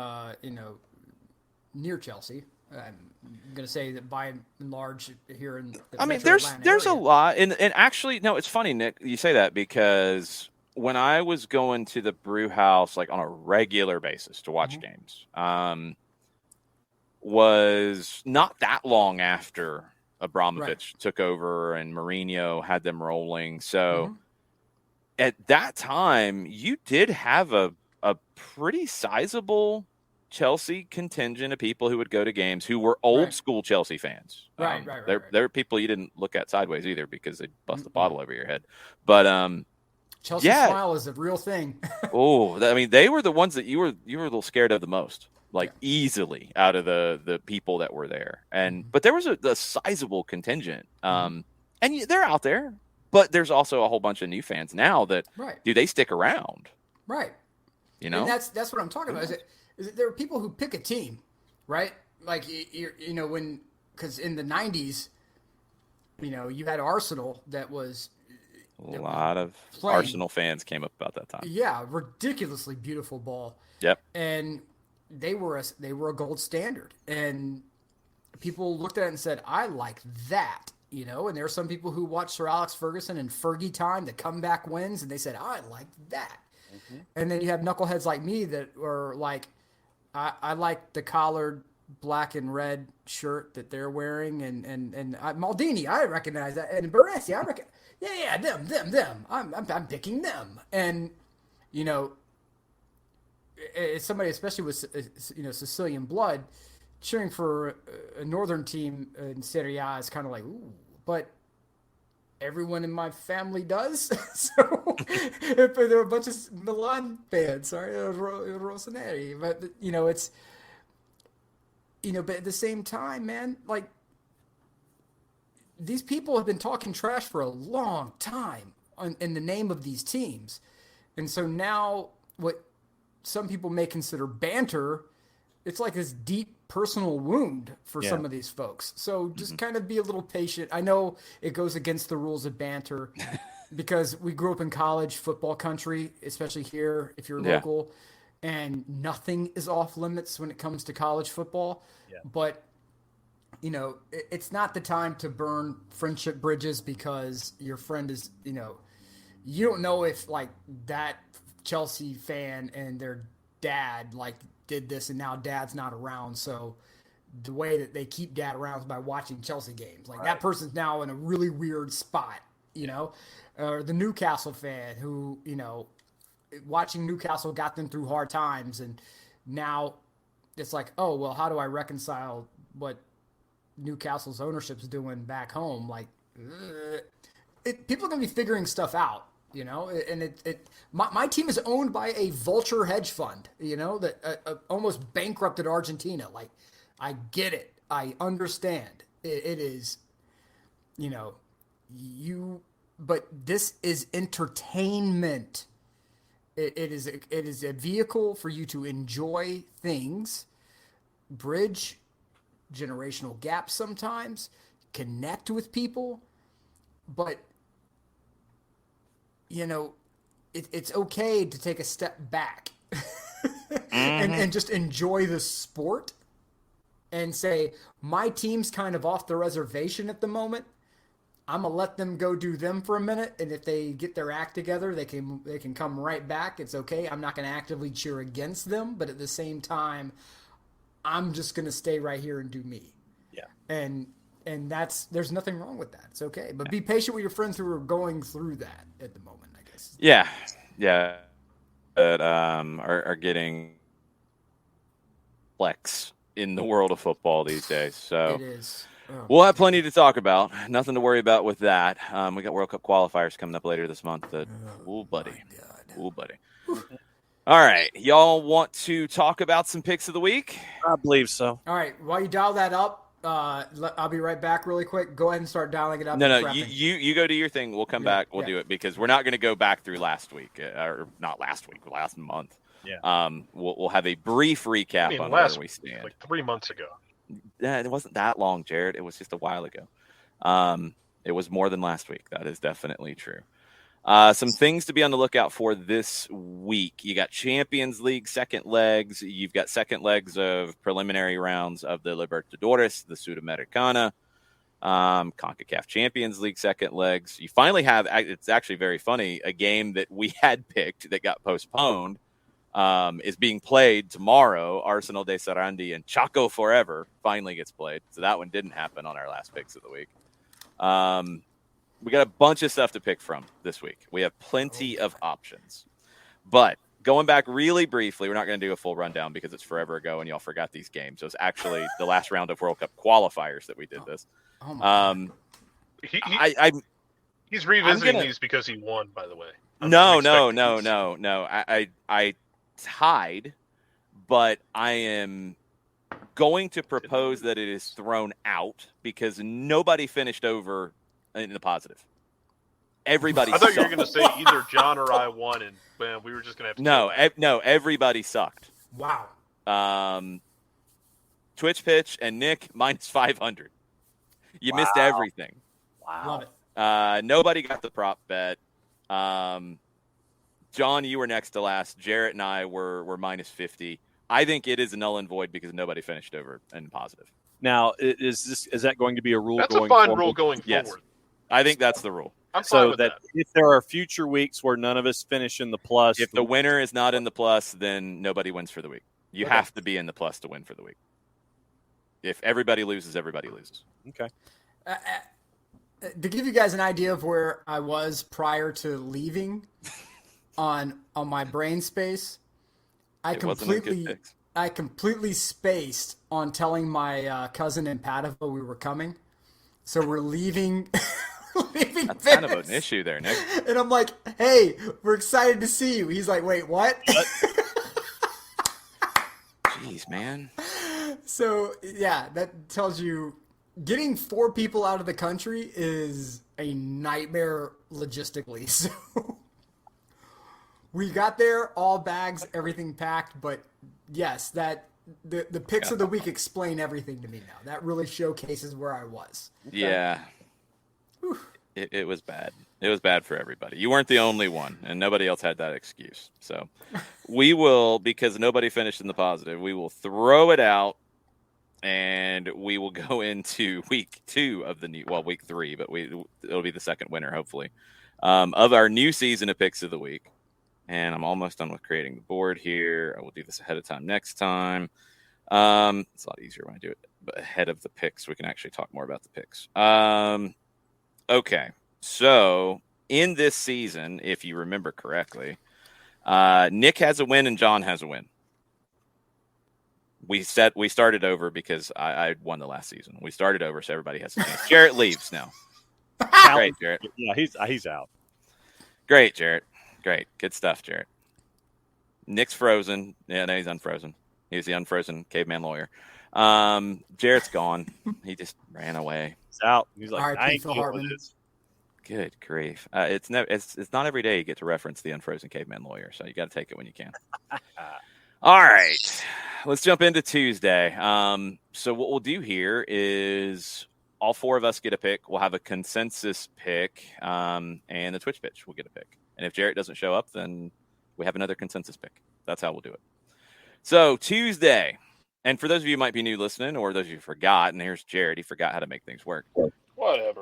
near Chelsea. I'm going to say that by and large here in the I mean, Metro Atlanta there's a area. lot, and actually, no, it's funny, Nick, you say that because when I was going to the brew house like on a regular basis to watch games, was not that long after Abramovich took over and Mourinho had them rolling. So at that time, you did have a pretty sizable Chelsea contingent of people who would go to games who were old school Chelsea fans. Right. They're people you didn't look at sideways either because they'd bust a bottle over your head. But Chelsea smile is a real thing. I mean, they were the ones that you were a little scared of the most, like easily out of the people that were there. And but there was a sizable contingent, and they're out there. But there's also a whole bunch of new fans now that do they stick around? Right. You know, and that's what I'm talking about. Is it there are people who pick a team, right? Like when because in the '90s, you had Arsenal that was. A lot of Arsenal fans came up about that time. Yeah, ridiculously beautiful ball. Yep. And they were a gold standard, and people looked at it and said, "I like that." And there are some people who watch Sir Alex Ferguson and Fergie time, the comeback wins, and they said, "I like that." And then you have knuckleheads like me that are like, I like the collared black and red shirt that they're wearing, and Maldini, I recognize that, and Baresi, I recognize. Yeah, them. I'm picking them, and as somebody, especially with Sicilian blood, cheering for a northern team in Serie A is kind of like, ooh, but everyone in my family does. So if there are a bunch of Milan fans, sorry, Rossoneri, but it's but at the same time, man, like. These people have been talking trash for a long time in the name of these teams. And so now what some people may consider banter, it's like this deep personal wound for some of these folks. So just kind of be a little patient. I know it goes against the rules of banter because we grew up in college football country, especially here if you're local, and nothing is off limits when it comes to college football. Yeah. But it's not the time to burn friendship bridges because your friend is, you don't know if like that Chelsea fan and their dad like did this and now dad's not around. So the way that they keep dad around is by watching Chelsea games. Like that person's now in a really weird spot, or the Newcastle fan who, watching Newcastle got them through hard times. And now it's like, oh, well, how do I reconcile what Newcastle's ownership's doing back home? Like people are going to be figuring stuff out, and my team is owned by a vulture hedge fund, that almost bankrupted Argentina. Like, I get it. I understand. It is, but this is entertainment. It is a vehicle for you to enjoy things, bridge generational gaps sometimes, connect with people, but it's okay to take a step back and just enjoy the sport and say, my team's kind of off the reservation at the moment. I'm gonna let them go do them for a minute, and if they get their act together, they can come right back. It's okay. I'm not gonna actively cheer against them, but at the same time, I'm just going to stay right here and do me. Yeah. And there's nothing wrong with that. It's okay. But be patient with your friends who are going through that at the moment, I guess. Yeah. Yeah. That are getting flex in the world of football these days. So it is. Oh, we'll have plenty to talk about. Nothing to worry about with that. We got World Cup qualifiers coming up later this month. Buddy. All right. Y'all want to talk about some picks of the week? I believe so. All right. While you dial that up, I'll be right back really quick. Go ahead and start dialing it up. No, you go do your thing. We'll come back. We'll do it because we're not going to go back through last week or not last week, last month. Yeah. We'll have a brief recap on where we stand. Like 3 months ago. It wasn't that long, Jared. It was just a while ago. It was more than last week. That is definitely true. Some things to be on the lookout for this week. You got Champions League second legs. You've got second legs of preliminary rounds of the Libertadores, the Sudamericana, CONCACAF Champions League second legs. You finally have, it's actually very funny, a game that we had picked that got postponed is being played tomorrow. Arsenal de Sarandi and Chaco Forever finally gets played. So that one didn't happen on our last picks of the week. We got a bunch of stuff to pick from this week. We have plenty of options. But going back really briefly, we're not going to do a full rundown because it's forever ago and y'all forgot these games. So it's actually the last round of World Cup qualifiers that we did this. Oh my God. He's revisiting these because he won, by the way. No. I tied, but I am going to propose that it is thrown out because nobody finished over in the positive. Everybody I thought sucked. you were going to say either John or I won, and man, we were just going to have to No, everybody sucked. Wow. Twitch pitch and Nick minus 500. You missed everything. Love it. Nobody got the prop bet. John, you were next to last. Jarrett and I were minus 50. I think it is a null and void because nobody finished over in positive. Now, is that going to be a rule? That's going a fine forward? rule going Yes. forward. I think that's the rule. I'm fine So with that if there are future weeks where none of us finish in the plus, If the winner is not in the plus, then nobody wins for the week. You Okay. have to be in the plus to win for the week. If everybody loses, everybody loses. okay. To give you guys an idea of where I was prior to leaving on my brain space, I It wasn't a good picks. completely spaced on telling my cousin in Padova we were coming. So we're leaving. leaving That's kind of Venice. an issue there, Nick. And I'm like, hey, we're excited to see you. He's like, wait, what? Jeez, man. So, yeah, that tells you getting 4 people out of the country is a nightmare logistically. So we got there, all bags, everything packed. But yes, that the picks of the week explain everything to me now. That really showcases where I was. Yeah. It was bad. It was bad for everybody. You weren't the only one, and nobody else had that excuse. So we will, because nobody finished in the positive, we will throw it out, and we will go into week 2 of the new, well, week 3, but it'll be the second winner, hopefully, of our new season of picks of the week. And I'm almost done with creating the board here. I will do this ahead of time next time. It's a lot easier when I do it ahead of the picks. We can actually talk more about the picks. Okay, so in this season, if you remember correctly, Nick has a win and John has a win. We started over because I won the last season. We started over, so everybody has a chance. Jarrett leaves now. Great, Jarrett. Yeah, he's out. Great, Jarrett. Great. Good stuff, Jarrett. Nick's frozen. Yeah, no, he's unfrozen. He's the unfrozen caveman lawyer. Jarrett's gone. He just ran away. He's out. He's like, R.I.P. I ain't Phil doing Hartman. this. Good grief. It's not every day you get to reference the unfrozen caveman lawyer, so you got to take it when you can. All right. Let's jump into Tuesday. So what we'll do here is all 4 of us get a pick. We'll have a consensus pick, and the Twitch pitch will get a pick. And if Jarrett doesn't show up, then we have another consensus pick. That's how we'll do it. So Tuesday, and for those of you who might be new listening, or those of you who forgot, and here's Jarrett. He forgot how to make things work. Whatever.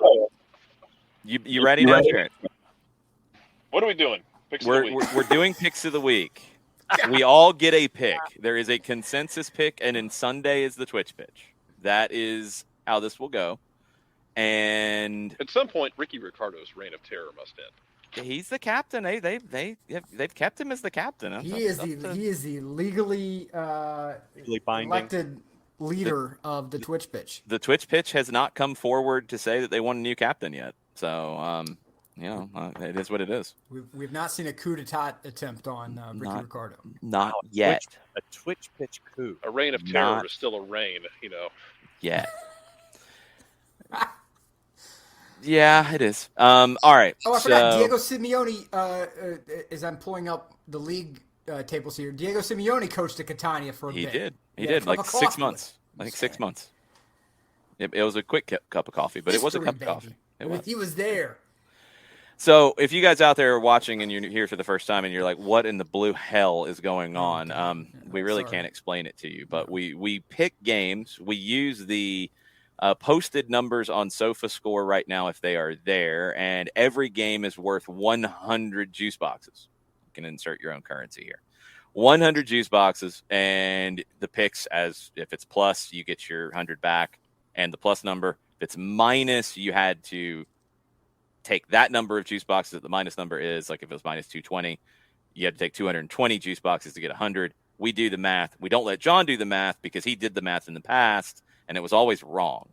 You ready now, Jarrett? What are we doing? Picks of the week. We're doing picks of the week. We all get a pick. There is a consensus pick, and then Sunday is the Twitch pitch. That is how this will go. And At some point, Ricky Ricardo's reign of terror must end. he's the captain. They've kept him as the captain. He is the legally binding. elected leader of the Twitch pitch. The Twitch pitch has not come forward to say that they want a new captain yet. So, it is what it is. We've not seen a coup d'etat attempt on Ricky Ricardo. Not yet. A Twitch pitch coup. A reign of terror is still a reign, Yet. Yeah, it is. All right. Oh, I forgot. Diego Simeone, as I'm pulling up the league tables here, Diego Simeone coached at Catania for a bit. He did. He did, like 6 months. I think 6 months. It was a quick cup of coffee, but it was a History, cup of baby. coffee. It was. He was there. So if you guys out there are watching and you're here for the first time and you're like, what in the blue hell is going on? We really can't explain it to you, but we pick games. We use the posted numbers on SofaScore right now if they are there, and every game is worth 100 juice boxes. You can insert your own currency here. 100 juice boxes, and the picks, as if it's plus, you get your 100 back, and the plus number. If it's minus, you had to take that number of juice boxes that the minus number is. Like if it was minus 220, you had to take 220 juice boxes to get 100. We do the math. We don't let John do the math because he did the math in the past, and it was always wrong.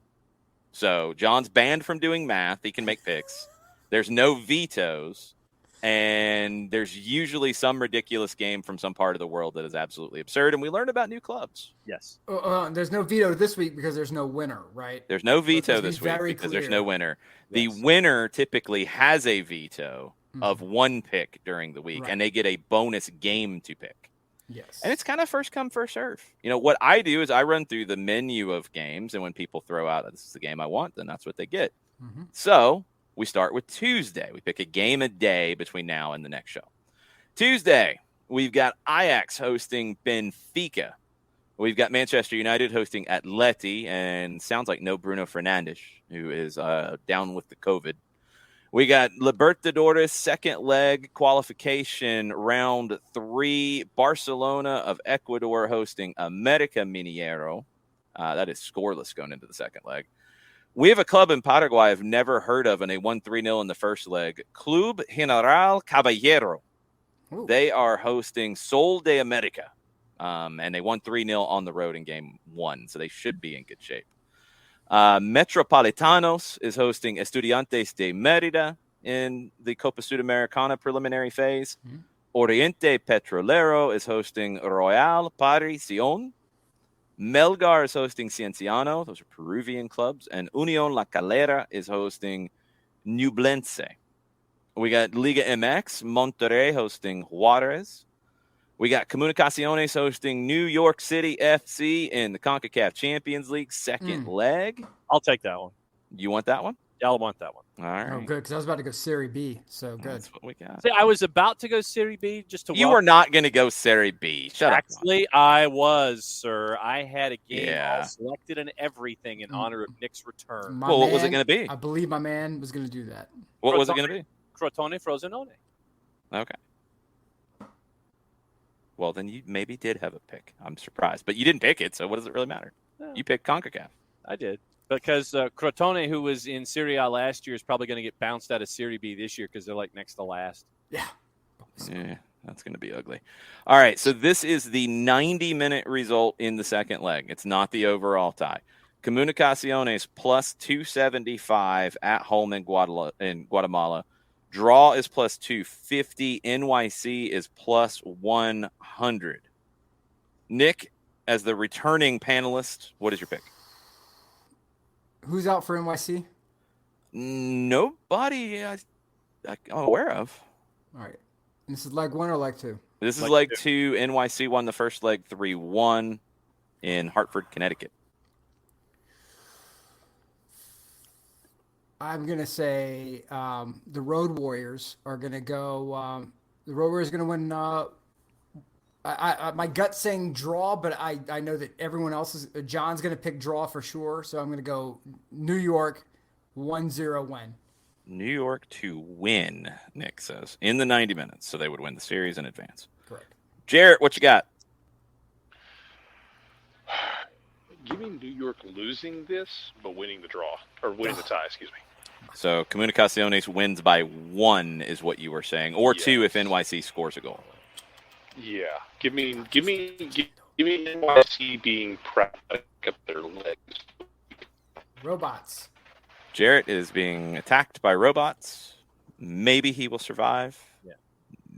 So John's banned from doing math. He can make picks. There's no vetoes, and there's usually some ridiculous game from some part of the world that is absolutely absurd, and we learn about new clubs. Yes. There's no veto this week because there's no winner, right? There's no veto Let's this be week very because there's clear. no winner. Yes. The winner typically has a veto of one pick during the week, Right. and they get a bonus game to pick. Yes. And it's kind of first come, first serve. You know, what I do is I run through the menu of games, and when people throw out, this is the game I want, then that's what they get. Mhm. So we start with Tuesday. We pick a game a day between now and the next show. Tuesday, we've got Ajax hosting Benfica. We've got Manchester United hosting Atleti, and sounds like no Bruno Fernandes, who is down with the COVID. We got Libertadores second leg qualification round 3. Barcelona of Ecuador hosting America Mineiro. That is scoreless going into the second leg. We have a club in Paraguay I've never heard of, and they won 3-0 in the first leg. Club General Caballero. Ooh. They are hosting Sol de America, and they won 3-0 on the road in game 1, so they should be in good shape. Metropolitanos is hosting Estudiantes de Mérida in the Copa Sudamericana preliminary phase. Oriente Petrolero is hosting Royal Parisión. Melgar is hosting Cienciano. Those are Peruvian clubs. And Unión La Calera is hosting Ñublense. We got Liga MX, Monterrey hosting Juarez. We got Comunicaciones hosting New York City FC in the CONCACAF Champions League second leg. I'll take that one. You want that one? I'll want that one. All right. Oh, good, because I was about to go Serie B, so good. That's what we got. See, I was about to go Serie B just to. You were not going to go Serie B. Shut up. Actually, I was, sir. I had a game Yeah. all selected and everything in honor of Nick's return. Well, what was it going to be? I believe my man was going to do that. What was it going to be? Crotone Frosinone. Okay. Well, then you maybe did have a pick. I'm surprised. But you didn't pick it, so what does it really matter? Yeah. You picked CONCACAF. I did. Because Crotone, who was in Serie A last year, is probably going to get bounced out of Serie B this year because they're like next to last. Yeah. Yeah, that's going to be ugly. All right, so this is the 90-minute result in the second leg. It's not the overall tie. Comunicaciones plus 275 at home in Guatemala. Draw is plus 250. NYC is plus 100. Nick, as the returning panelist, what is your pick? Who's out for NYC? Nobody I'm aware of. All right. This is leg 1 or leg 2? This is leg 2. NYC won the first leg 3-1 in Hartford, Connecticut. I'm going to say the Road Warriors are going to go. The Road Warriors are going to win. My gut's saying draw, but I know that everyone else is. John's going to pick draw for sure. So I'm going to go New York 1-0 win. New York to win, Nick says, in the 90 minutes. So they would win the series in advance. Correct. Jarrett, what you got? Give me New York losing this, but winning the draw. Or winning the tie, excuse me. So Comunicaciones wins by 1 is what you were saying, or 2 if NYC scores a goal. Yeah. Give me NYC being proud of their legs. Robots. Jarrett is being attacked by robots. Maybe he will survive. Yeah.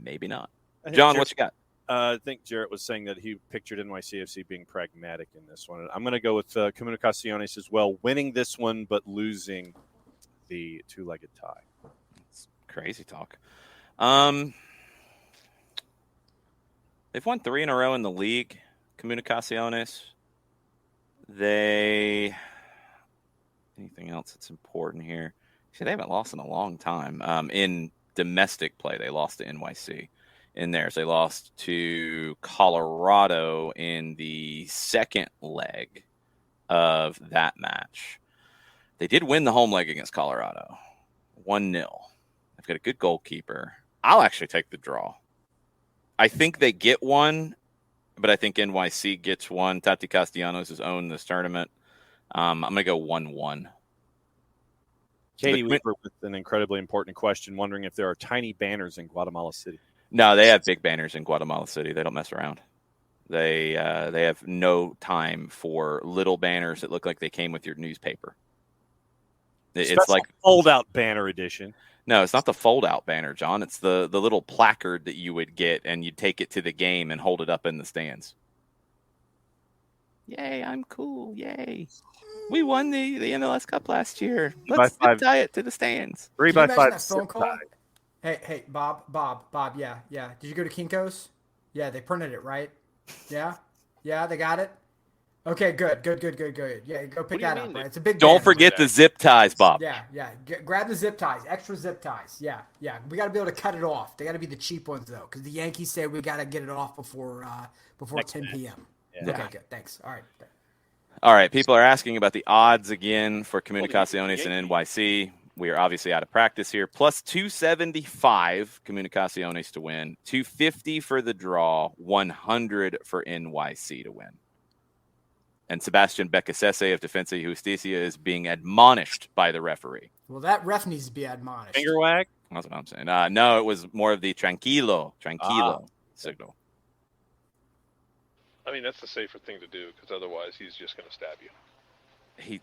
Maybe not. I think John, what you got? I think Jarrett was saying that he pictured NYCFC being pragmatic in this one. I'm going to go with Comunicaciones as well, winning this one but losing the two-legged tie. It's crazy talk. They've won 3 in a row in the league, Comunicaciones. They anything else that's important here? See, they haven't lost in a long time. In domestic play, they lost to NYC. In theirs, they lost to Colorado in the second leg of that match. They did win the home leg against Colorado, 1-0. They've got a good goalkeeper. I'll actually take the draw. I think they get one, but I think NYC gets one. Tati Castellanos has owned this tournament. I'm going to go 1-1. Katie Weaver with an incredibly important question, wondering if there are tiny banners in Guatemala City. No, they have big banners in Guatemala City. They don't mess around. They have no time for little banners that look like they came with your newspaper. It's like fold-out banner edition. No, it's not the fold-out banner, John. It's the little placard that you would get, and you'd take it to the game and hold it up in the stands. Yay, I'm cool. Yay. We won the MLS Cup last year. Let's tie it to the stands. 3x5 phone call? Hey, Bob, yeah. Did you go to Kinko's? Yeah, they printed it, right? Yeah, they got it. Okay, good. Yeah, go pick that up. Right? It's a big. Don't forget the zip ties, Bob. Yeah. Grab the zip ties, extra zip ties. Yeah. We got to be able to cut it off. They got to be the cheap ones though, because the Yankees say we got to get it off before 10 p.m. Yeah. Okay, good. Thanks. All right, people are asking about the odds again for Comunicaciones and NYC. We are obviously out of practice here. Plus 275 Comunicaciones to win, 250 for the draw, 100 for NYC to win. And Sebastian Becasese of Defensa y Justicia is being admonished by the referee. Well, that ref needs to be admonished. Finger wag? That's what I'm saying. No, it was more of the tranquilo signal. I mean, that's the safer thing to do, because otherwise he's just going to stab you.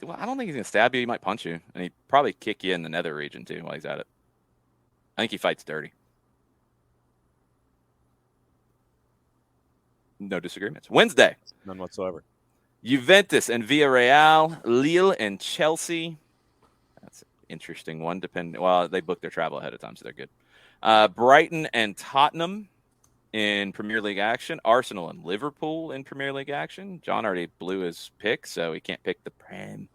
I don't think he's going to stab you. He might punch you. And he'd probably kick you in the nether region, too, while he's at it. I think he fights dirty. No disagreements. Wednesday. None whatsoever. Juventus and Villarreal, Lille and Chelsea. That's an interesting one. They booked their travel ahead of time, so they're good. Brighton and Tottenham in Premier League action. Arsenal and Liverpool in Premier League action. John already blew his pick, so he can't pick the Prem.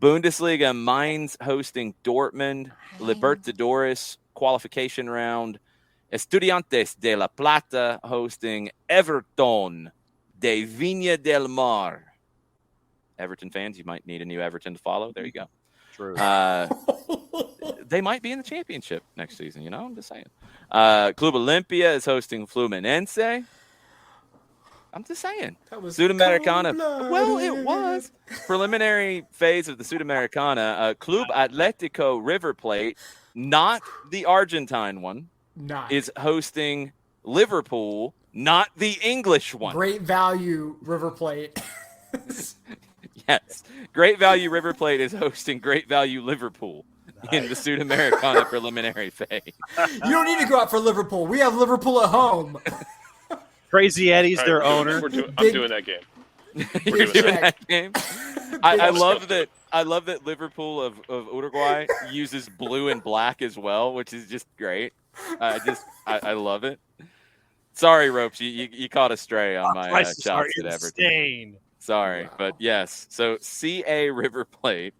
Bundesliga, Mainz hosting Dortmund. Libertadores qualification round. Estudiantes de La Plata hosting Everton de Viña del Mar. Everton fans, you might need a new Everton to follow. There you go. True. They might be in the championship next season, I'm just saying. Club Olimpia is hosting Fluminense. I'm just saying. That was Sudamericana. cold-blooded. Well, it was. Preliminary phase of the Sudamericana. Club Atlético River Plate, not the Argentine one, is hosting Liverpool, not the English one. Great value, River Plate. Yes. Great Value River Plate is hosting Great Value Liverpool in the Sudamericana preliminary phase. You don't need to go out for Liverpool. We have Liverpool at home. Crazy Eddie's their owner. I'm doing that game. You're doing that game? I love that. I love that Liverpool of Uruguay uses blue and black as well, which is just great. I love it. Sorry, Ropes, you caught a stray on my shots at Everton. Sorry, wow. But yes. So CA River Plate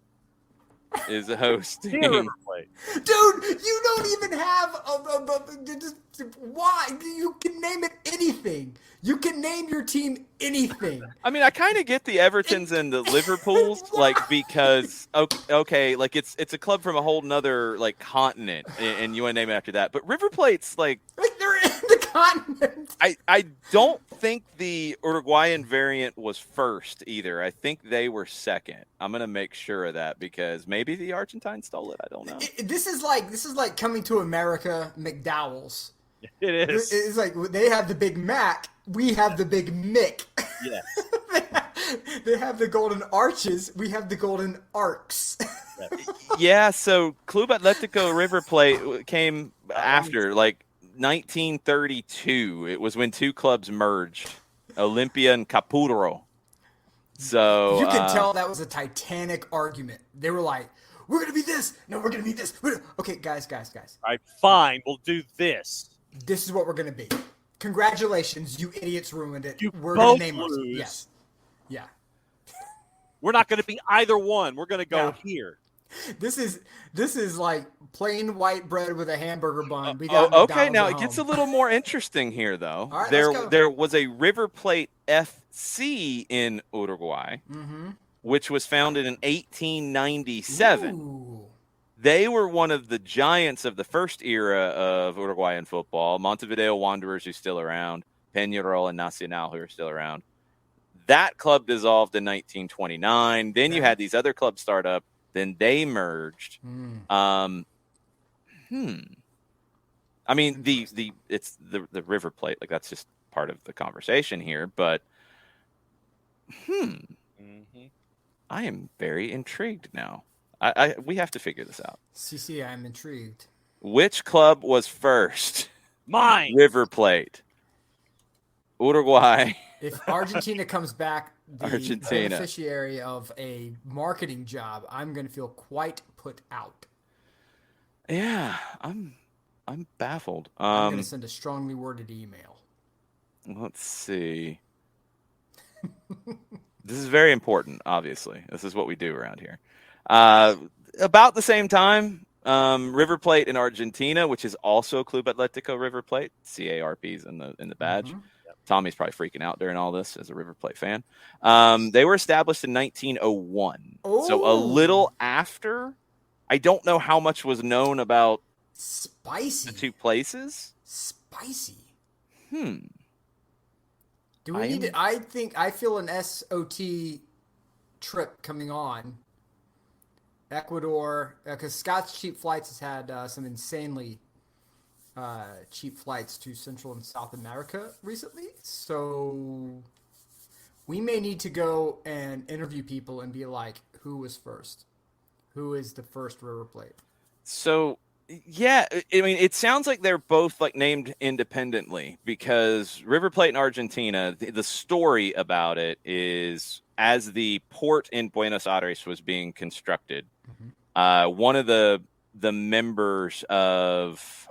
is hosting. River Plate. Dude, you don't even have why? You can name it anything. You can name your team anything. I mean, I kind of get the Evertons and the Liverpools, because okay, like it's a club from a whole nother continent, and you want to name it after that. But River Plate's like they're in the continent. I don't think the Uruguayan variant was first either. I think they were second. I'm gonna make sure of that because maybe the Argentine stole it. I don't know. This is like Coming to America McDowell's. It is. It's like they have the Big Mac. We have the Big Mick. Yes. They have the golden arches. We have the golden arcs. Yeah, so Club Atlético River Plate came after, 1932. It was when two clubs merged, Olimpia and Capurro. So you can tell that was a titanic argument. They were like, we're going to be this. No, we're going to be this. Okay, guys. All right, fine. We'll do this. This is what we're going to be. Congratulations, you idiots ruined it. You we're both gonna name lose. Yes. Yeah. We're not going to be either one. We're going to go Yeah. here. This is like plain white bread with a hamburger bun. We Oh, got okay. McDonald's Now at it gets a home. little more interesting here, though. All right, there, let's go. there was a River Plate FC in Uruguay, which was founded in 1897. Ooh. They were one of the giants of the first era of Uruguayan football. Montevideo Wanderers, who's still around, Peñarol and Nacional, who are still around. That club dissolved in 1929. Then you had these other clubs start up. Then they merged. I mean, it's the River Plate. Like, that's just part of the conversation here. But I am very intrigued now. We have to figure this out. CC, I'm intrigued. Which club was first? Mine. River Plate. Uruguay. If Argentina comes back the Argentina. beneficiary of a marketing job, I'm going to feel quite put out. Yeah, I'm baffled. I'm going to send a strongly worded email. Let's see. This is very important, obviously. This is what we do around here. About the same time, River Plate in Argentina, which is also Club Atlético River Plate, CARP's in the badge. Tommy's probably freaking out during all this as a River Plate fan. They were established in 1901. So a little after. I don't know how much was known about Spicy. the two places. Spicy. Do we I need am- to, I feel an SOT trip coming on. Ecuador, because Scott's Cheap Flights has had some insanely cheap flights to Central and South America recently. So we may need to go and interview people and be like, who was first? Who is the first River Plate? So, yeah, I mean, it sounds like they're both like named independently, because River Plate in Argentina, the story about it is as the port in Buenos Aires was being constructed, one of the members of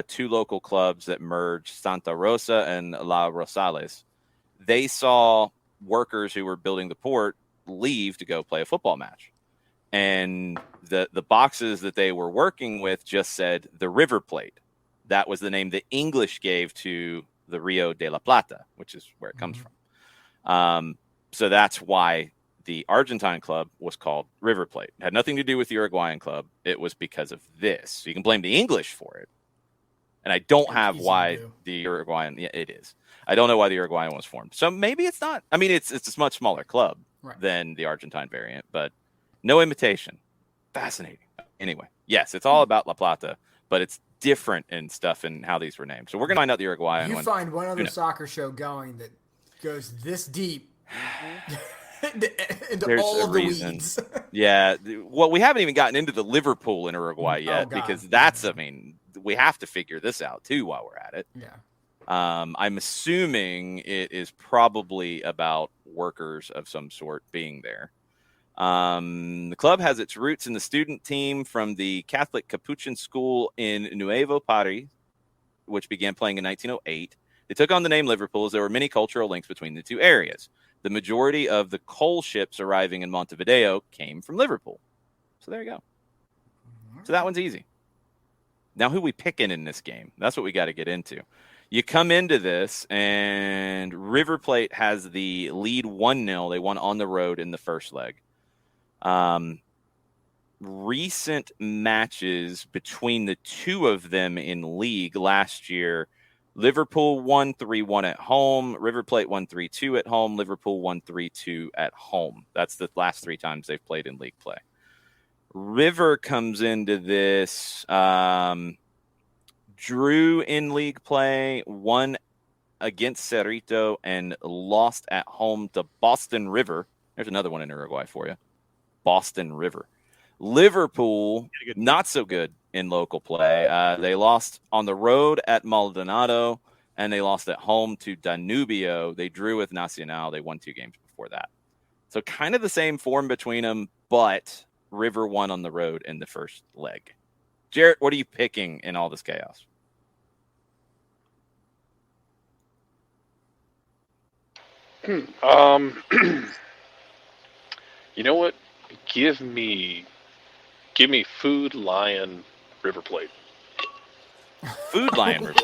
two local clubs that merged, Santa Rosa and La Rosales, they saw workers who were building the port leave to go play a football match. And the boxes that they were working with just said the River Plate. That was the name the English gave to the Rio de la Plata, which is where it comes from. So that's why the Argentine club was called River Plate. It had nothing to do with the Uruguayan club. It was because of this. So you can blame the English for it. And I don't have why the Uruguayan. Yeah, it is. I don't know why the Uruguayan was formed. So maybe it's not. I mean, it's a much smaller club than the Argentine variant, but no imitation. Fascinating. Anyway, yes, it's all about La Plata, but it's different in stuff and how these were named. So we're going to find out the Uruguayan You one. find one other soccer show going that goes this deep into There's all a of the reason. weeds. Yeah. Well, we haven't even gotten into the Liverpool in Uruguay yet, God. because that's, I mean, we have to figure this out too while we're at it. Yeah. I'm assuming it is probably about workers of some sort being there. The club has its roots in the student team from the Catholic Capuchin School in Nuevo Paris, which began playing in 1908. They took on the name Liverpool as there were many cultural links between the two areas. The majority of the coal ships arriving in Montevideo came from Liverpool. So there you go. So that one's easy. Now, who we picking in this game? That's what we got to get into. You come into this, and River Plate has the lead 1-0. They won on the road in the first leg. Recent matches between the two of them in league last year, Liverpool won 3-1 at home. River Plate won 3-2 at home. Liverpool won 3-2 at home. That's the last three times they've played in league play. River comes into this, drew in league play, won against Cerrito, and lost at home to Boston River. There's another one in Uruguay for you. Boston River. Liverpool, not so good in local play. They lost on the road at Maldonado, and they lost at home to Danubio. They drew with Nacional. They won 2 games before that. So kind of the same form between them, but River won on the road in the first leg. Jarrett, what are you picking in all this chaos? You know what? Give me Food Lion River Plate. Food Lion River.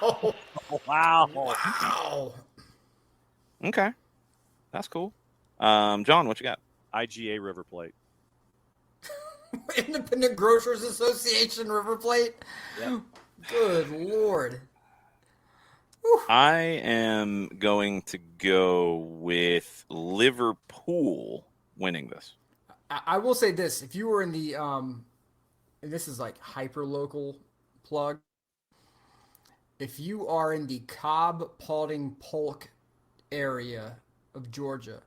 Wow. Wow. Wow. Okay, that's cool. John, what you got? IGA River Plate. Independent Grocers Association River Plate. Yep. Good Lord. I am going to go with Liverpool winning this. I will say this: if you were in the and this is like hyper local plug. If you are in the Cobb, Paulding, Polk area of Georgia,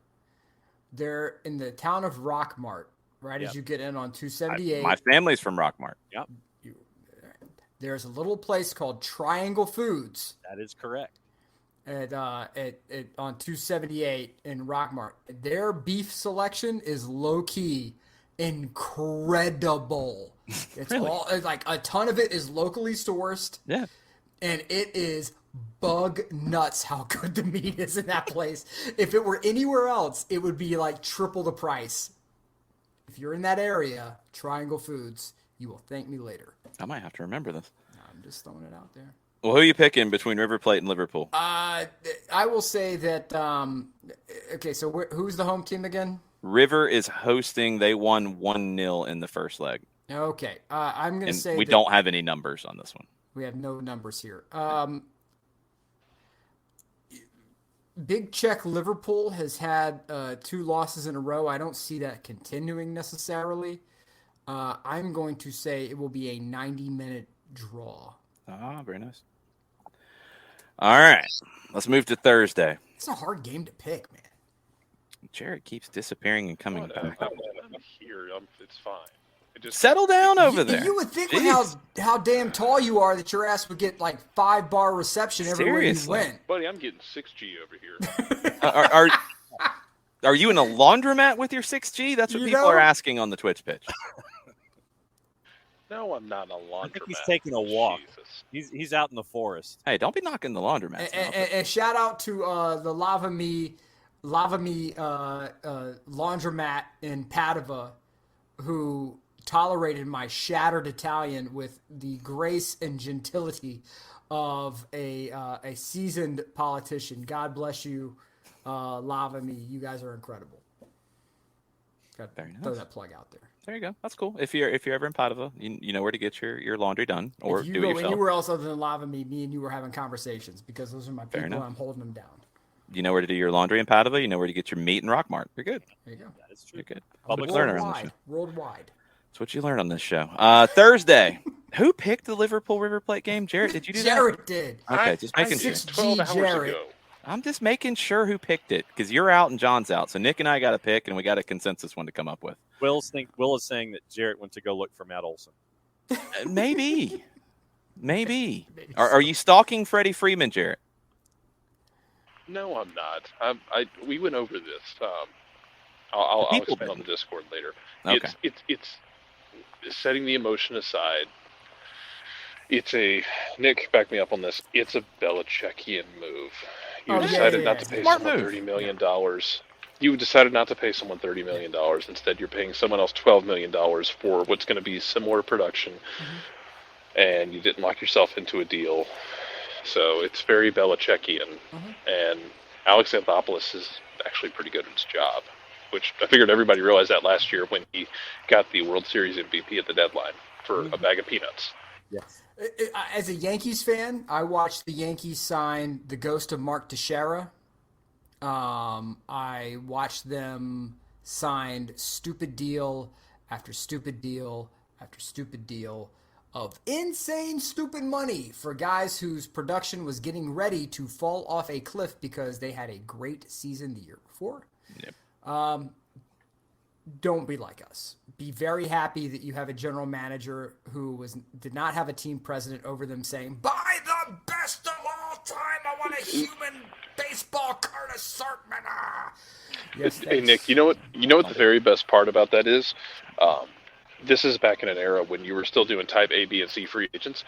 they're in the town of Rockmart, right Yep. as you get in on 278. My family's from Rockmart. Yep, There's a little place called Triangle Foods that is correct. at on 278 in Rockmart. Their beef selection is low key incredible. It's Really? all like a ton of it is locally sourced. Yeah. And it is bug nuts how good the meat is in that place. If it were anywhere else, it would be like triple the price. If you're in that area, Triangle Foods, you will thank me later. I might have to remember this. I'm just throwing it out there. Well, who are you picking between River Plate and Liverpool? I will say that. Okay, so who's the home team again? River is hosting. They won 1-0 in the first leg. Okay, I'm going to And say we that don't have any numbers on this one. we have no numbers here. Big Check Liverpool has had 2 losses in a row. I don't see that continuing necessarily. I'm going to say it will be a 90-minute draw. Ah, very nice. All right. Let's move to Thursday. It's a hard game to pick, man. Jared keeps disappearing and coming I'm back. here. It's fine. It just Settle down over there. You would think with Jeez. how damn tall you are that your ass would get like 5-bar reception everywhere Seriously. you went. buddy, I'm getting 6G over here. Are you in a laundromat with your 6G? That's what You people know? are asking on the Twitch pitch. No, I'm not in a laundromat. I think he's taking a walk. Jesus. He's out in the forest. Hey, don't be knocking the laundromats. And shout out to the Lava Me laundromat in Padova, who tolerated my shattered Italian with the grace and gentility of a seasoned politician. God bless you, Lava Me. You guys are incredible. Got to Very throw nice. that plug out there. There you go. That's cool. If you're ever in Padova, you know where to get your laundry done or If you do it go yourself. anywhere else other than Lava Me and you were having conversations because those are my Fair people. enough. I'm holding them down. You know where to do your laundry in Padova. You know where to get your meat in Rockmart. You're good. There you go. That is true. You're good. Public learner on this show. Worldwide. That's what you learn on this show. Thursday. Who picked the Liverpool River Plate game? Jared, did you do Jared did. that? Okay, just making sure. 6G 12 hours Jared. ago. I'm just making sure who picked it because you're out and John's out. So Nick and I got to pick, and we got a consensus one to come up with. Will is saying that Jarrett went to go look for Matt Olson. Maybe. Are you stalking Freddie Freeman, Jarrett? No, I'm not. We went over this. I'll people explain on the didn't. Discord later. Okay. It's setting the emotion aside. It's Nick, back me up on this. It's a Belichickian move. You decided not to pay Smart someone move. $30 million. You decided not to pay someone $30 million. Instead, you're paying someone else $12 million for what's going to be similar production. And you didn't lock yourself into a deal. So it's very Belichickian. And Alex Anthopoulos is actually pretty good at his job, which I figured everybody realized that last year when he got the World Series MVP at the deadline for a bag of peanuts. Yes. As a Yankees fan, I watched the Yankees sign the ghost of Mark Teixeira. I watched them sign stupid deal after stupid deal after stupid deal of insane stupid money for guys whose production was getting ready to fall off a cliff because they had a great season the year before. Yep. Don't be like us. Be very happy that you have a general manager who did not have a team president over them saying, "Buy the best of all time. I want a human baseball Curtis Sartman." Yes, Hey Nick, you know what the very best part about that is? This is back in an era when you were still doing Type A, B, and C free agents.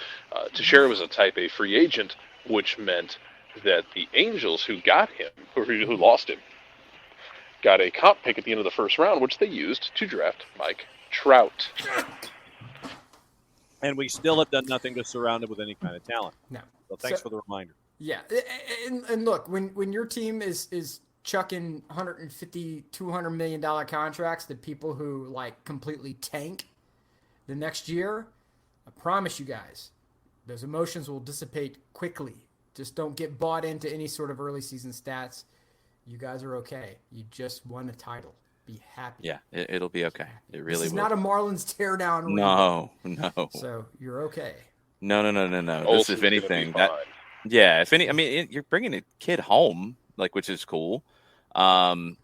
Teixeira was a Type A free agent, which meant that the Angels who got him, who lost him, got a comp pick at the end of the first round, which they used to draft Mike Trout. And we still have done nothing to surround him with any kind of talent. No. So thanks for the reminder. Yeah, and look, when your team is chucking $150, $200 million contracts to people who like completely tank the next year, I promise you guys, those emotions will dissipate quickly. Just don't get bought into any sort of early season stats. You guys are okay. You just won a title. Be happy. Yeah, it'll be okay. It really this is will. not a Marlins teardown. No. So you're okay. No. This, if anything, you're bringing a kid home, like, which is cool. Right.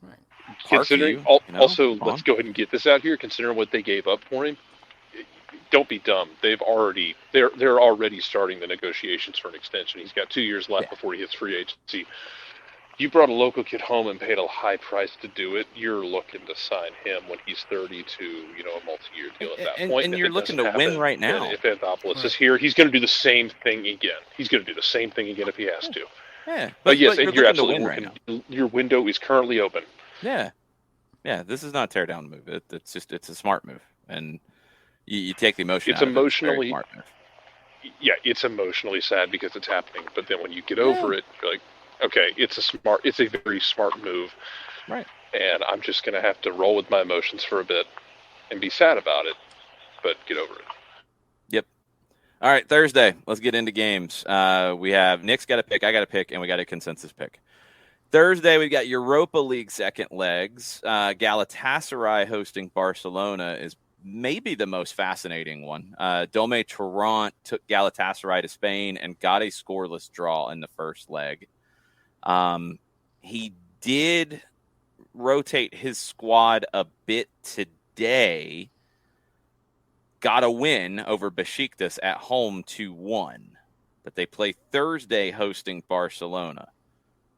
Considering, also, let's go ahead and get this out here. Considering what they gave up for him, don't be dumb. They're already starting the negotiations for an extension. He's got 2 years left before he hits free agency. You brought a local kid home and paid a high price to do it. You're looking to sign him when he's 30 to, a multi-year deal at that point. And you're looking to win right now. If Anthopoulos is here, he's going to do the same thing again. He's going to do the same thing again if he has to. Yeah, but yes, you're absolutely right now. Your window is currently open. Yeah. This is not a tear down move. It's a smart move, and you take the emotion. It's emotionally smart move. Yeah, it's emotionally sad because it's happening. But then when you get over it, you're like, okay, it's a very smart move, right? And I'm just gonna have to roll with my emotions for a bit and be sad about it, but get over it. Yep. All right, Thursday. Let's get into games. We have Nick's got a pick, I got a pick, and we got a consensus pick. Thursday, we've got Europa League second legs. Galatasaray hosting Barcelona is maybe the most fascinating one. Dome Torrent took Galatasaray to Spain and got a scoreless draw in the first leg. He did rotate his squad a bit today. Got a win over Besiktas at home 2-1. But they play Thursday hosting Barcelona.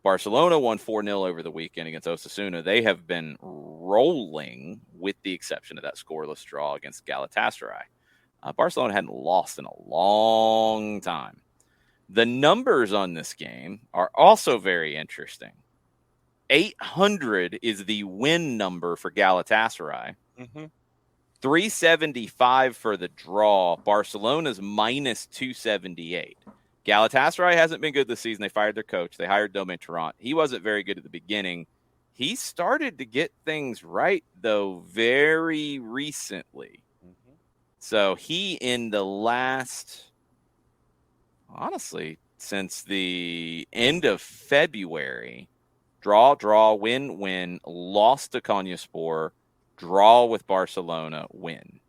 Barcelona won 4-0 over the weekend against Osasuna. They have been rolling with the exception of that scoreless draw against Galatasaray. Barcelona hadn't lost in a long time. The numbers on this game are also very interesting. 800 is the win number for Galatasaray. 375 for the draw. Barcelona's minus 278. Galatasaray hasn't been good this season. They fired their coach. They hired Dome Torrent. He wasn't very good at the beginning. He started to get things right, though, very recently. So he, in the last, honestly, since the end of February, draw, win, lost to Konyaspor, draw with Barcelona, win.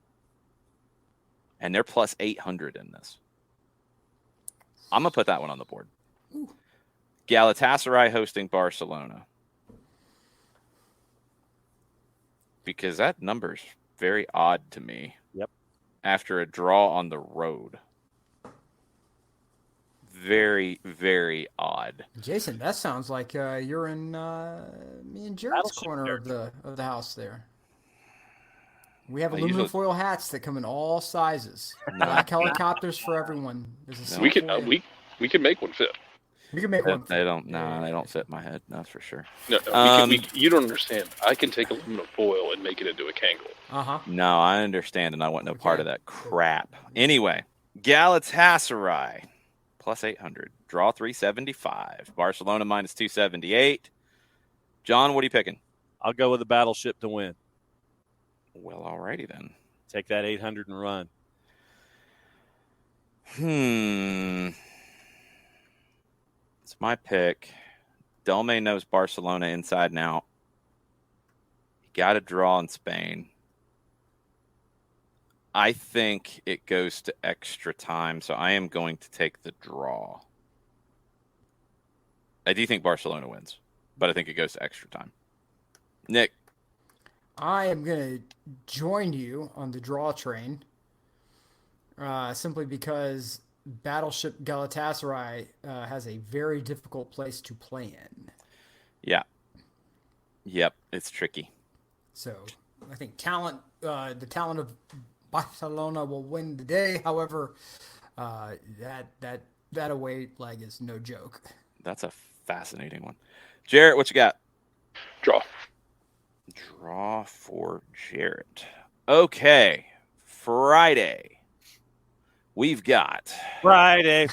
And they're plus 800 in this. I'm going to put that one on the board. Galatasaray hosting Barcelona. Because that number's very odd to me. Yep. After a draw on the road. Very, very odd. Jason, that sounds like you're in me and Jared's corner of the house there. We have aluminum foil hats that come in all sizes. Black helicopters for everyone. We can make one fit. We can make one. They don't fit my head. That's for sure. No, you don't understand. I can take aluminum foil and make it into a Kangol. No, I understand, and I want no part of that crap. Anyway, Galatasaray plus 800, draw 375, Barcelona minus 278. John, what are you picking? I'll go with the Battleship to win. Well, alrighty then. Take that 800 and run. It's my pick. Dome knows Barcelona inside and out. He got a draw in Spain. I think it goes to extra time, so I am going to take the draw. I do think Barcelona wins, but I think it goes to extra time. Nick. I am going to join you on the draw train simply because Battleship Galatasaray has a very difficult place to play in. Yeah. Yep, it's tricky. So I think the talent of Barcelona will win the day. However, that away leg is no joke. That's a fascinating one. Jarrett, what you got? Draw. Draw for Jarrett. Okay. Friday. We've got Friday.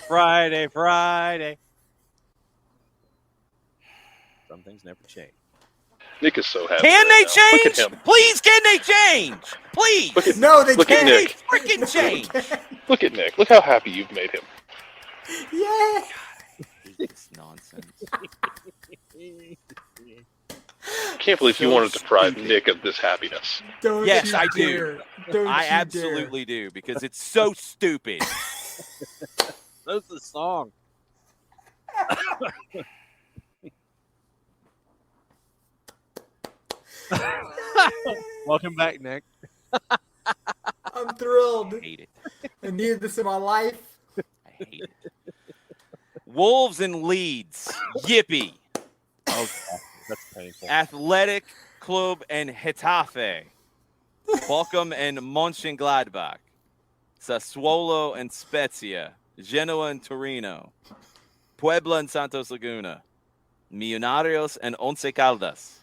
Some things never change. Nick is so happy. Can right they now. Look change? at him. Please, can they change? Please. No, they Look at can't. Nick. Freaking No, they change. can't. Look at Nick. Look how happy you've made him. Yeah. This nonsense. Can't believe you So wanted to deprive stupid. Nick of this happiness. Don't Yes, you I do. dare. Don't I you absolutely do because it's so stupid. That's the song. Welcome back, Nick. dare. I'm thrilled. I hate it. I needed this in my life. I hate it. Wolves and Leeds. Yippee. Oh, that's painful. Athletic Club and Getafe. Bochum and Mönchengladbach. Sassuolo and Spezia. Genoa and Torino. Puebla and Santos Laguna. Millonarios and Once Caldas.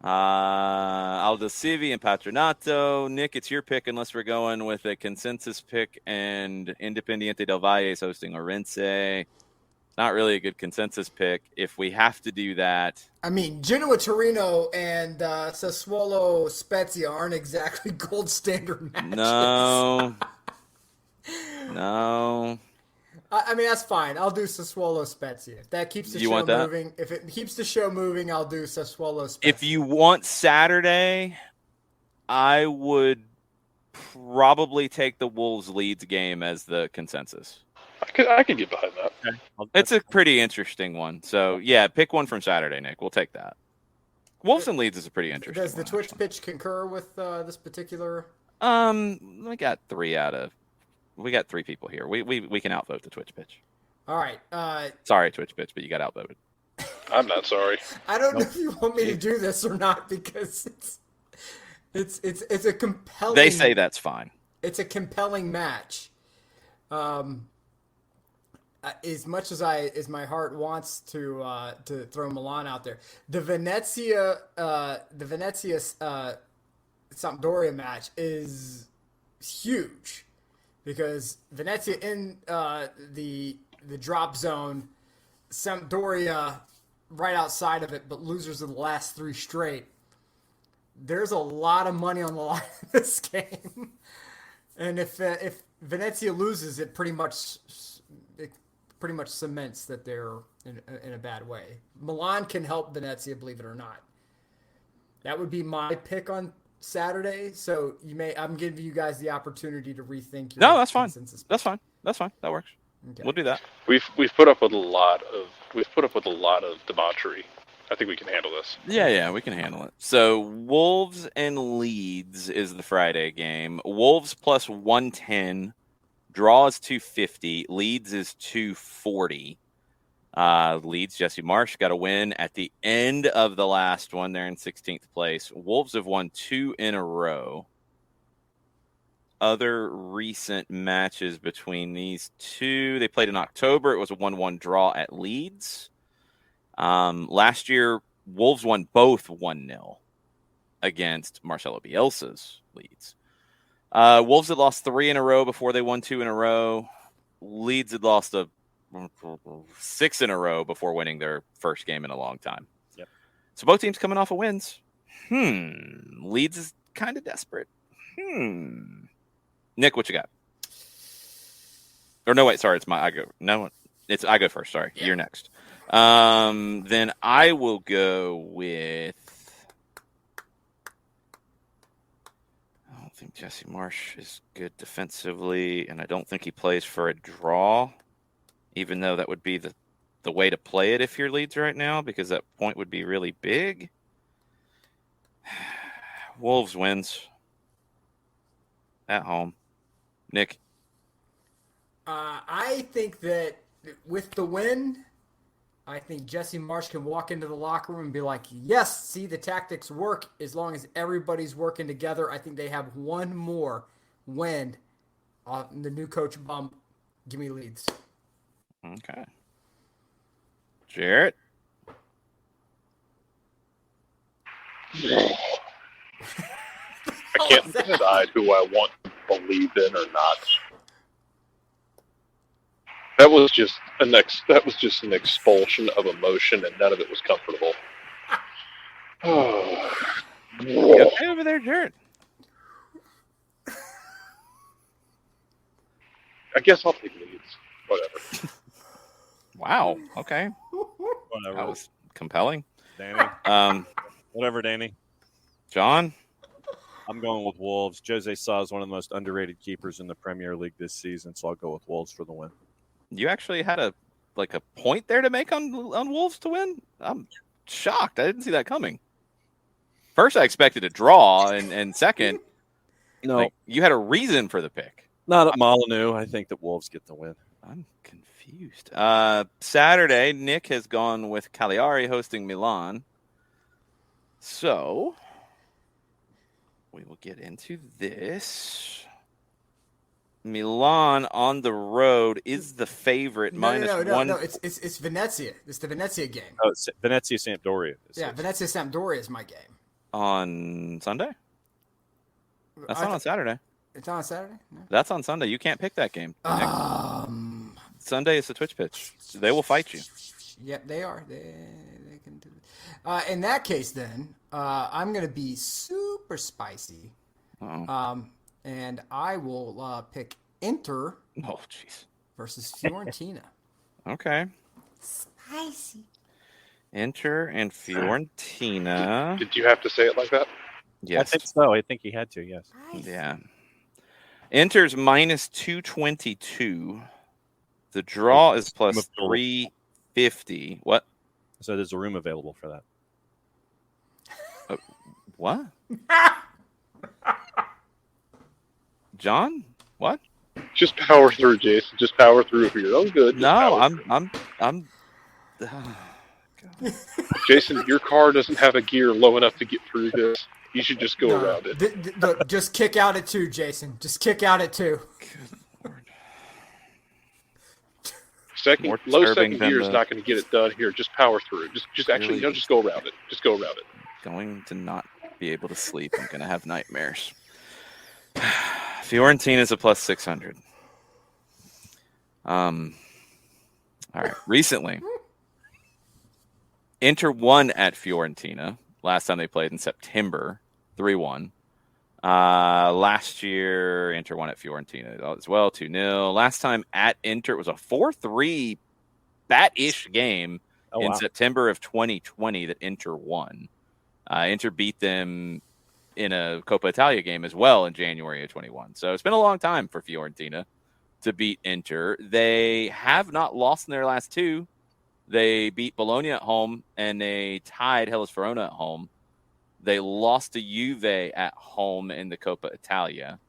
Aldosivi and Patronato. Nick, it's your pick unless we're going with a consensus pick and Independiente del Valle is hosting Orense. Not really a good consensus pick. If we have to do that, I mean, Genoa, Torino, and Sassuolo, Spezia aren't exactly gold standard matches. no. I mean, that's fine. I'll do Sassuolo, Spezia. If that keeps the You show want that? moving. If it keeps the show moving, I'll do Sassuolo, Spezia. If you want Saturday, I would probably take the Wolves Leeds game as the consensus. I could get behind that. Okay. It's a pretty interesting one. So, yeah, pick one from Saturday, Nick. We'll take that. Wolves and Leeds is a pretty interesting Does the one, Twitch actually. pitch concur with this particular? We got three people here. We can outvote the Twitch pitch. All right. Sorry, Twitch pitch, but you got outvoted. I'm not sorry. I don't know if you want me to do this or not because it's a compelling. They say that's fine. It's a compelling match. As much as my heart wants to throw Milan out there, the Venezia Sampdoria match is huge because Venezia in the drop zone, Sampdoria right outside of it, but losers of the last three straight. There's a lot of money on the line in this game, and if Venezia loses, it pretty much cements that they're in a bad way. Milan can help Venezia, believe it or not. That would be my pick on Saturday. So I'm giving you guys the opportunity to rethink your No, that's fine. consensus. That's fine. That works. Okay. We'll do that. We've put up with a lot of debauchery. I think we can handle this. Yeah, we can handle it. So Wolves and Leeds is the Friday game. Wolves plus 110. Draw is 250. Leeds is 240. Leeds, Jesse Marsh got a win at the end of the last one. They're in 16th place. Wolves have won 2 in a row. Other recent matches between these two, they played in October. It was a 1-1 draw at Leeds. Last year, Wolves won both 1-0 against Marcelo Bielsa's Leeds. Wolves had lost 3 in a row before they won 2 in a row. Leeds had lost 6 in a row before winning their first game in a long time. Yep. So both teams coming off of wins. Leeds is kind of desperate. Nick, what you got? Or no, wait, sorry, I go first. Sorry, Yeah. You're next. Then I will go with. I don't think Jesse Marsh is good defensively, and I don't think he plays for a draw, even though that would be the way to play it if you're Leeds right now, because that point would be really big. Wolves wins at home. Nick? I think that with the win, I think Jesse Marsh can walk into the locker room and be like, yes, see, the tactics work as long as everybody's working together. I think they have one more win on the new coach bump. Give me Leeds. Okay. Jarrett? I can't decide who I want to believe in or not. That was just an expulsion of emotion, and none of it was comfortable. You okay over there, Jared? I guess I'll take Leeds. Whatever. Wow. Okay. Whatever. That was compelling. Danny. Whatever, Danny. John? I'm going with Wolves. Jose Sa is one of the most underrated keepers in the Premier League this season, so I'll go with Wolves for the win. You actually had a point there to make on Wolves to win? I'm shocked. I didn't see that coming. First, I expected a draw, and second, No, you had a reason for the pick. not at Molyneux. I think that Wolves get the win. I'm confused. Saturday, Nick has gone with Cagliari hosting Milan. So, we will get into this. Milan on the road is the favorite. No, one. It's Venezia. It's the Venezia game. Oh, it's Venezia Sampdoria. Yeah, Venezia Sampdoria is my game. On Sunday? That's not on Saturday. It's on Saturday? No. That's on Sunday. You can't pick that game. Sunday is the Twitch pitch. They will fight you. Yep, they are. They can do it. In that case, then, I'm going to be super spicy. Uh-oh. And I will pick Inter versus Fiorentina. Okay. Spicy. Inter and Fiorentina. Did you have to say it like that? Yes. I think so. I think he had to, yes. Yeah. Inter's minus 222. The draw is plus 350. What? So there's a room available for that. What? John? What? Just power through, Jason. Just power through for your own good. No, I'm Jason, your car doesn't have a gear low enough to get through this. You should just go around it. Just kick out at 2, Jason. Just kick out at 2. Low second gear is not going to get it done here. Just power through. Just actually, just go around it. Just go around it. Going to not be able to sleep. I'm going to have nightmares. Fiorentina is a plus 600. All right. Recently, Inter won at Fiorentina. Last time they played in September, 3-1. Last year, Inter won at Fiorentina as well, 2-0. Last time at Inter, it was a 4-3 bat-ish game in September of 2020 that Inter won. Inter beat them in a Coppa Italia game as well in January of 21. So it's been a long time for Fiorentina to beat Inter. They have not lost in their last 2. They beat Bologna at home, and they tied Hellas Verona at home. They lost to Juve at home in the Coppa Italia.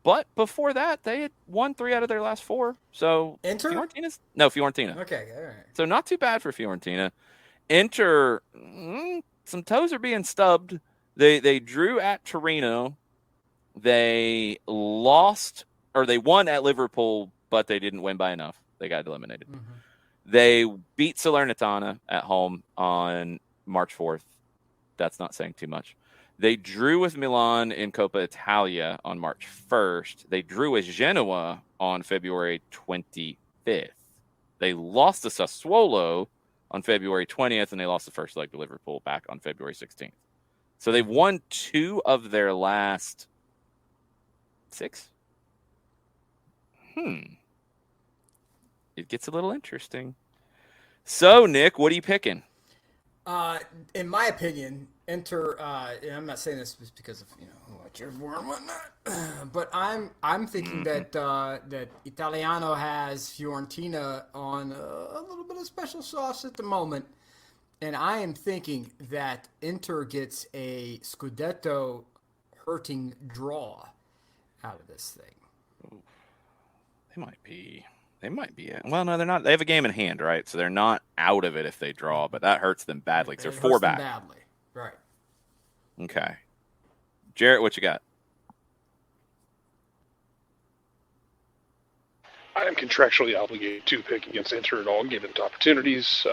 But before that, they had won 3 out of their last 4. So Inter? Fiorentina. Okay, all right. So not too bad for Fiorentina. Inter, some toes are being stubbed. They drew at Torino. They lost, or they won at Liverpool, but they didn't win by enough. They got eliminated. Mm-hmm. They beat Salernitana at home on March 4th. That's not saying too much. They drew with Milan in Coppa Italia on March 1st. They drew with Genoa on February 25th. They lost to Sassuolo on February 20th, and they lost the first leg to Liverpool back on February 16th. So they've won 2 of their last 6. It gets a little interesting. So, Nick, what are you picking? In my opinion, Inter. And I'm not saying this just because of what you're born and whatnot, but I'm thinking that Italiano has Fiorentina on a little bit of special sauce at the moment, and I am thinking that Inter gets a Scudetto hurting draw out of this thing. They might be. Well, no, they're not. They have a game in hand, right? So they're not out of it if they draw, but that hurts them badly. They're 4 back. Badly, right? Okay, Jarrett, what you got? I am contractually obligated to pick against Inter at all given opportunities,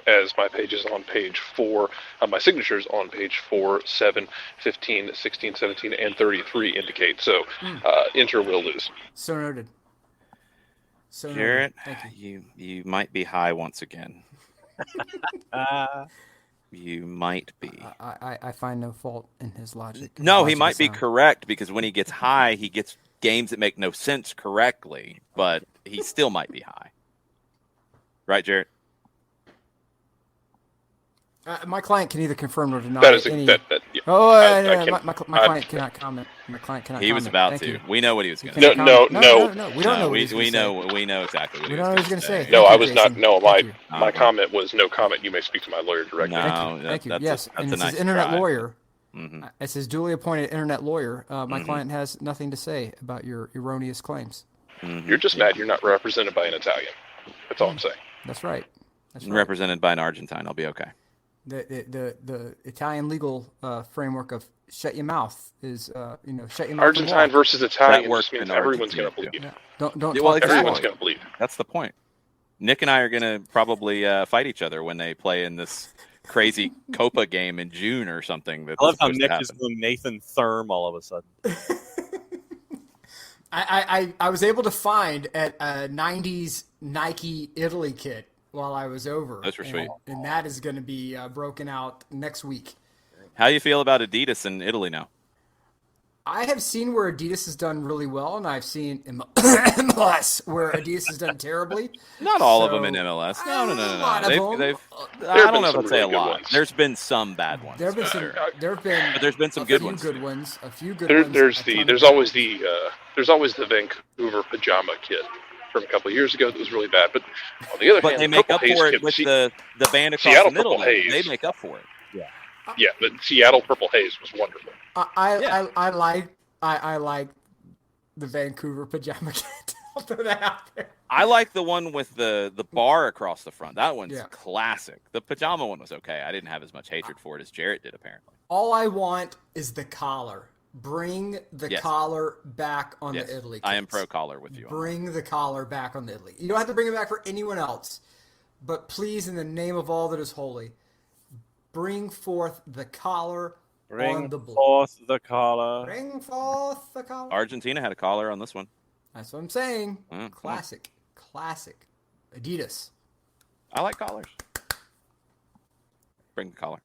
as my page is on page 4, my signatures on page 4, 7, 15, 16, 17, and 33 indicate. So Inter will lose. So noted. Jarrett, Thank you. you might be high once again. You might be. I find no fault in his logic. No, he might be correct because when he gets high, he gets games that make no sense correctly, but he still might be high. Right, Jarrett? My client can either confirm or deny. That is any... yeah. My client cannot comment. My client cannot. He was comment. about Thank to. You. We know what he was going to say. No. We don't know. We know exactly what we he don't know what was he's going to say. No, Thank I you, was Jason. not. No, Thank my you. comment was no comment. You may speak to my lawyer directly. No, Thank you. That's Yes, that's and a this nice is internet try. lawyer. Mm-hmm. As his duly appointed internet lawyer, my client has nothing to say about your erroneous claims. Mm-hmm. You're just mad you're not represented by an Italian. That's all I'm saying. That's right. Represented by an Argentine, I'll be okay. The Italian legal framework of shut your mouth is shut your mouth. Argentine versus Italian works just means in everyone's going to Argentina, bleed. Yeah. Don't Yeah, well, talk exactly. Everyone's going to bleed. That's the point. Nick and I are going to probably fight each other when they play in this crazy Copa game in June or something. I love how Nick is going Nathan Thurm all of a sudden. I was able to find at a 90s Nike Italy kit while I was over. Those were sweet. And that is going to be broken out next week. How do you feel about Adidas in Italy now? I have seen where Adidas has done really well, and I've seen MLS where Adidas has done terribly. Not all of them in MLS. No. A lot of them. I don't know if I'd say a really good lot. ones. There's been some bad ones. There have been some. There have been. But there's been some a good few ones. Good ones. A few good There, ones. there's always the Vancouver pajama kit from a couple of years ago that was really bad. But on the other But hand, they the make Purple up Haze for it kit, with the band across Seattle the middle. Purple Haze. They make up for it. Yeah, the Seattle Purple Haze was wonderful. I like the Vancouver pajama kit. I'll throw that out there. I like the one with the bar across the front. That one's Yeah. classic. The pajama one was okay. I didn't have as much hatred for it as Jarrett did, apparently. All I want is the collar. Bring the Yes. collar back on Yes, the Italy kits. I am pro collar with you. Bring the collar back on the Italy. You don't have to bring it back for anyone else. But please, in the name of all that is holy, bring forth the collar on the blue. Forth the collar. Bring forth the collar. Argentina had a collar on this one. That's what I'm saying. Mm. Classic. Adidas. I like collars. Bring the collar.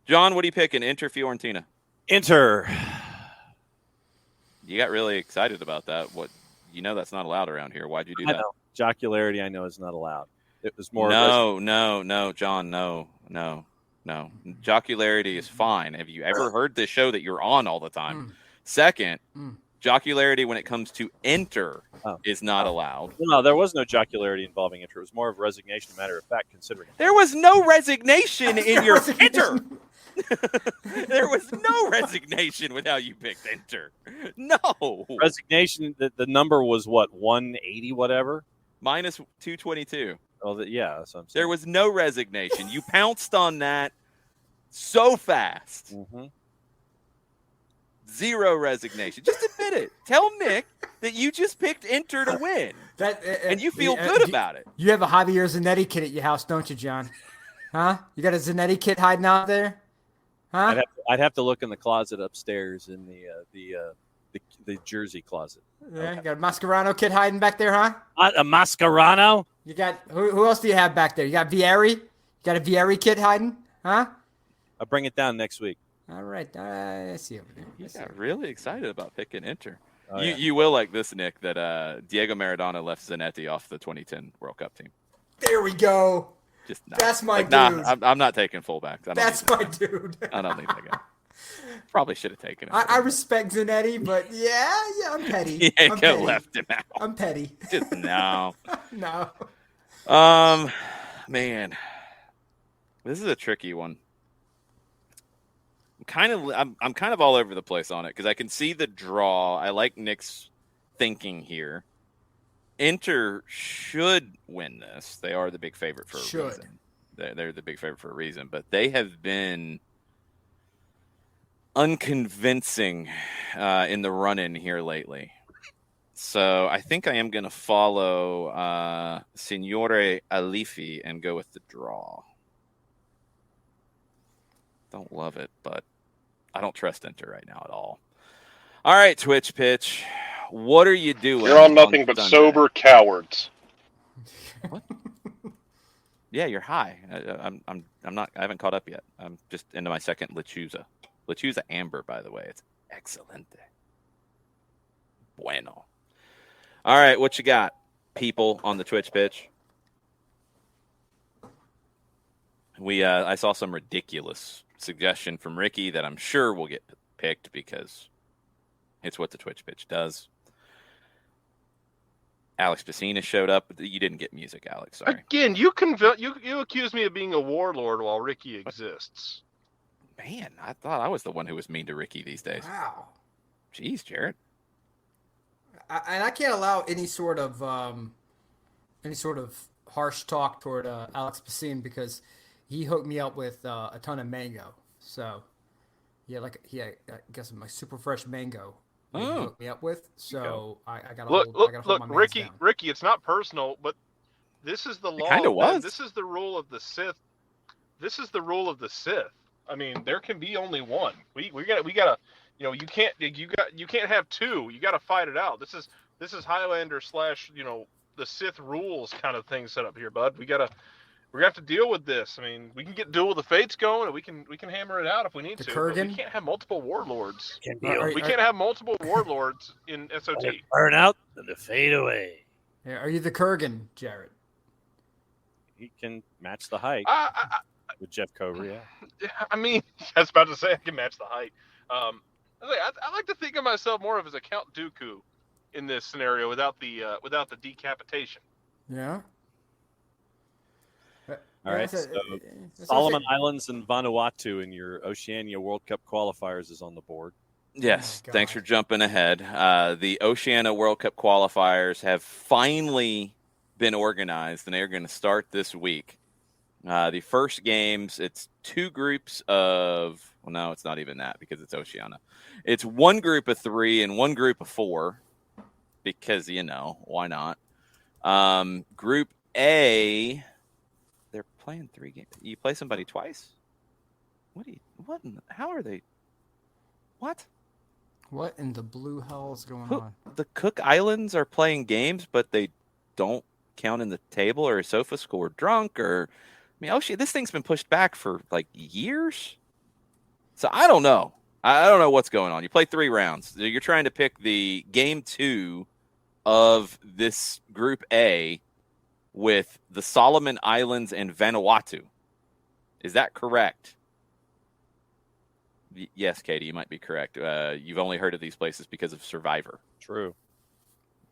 John, what are you picking? Inter Fiorentina. Inter. You got really excited about that. What? You know that's not allowed around here. Why'd you do that? I know. Jocularity, I know, is not allowed. It was more. No, John, no. Jocularity is fine. Have you ever heard this show that you're on all the time? Second, jocularity when it comes to Inter is not allowed. No, there was no jocularity involving Inter. It was more of resignation, a matter of fact, considering. There was no resignation in your Inter. There was no resignation with how you picked Inter. No. Resignation, the number was what, 180 whatever? Minus 222. Oh, yeah, that's what I'm saying. There was no resignation. You pounced on that so fast. Mm-hmm. Zero resignation. Just admit it. Tell Nick that you just picked Inter to win. And you feel good about it. You have a Javier Zanetti kit at your house, don't you, John? Huh? You got a Zanetti kit hiding out there? Huh? I'd have to look in the closet upstairs in the jersey closet. Yeah, you got a Mascherano kit hiding back there, huh? A Mascherano? You got who else do you have back there? You got Vieri? You got a Vieri kit hiding? Huh? I'll bring it down next week. All right. I see over there. You got really excited about picking Inter. Oh, you will like this, Nick, that Diego Maradona left Zanetti off the 2010 World Cup team. There we go. Just That's my dude. Nah, I'm not taking fullbacks. That's my dude. I don't need that guy. Probably should have taken him. I respect Zanetti, but yeah, I'm petty. You ain't gonna left him out. I'm petty. Just no. No. Man, this is a tricky one. I'm kind of all over the place on it because I can see the draw. I like Nick's thinking here. Inter should win this. They are the big favorite for a reason. They're the big favorite for a reason, but they have been unconvincing in the run-in here lately. So I think I am going to follow Signore Aliffi and go with the draw. Don't love it, but I don't trust Enter right now at all. All right, Twitch Pitch. What are you doing? You're on nothing but Sunday? sober cowards. What? Yeah, you're high. I'm not. I haven't caught up yet. I'm just into my second Lechuza. Lechuza Amber, by the way. It's excelente. Bueno. All right, what you got, people on the Twitch Pitch? I saw some ridiculous suggestion from Ricky that I'm sure will get picked because it's what the Twitch Pitch does. Alex Piscina showed up. You didn't get music, Alex. Sorry. Again, you accuse me of being a warlord while Ricky exists. Man, I thought I was the one who was mean to Ricky these days. Wow. Jeez, Jared. And I can't allow any sort of harsh talk toward Alex Piscine because he hooked me up with a ton of mango. So I guess my super fresh mango. He hooked me up with. So I got to hold my Ricky, down. Ricky, it's not personal, but this is the law. Kind of was. This is the rule of the Sith. This is the rule of the Sith. I mean, there can be only one. We gotta. You can't have two. You got to fight it out. This is Highlander / the Sith rules kind of thing set up here, bud. We're gonna have to deal with this. I mean, we can get Duel of the Fates going, and we can hammer it out if we need to. But we can't have multiple warlords. We can't have multiple warlords in SOT. Burn out and to fade away. Yeah, are you the Kurgan, Jared? He can match the height with Jeff Cobra. Yeah. I mean, I was about to say I can match the height. I like to think of myself more of as a Count Dooku in this scenario without the decapitation. Yeah. All right. So Solomon Islands and Vanuatu in your Oceania World Cup qualifiers is on the board. Yes, thanks for jumping ahead. The Oceania World Cup qualifiers have finally been organized, and they're going to start this week. The first games, it's two groups of – well, no, it's not even that because it's Oceania. It's one group of 3 and one group of 4 because, why not? Group A, they're playing 3 games. You play somebody twice? How are they – what? What in the blue hell is going on? The Cook Islands are playing games, but they don't count in the table, or is Sofa Score drunk, or – I mean, this thing's been pushed back for like years. So I don't know. I don't know what's going on. You play 3 rounds. You're trying to pick the game 2 of this group A with the Solomon Islands and Vanuatu. Is that correct? Yes, Katie, you might be correct. You've only heard of these places because of Survivor. True.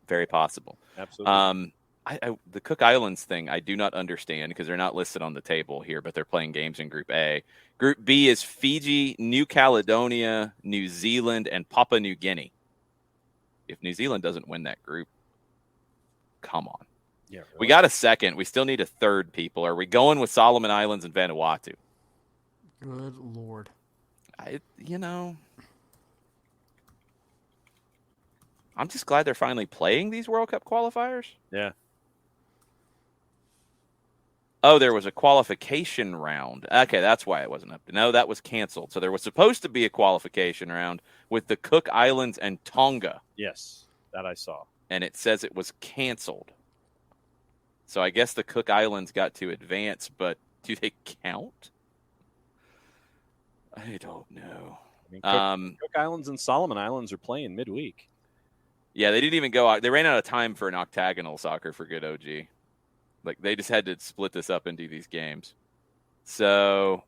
Very possible. Absolutely. The Cook Islands thing, I do not understand because they're not listed on the table here, but they're playing games in Group A. Group B is Fiji, New Caledonia, New Zealand, and Papua New Guinea. If New Zealand doesn't win that group, come on. Yeah, really. We got a second. We still need a third, people. Are we going with Solomon Islands and Vanuatu? Good Lord. I'm just glad they're finally playing these World Cup qualifiers. Yeah. Oh, there was a qualification round. Okay, that's why it wasn't up. No, that was canceled. So there was supposed to be a qualification round with the Cook Islands and Tonga. Yes, that I saw. And it says it was canceled. So I guess the Cook Islands got to advance, but do they count? I don't know. Cook Islands and Solomon Islands are playing midweek. Yeah, they didn't even go out. They ran out of time for an octagonal soccer for good OG. Like, they just had to split this up into these games. So,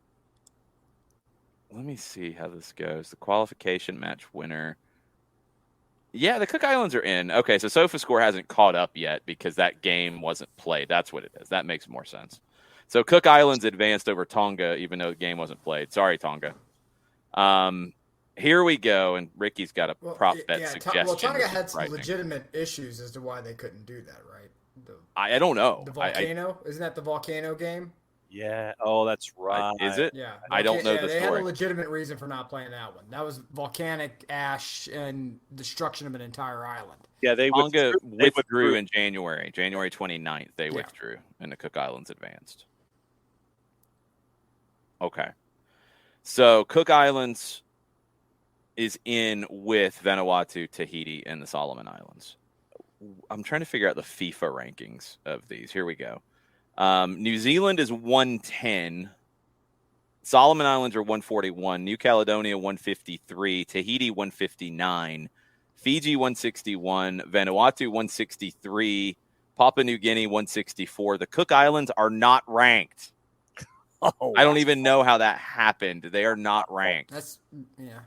let me see how this goes. The qualification match winner. Yeah, the Cook Islands are in. Okay, so SofaScore hasn't caught up yet because that game wasn't played. That's what it is. That makes more sense. So, Cook Islands advanced over Tonga, even though the game wasn't played. Sorry, Tonga. Here we go, and Ricky's got a prop bet suggestion. Well, Tonga had some legitimate issues as to why they couldn't do that, right? I don't know. The volcano? Isn't that the volcano game? Yeah. Oh, that's right. Is it? Yeah, I don't know the They had story. a legitimate reason for not playing that one. That was volcanic ash and destruction of an entire island. Yeah, Tonga They withdrew in January 29th. They Yeah. withdrew, and the Cook Islands advanced. Okay. So Cook Islands is in with Vanuatu, Tahiti, and the Solomon Islands. I'm trying to figure out the FIFA rankings of these. Here we go. New Zealand is 110. Solomon Islands are 141. New Caledonia 153. Tahiti 159. Fiji 161. Vanuatu 163. Papua New Guinea 164. The Cook Islands are not ranked. Oh, I don't even know how that happened. They are not ranked. That's yeah.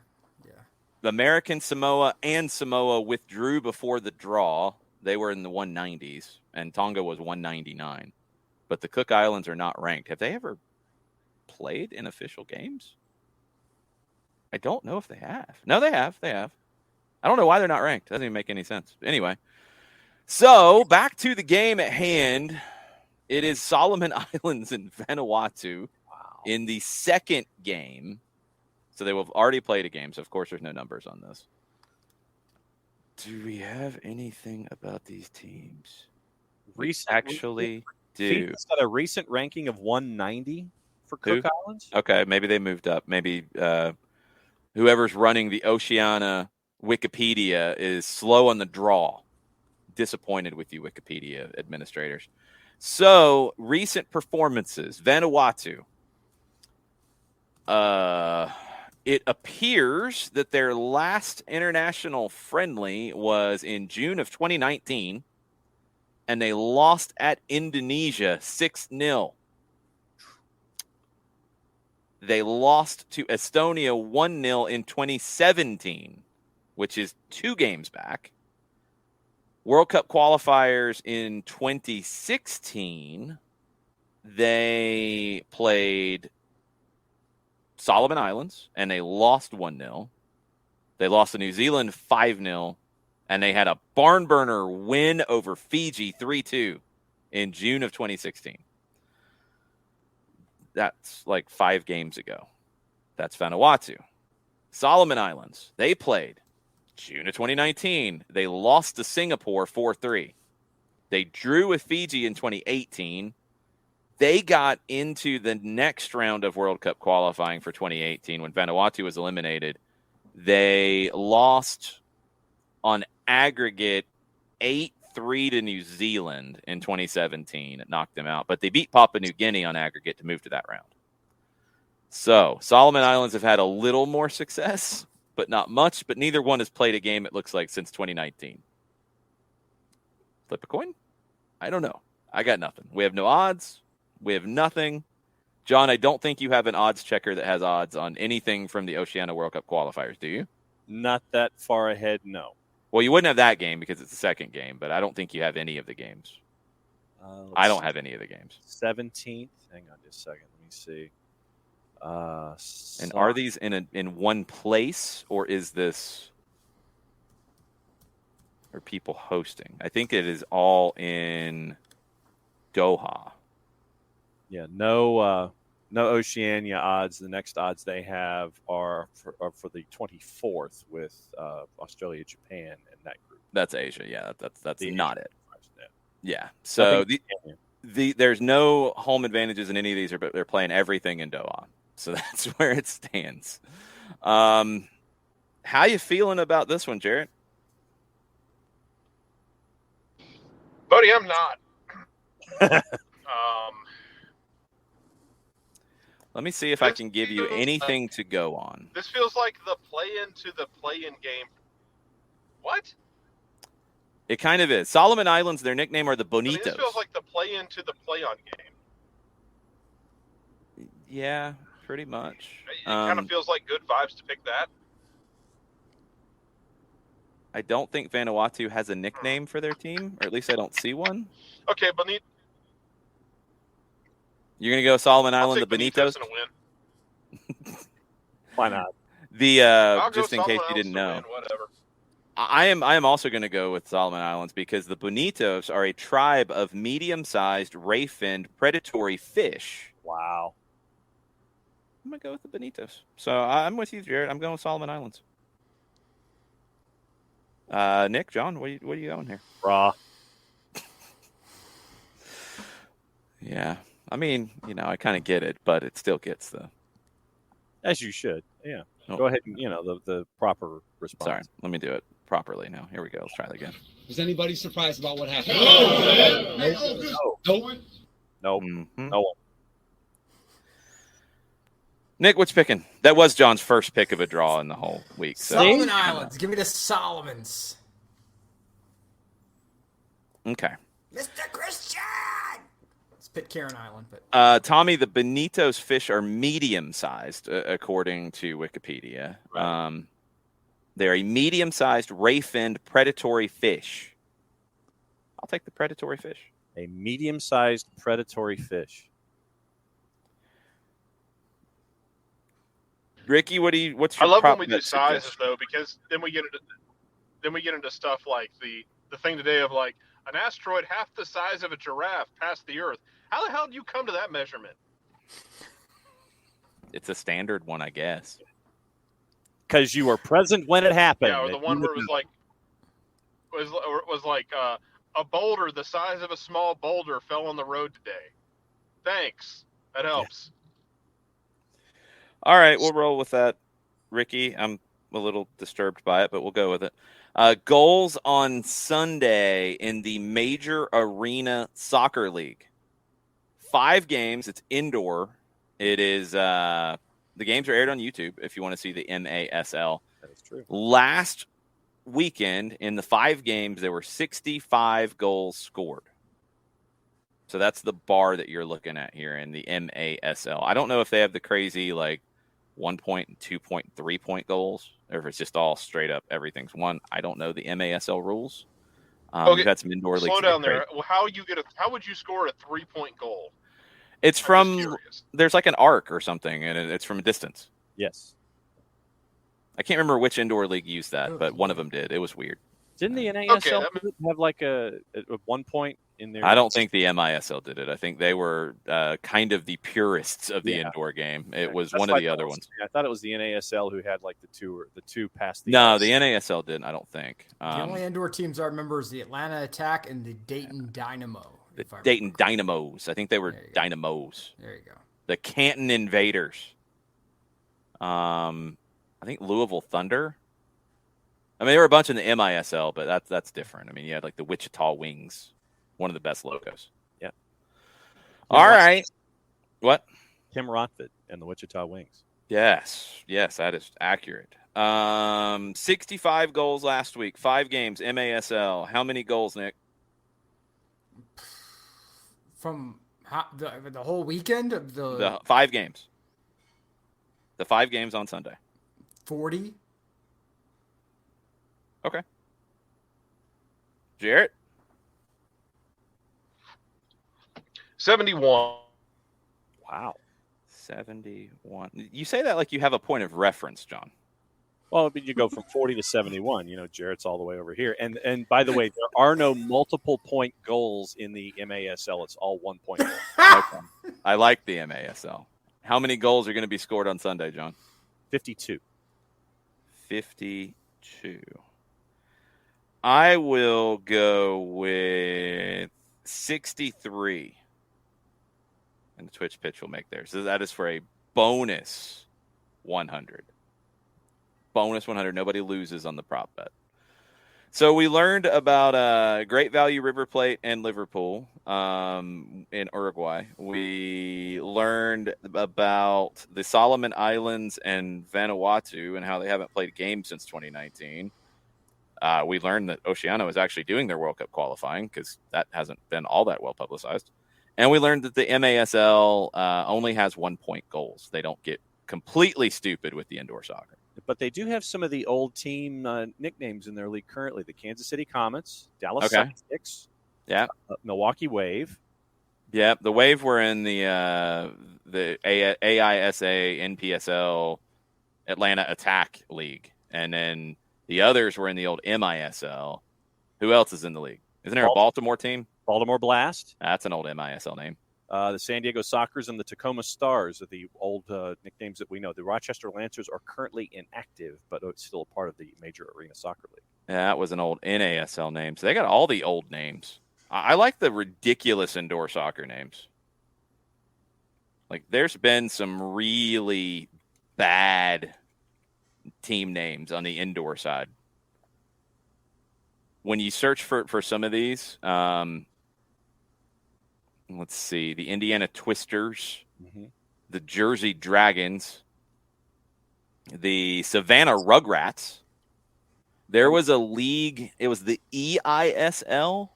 The American Samoa and Samoa withdrew before the draw. They were in the 190s, and Tonga was 199. But the Cook Islands are not ranked. Have they ever played in official games? I don't know if they have. No, they have. They have. I don't know why they're not ranked. Doesn't even make any sense. Anyway, so back to the game at hand. It is Solomon Islands and Vanuatu in the second game. So they will have already played a game. So, of course, there's no numbers on this. Do we have anything about these teams? We actually do. FIFA's got a recent ranking of 190 for Cook Islands. Okay, maybe they moved up. Maybe whoever's running the Oceania Wikipedia is slow on the draw. Disappointed with you, Wikipedia administrators. So, recent performances. Vanuatu. It appears that their last international friendly was in June of 2019, and they lost at Indonesia 6-0. They lost to Estonia 1-0 in 2017, which is 2 games back. World Cup qualifiers in 2016, they played Solomon Islands, and they lost 1-0. They lost to New Zealand 5-0, and they had a barn burner win over Fiji 3-2 in June of 2016. That's like 5 games ago. That's Vanuatu. Solomon Islands, they played June of 2019. They lost to Singapore 4-3. They drew with Fiji in 2018. They got into the next round of World Cup qualifying for 2018 when Vanuatu was eliminated. They lost on aggregate 8-3 to New Zealand in 2017. It knocked them out. But they beat Papua New Guinea on aggregate to move to that round. So Solomon Islands have had a little more success, but not much. But neither one has played a game, it looks like, since 2019. Flip a coin? I don't know. I got nothing. We have no odds. We have nothing. John, I don't think you have an odds checker that has odds on anything from the Oceania World Cup qualifiers, do you? Not that far ahead, no. Well, you wouldn't have that game because it's the second game, but I don't think you have any of the games. I don't have any of the games. 17th. Hang on just a second. Let me see. And are these in one place, or is this... Are people hosting? I think it is all in Doha. Yeah, no Oceania odds. The next odds they have are for the 24th with Australia, Japan, and that group. That's Asia. Yeah, that's not it. Yeah. So So there's no home advantages in any of these, but they're playing everything in Doha. So that's where it stands. How you feeling about this one, Jarrett? Buddy, I'm not. Let me see if I can give you anything to go on. This feels like the play-in to the play-in game. What? It kind of is. Solomon Islands, their nickname are the Bonitos. This feels like the play-in to the play-on game. Yeah, pretty much. It kind of feels like good vibes to pick that. I don't think Vanuatu has a nickname for their team, or at least I don't see one. Okay, Bonito. You're going to go Solomon Island, the Benito's Bonitos? gonna win. Why not? I'll Just go in case Solomon you didn't Islands know. to win, whatever. I am also going to go with Solomon Islands because the Bonitos are a tribe of medium-sized ray-finned predatory fish Wow. I'm going to go with the Benitos. So I'm with you, Jared. I'm going with Solomon Islands. Nick, John, what are you going here? Raw. Yeah. I mean, I kind of get it, but it still gets the... As you should. Yeah. Oh. Go ahead and, the proper response. Sorry. Let me do it properly now. Here we go. Let's try that again. Was anybody surprised about what happened? No. Mm-hmm. No one. Nick, what's picking? That was John's first pick of a draw in the whole week. So. Solomon Islands. Give me the Solomons. Okay. Mr. Christian! It's Pitcairn Island. But Tommy, the Benitos fish are medium-sized, according to Wikipedia. Right. They're a medium-sized ray-finned predatory fish. I'll take the predatory fish. A medium-sized predatory fish. Ricky, what's your I love when prop we bet do sizes suggestion? though, because then we get into stuff like the thing today of like an asteroid half the size of a giraffe passed the Earth. How the hell do you come to that measurement? It's a standard one, I guess. Because you were present when it happened. Yeah, or the one where it was like a boulder the size of a small boulder fell on the road today. Thanks, that helps. All right, we'll roll with that, Ricky. I'm a little disturbed by it, but we'll go with it. Goals on Sunday in the Major Arena Soccer League. 5 games. It's indoor. It is the games are aired on YouTube if you want to see the MASL. That is true. Last weekend in the 5 games, there were 65 goals scored. So that's the bar that you're looking at here in the MASL. I don't know if they have the crazy 1 point and 2 point, 3 point goals, or if it's just all straight up everything's one. I don't know the MASL rules. Okay, we've had some indoor leagues. Slow down there. Well, how would you score a 3-point goal? It's I'm from just curious. there's like an arc or something, and it's from a distance. Yes. I can't remember which indoor league used that, but one of them did. It was weird. Didn't the NASL Okay, have like a 1 point in there? I don't think the MISL did it. I think they were kind of the purists of the indoor game. It was That's one of the other ones. I thought it was the NASL who had like the two past the. No, the NASL didn't. I don't think. the only indoor teams I remember is the Atlanta Attack and the Dayton Dynamo. The Dayton Dynamos. I think they were Dynamos. There you go. The Canton Invaders. I think Louisville Thunder. I mean, there were a bunch in the MISL, but that's different. I mean, you had like the Wichita Wings, one of the best logos. Yeah. All right. What? Tim Rotford and the Wichita Wings. Yes, that is accurate. 65 goals last week, 5 games, MASL. How many goals, Nick? From the whole weekend of The 5 games. The 5 games on Sunday. 40. Okay. Jarrett? 71. Wow. 71. You say that like you have a point of reference, John. Well, you go from 40 to 71. Jarrett's all the way over here. And by the way, there are no multiple point goals in the MASL. It's all 1 point goals. Okay. I like the MASL. How many goals are going to be scored on Sunday, John? 52. 52. I will go with 63. And the Twitch pitch will make theirs. So that is for a bonus 100. Bonus 100. Nobody loses on the prop bet. So we learned about Great Value River Plate and Liverpool in Uruguay. We learned about the Solomon Islands and Vanuatu and how they haven't played a game since 2019. We learned that Oceano is actually doing their World Cup qualifying because that hasn't been all that well publicized. And we learned that the MASL only has 1 point goals. They don't get completely stupid with the indoor soccer. But they do have some of the old team nicknames in their league currently. The Kansas City Comets, Dallas Celtics, Milwaukee Wave. Yeah, the Wave were in the AISA, NPSL, Atlanta Attack League. And then the others were in the old MISL. Who else is in the league? Isn't there a Baltimore team? Baltimore Blast. That's an old MISL name. The San Diego Sockers and the Tacoma Stars are the old nicknames that we know. The Rochester Lancers are currently inactive, but it's still a part of the Major Arena Soccer League. Yeah, that was an old NASL name. So they got all the old names. I like the ridiculous indoor soccer names. Like, there's been some really bad team names on the indoor side. When you search for some of these, let's see, the Indiana Twisters, the Jersey Dragons, the Savannah Rugrats. There was a league, it was the EISL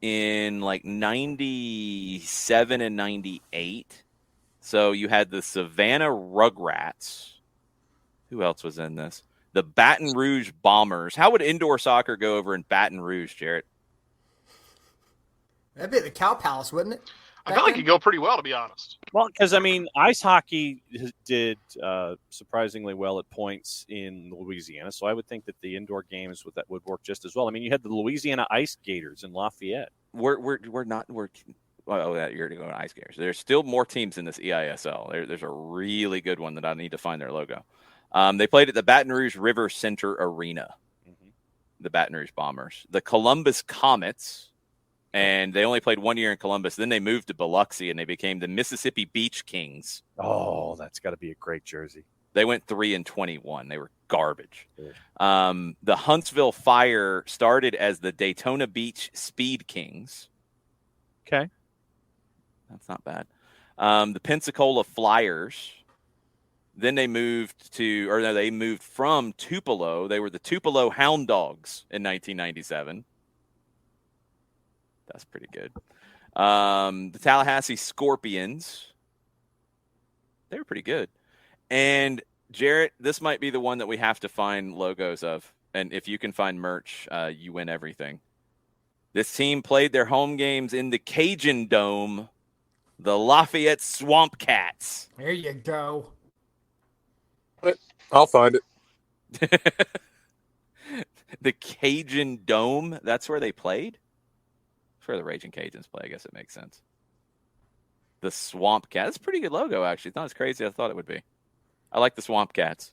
in like 97 and 98. So you had the Savannah Rugrats. Who else was in this? The Baton Rouge Bombers. How would indoor soccer go over in Baton Rouge, Jarrett? That'd be the Cow Palace, wouldn't it? I feel like it'd go pretty well, to be honest. Well, because, I mean, ice hockey did surprisingly well at points in Louisiana, so I would think that the indoor games would work just as well. I mean, you had the Louisiana Ice Gators in Lafayette. We're not that year to go on Ice Gators. There's still more teams in this EISL. There's a really good one that I need to find their logo. They played at the Baton Rouge River Center Arena, the Baton Rouge Bombers. The Columbus Comets, and they only played 1 year in Columbus. Then they moved to Biloxi, and they became the Mississippi Beach Kings. Oh, that's got to be a great jersey. They went 3-21. They were garbage. The Huntsville Fire started as the Daytona Beach Speed Kings. Okay. That's not bad. The Pensacola Flyers. Then they moved from Tupelo. They were the Tupelo Hound Dogs in 1997. That's pretty good. The Tallahassee Scorpions. They were pretty good. And Jarrett, this might be the one that we have to find logos of. And if you can find merch, you win everything. This team played their home games in the Cajun Dome, the Lafayette Swamp Cats. There you go. I'll find it. The Cajun Dome, that's where they played? That's where the Raging Cajuns play. I guess it makes sense. The Swamp Cat. That's a pretty good logo, actually. It's not as crazy as I thought it would be. I like the Swamp Cats.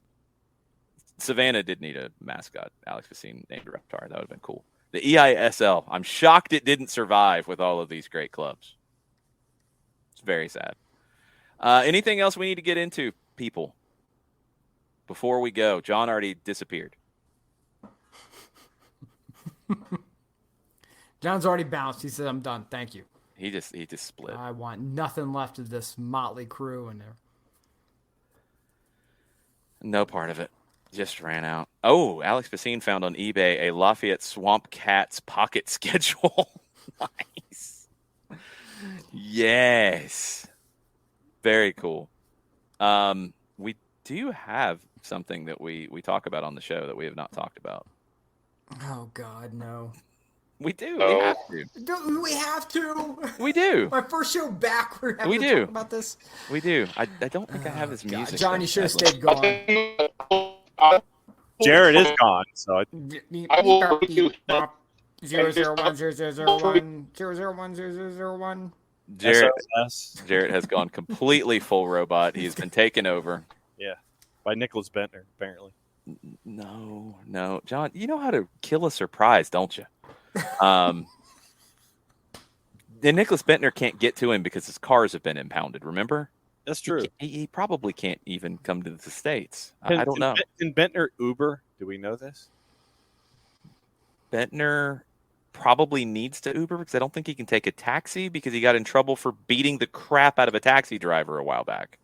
Savannah did need a mascot. Alex Vassine named a Reptar. That would have been cool. The EISL. I'm shocked it didn't survive with all of these great clubs. It's very sad. Anything else we need to get into, people? Before we go, John already disappeared. John's already bounced. He said, "I'm done. Thank you." He just split. I want nothing left of this motley crew in there. No part of it. Just ran out. Oh, Alex Vassine found on eBay a Lafayette Swamp Cats pocket schedule. Nice. Yes. Very cool. We do have something that we talk about on the show that we have not talked about. Oh, God, no. We do. We have to. Do we have to? We do. My first show back, we're having to talk about this. We do. I don't think I have this music. John, you should have stayed gone. Jared is gone, so I will review 001001001. Jarrett has gone completely full robot. He's been taken over. Yeah, by Nicholas Bentner, apparently. No, John. You know how to kill a surprise, don't you? And Nicholas Bentner can't get to him because his cars have been impounded. Remember? That's true. He probably can't even come to the States. I don't know. Can Bentner Uber? Do we know this? Bentner probably needs to Uber because I don't think he can take a taxi because he got in trouble for beating the crap out of a taxi driver a while back.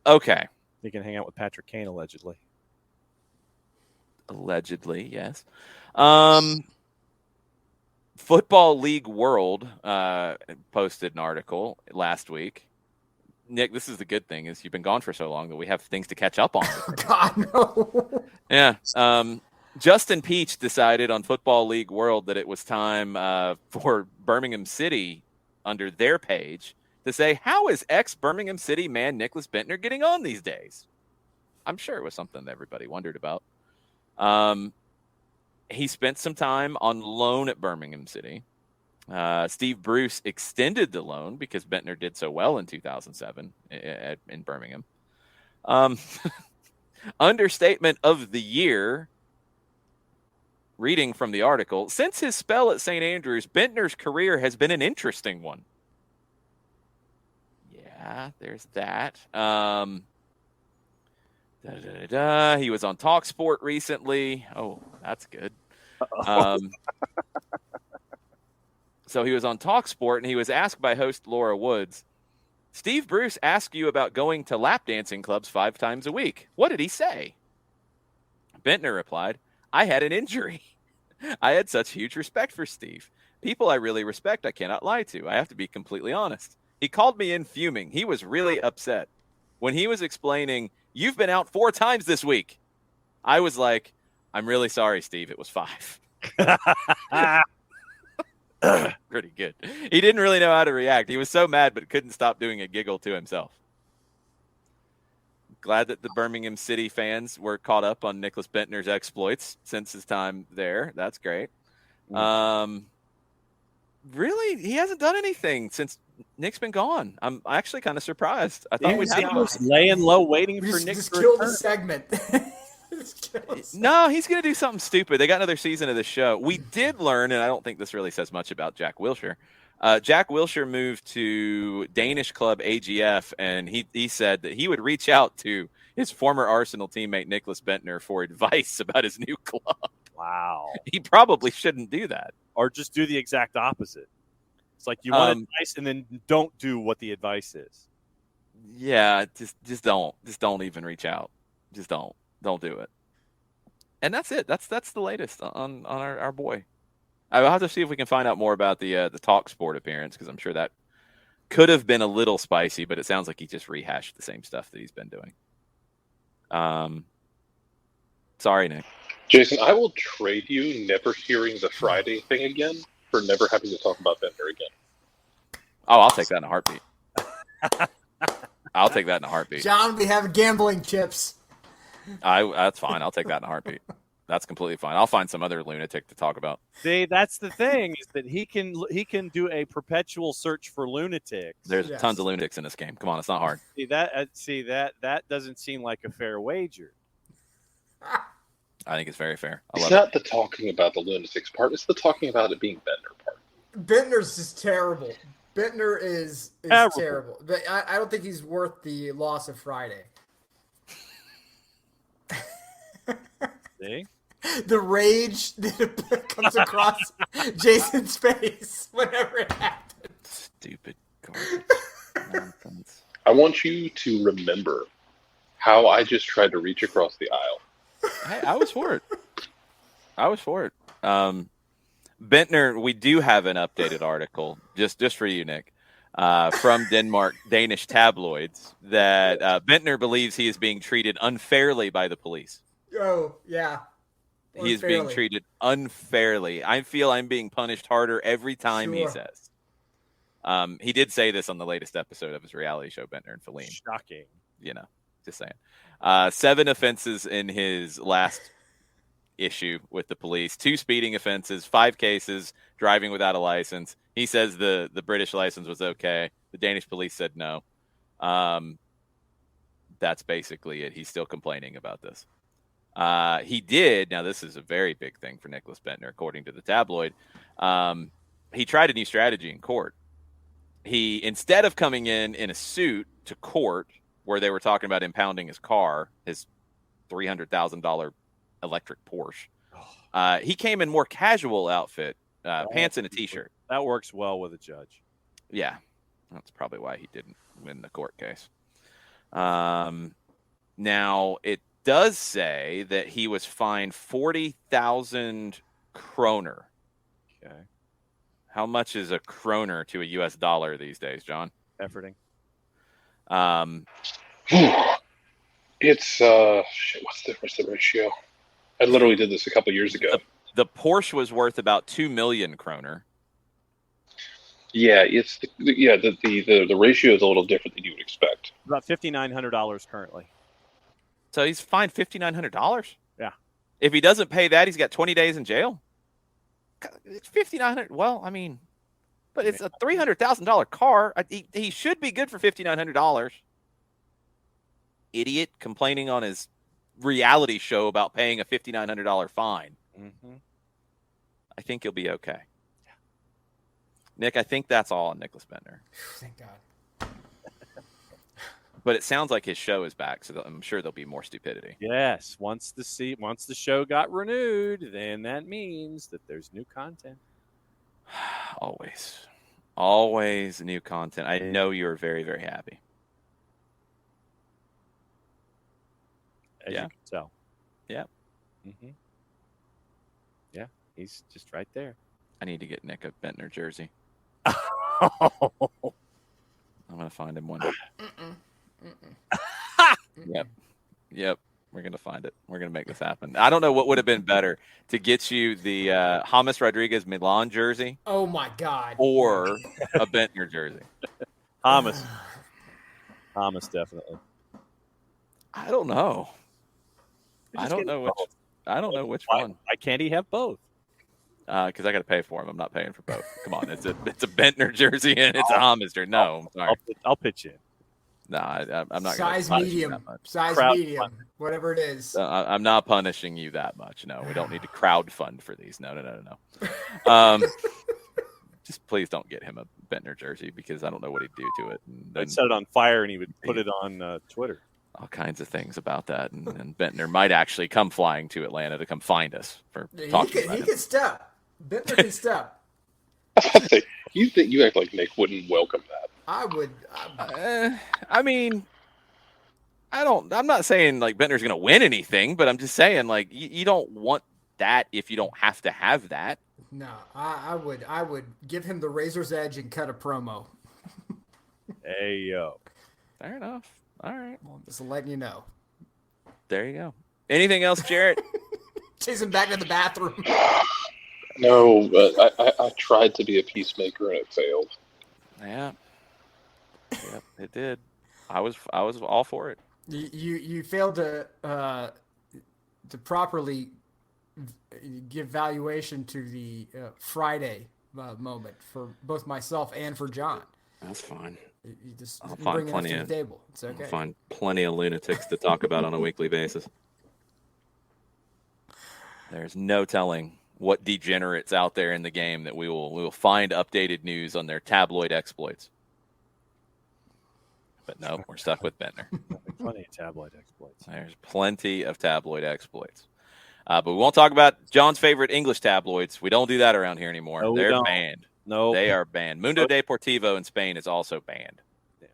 Okay. He can hang out with Patrick Kane, allegedly. Allegedly, yes. Football League World posted an article last week. Nick, this is the good thing is you've been gone for so long that we have things to catch up on. God, no. Yeah. Justin Peach decided on Football League World that it was time for Birmingham City under their page to say, how is ex-Birmingham City man Nicholas Bentner getting on these days? I'm sure it was something that everybody wondered about. He spent some time on loan at Birmingham City. Steve Bruce extended the loan because Bentner did so well in 2007 in Birmingham. Understatement of the year, reading from the article, since his spell at St. Andrews, Bentner's career has been an interesting one. Yeah, there's that. He was on TalkSport recently. Oh, that's good. So he was on TalkSport, and he was asked by host Laura Woods, Steve Bruce asked you about going to lap dancing clubs 5 times a week. What did he say? Bentner replied, I had an injury. I had such huge respect for Steve. People I really respect, I cannot lie to. I have to be completely honest. He called me in fuming. He was really upset. When he was explaining, you've been out 4 times this week, I was like, I'm really sorry, Steve. It was 5. Pretty good. He didn't really know how to react. He was so mad, but couldn't stop doing a giggle to himself. Glad that the Birmingham City fans were caught up on Nicholas Bentner's exploits since his time there. That's great. Really, he hasn't done anything since Nick's been gone. I'm actually kind of surprised. I thought he was laying low, waiting for Nick just to kill return. the segment. No, he's going to do something stupid. They got another season of the show. We did learn, and I don't think this really says much about Jack Wilshere. Jack Wilshere moved to Danish club AGF, and he said that he would reach out to his former Arsenal teammate Nicholas Bentner for advice about his new club. Wow. He probably shouldn't do that. Or just do the exact opposite. It's like you want advice and then don't do what the advice is. Yeah, just don't even reach out. Just don't do it. And that's it. That's the latest on our boy. I'll have to see if we can find out more about the TalkSport appearance, because I'm sure that could have been a little spicy, but it sounds like he just rehashed the same stuff that he's been doing. Sorry, Nick. Jason, I will trade you never hearing the Friday thing again for never having to talk about Bentner again. Oh, I'll take that in a heartbeat. I'll take that in a heartbeat. John, we have gambling chips. That's fine. I'll take that in a heartbeat. That's completely fine. I'll find some other lunatic to talk about. See, that's the thing, is that he can do a perpetual search for lunatics. There's tons of lunatics in this game. Come on, it's not hard. See that doesn't seem like a fair wager. I think it's very fair. It's not the talking about the lunatics part. It's the talking about it being Bentner part. Bentner's just terrible. Bentner is terrible. But I don't think he's worth the loss of Friday. See? The rage that comes across Jason's face whenever it happens. Stupid garbage. Nonsense. I want you to remember how I just tried to reach across the aisle. I was for it. Bentner, we do have an updated article just for you, Nick, from Danish tabloids that Bentner believes he is being treated unfairly by the police. Oh, yeah. He is being treated unfairly. I feel I'm being punished harder every time, he says. He did say this on the latest episode of his reality show, Bentner and Feline. Shocking. Just saying. 7 offenses in his last issue with the police, 2 speeding offenses, 5 cases, driving without a license. He says the British license was okay. The Danish police said no. That's basically it. He's still complaining about this. He did. Now, this is a very big thing for Nicholas Bentner, according to the tabloid. He tried a new strategy in court. He, instead of coming in a suit to court where they were talking about impounding his car, his $300,000 electric Porsche, he came in more casual outfit, pants and a T-shirt. That works well with a judge. Yeah, that's probably why he didn't win the court case. Now, it does say that he was fined 40,000 kroner. Okay. How much is a kroner to a U.S. dollar these days, John? Efforting. It's what's the ratio? I literally did this a couple years ago. The Porsche was worth about 2 million kroner. Yeah, it's the ratio is a little different than you would expect. About $5,900 currently. So he's fined $5,900. Yeah. If he doesn't pay that, he's got 20 days in jail. It's $5,900. Well, I mean, But it's a $300,000 car. He should be good for $5,900. Idiot complaining on his reality show about paying a $5,900 fine. Mm-hmm. I think he'll be okay. Yeah. Nick, I think that's all on Nicholas Bentner. Thank God. But it sounds like his show is back, so I'm sure there'll be more stupidity. Yes, once the show got renewed, then that means that there's new content. Always new content. I know you're very, very happy. As you can tell. Yeah. Mm-hmm. Yeah, he's just right there. I need to get Nick a Bentner jersey. Oh. I'm gonna find him one. Yep. We're gonna find it. We're gonna make this happen. I don't know what would have been better to get you the James Rodriguez Milan jersey. Oh my God! Or a Bentner jersey. James definitely. I don't know. I don't know which one. Why can't he have both? Because I got to pay for them. I'm not paying for both. Come on, it's a Bentner jersey and it's a James jersey. No, I'm sorry. I'll pitch in. No, I'm not. Size medium, whatever it is. I'm not punishing you that much. No, we don't need to crowd fund for these. No. Just please don't get him a Bentner jersey because I don't know what he'd do to it. I'd set it on fire and he would put it on Twitter. All kinds of things about that, and Bentner might actually come flying to Atlanta to come find us for talking about it. He can step. Bentner can step. You act like Nick wouldn't welcome that. I would. I mean, I'm not saying like Bentner's going to win anything, but I'm just saying like you don't want that if you don't have to have that. No, I would give him the razor's edge and cut a promo. Hey yo, fair enough. All right, well, just letting you know. There you go. Anything else, Jarrett? Chase him back to the bathroom. No, but I tried to be a peacemaker and it failed. Yeah. Yep, it did. I was all for it. You failed to properly give valuation to the Friday moment for both myself and for John. That's fine. You just I'll find bring it to the table. It's okay. I'll find plenty of lunatics to talk about on a weekly basis. There's no telling what degenerates out there in the game that we will find updated news on their tabloid exploits. But no, we're stuck with Bentner. Plenty of tabloid exploits. There's plenty of tabloid exploits. But we won't talk about John's favorite English tabloids. We don't do that around here anymore. No, they're banned. No, they are banned. Mundo Deportivo in Spain is also banned.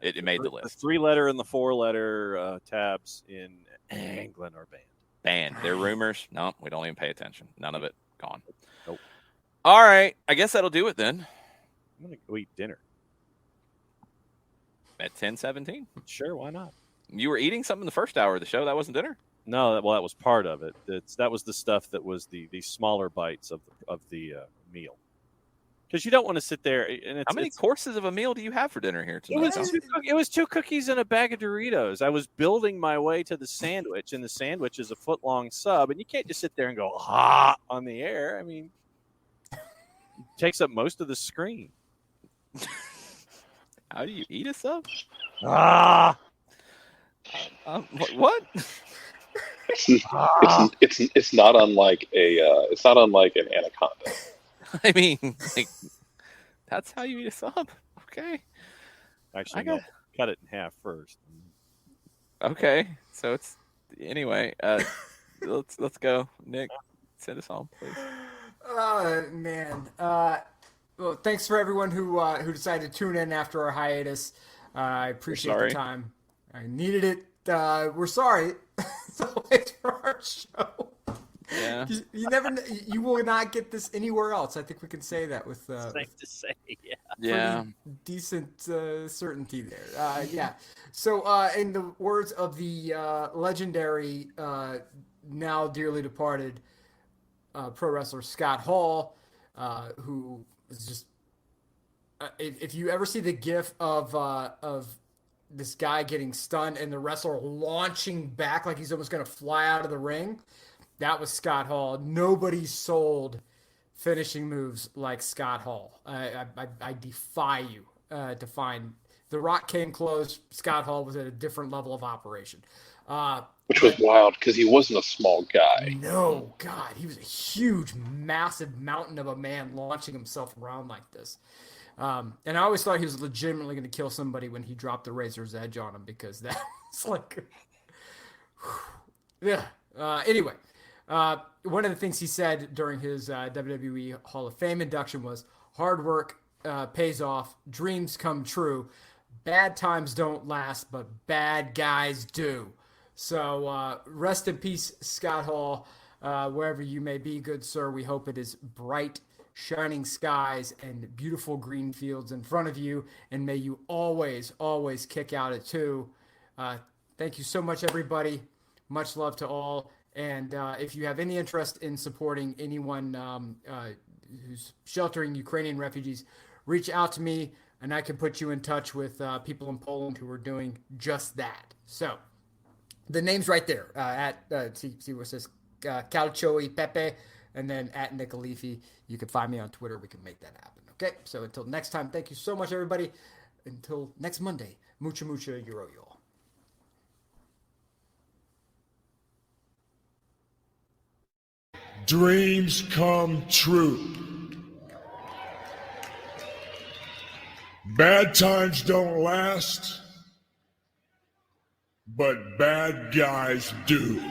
It made the list. The 3-letter and the 4-letter tabs in England are banned. Banned. They're rumors. No, we don't even pay attention. None of it. Gone. Nope. All right. I guess that'll do it then. I'm going to go eat dinner. At 10:17? Sure, why not? You were eating something the first hour of the show. That wasn't dinner? No, that was part of it. That was the stuff that was the smaller bites of the meal. Because you don't want to sit there. And how many courses of a meal do you have for dinner here tonight? It was 2 cookies and a bag of Doritos. I was building my way to the sandwich, and the sandwich is a foot-long sub, and you can't just sit there and go, on the air. I mean, it takes up most of the screen. How do you eat a sub? What? It's not unlike an anaconda. I mean, like, that's how you eat a sub. Okay. Actually, no, cut it in half first. Okay, so it's anyway. Let's go, Nick. Send us home, please. Man. Well, thanks for everyone who decided to tune in after our hiatus. I appreciate the time. I needed it. We're sorry. It's always for our show. Yeah. You will not get this anywhere else. I think we can say that with safe to say, yeah. Yeah. Decent certainty there. Yeah. So, in the words of the legendary, now dearly departed pro wrestler Scott Hall, who is just if you ever see the gif of this guy getting stunned and the wrestler launching back like he's almost going to fly out of the ring, that was Scott Hall. Nobody sold finishing moves like Scott Hall. I defy you to find. The Rock came close. Scott Hall was at a different level of operation. Which was wild because he wasn't a small guy. No, God, he was a huge, massive mountain of a man launching himself around like this. And I always thought he was legitimately going to kill somebody when he dropped the razor's edge on him, because that was like, yeah. Anyway, one of the things he said during his WWE Hall of Fame induction was, hard work pays off, dreams come true, bad times don't last, but bad guys do. So rest in peace, Scott Hall, wherever you may be, good sir. We hope it is bright, shining skies and beautiful green fields in front of you, and may you always, always kick out at 2. Thank you so much, everybody. Much love to all. And if you have any interest in supporting anyone who's sheltering Ukrainian refugees, reach out to me, and I can put you in touch with people in Poland who are doing just that. So the name's right there see what it says, Calcioi Pepe, and then at Nick Aliffi. You can find me on Twitter. We can make that happen. Okay, so until next time, thank you so much, everybody. Until next Monday, mucha Euro, y'all. Dreams come true. Bad times don't last, but bad guys do.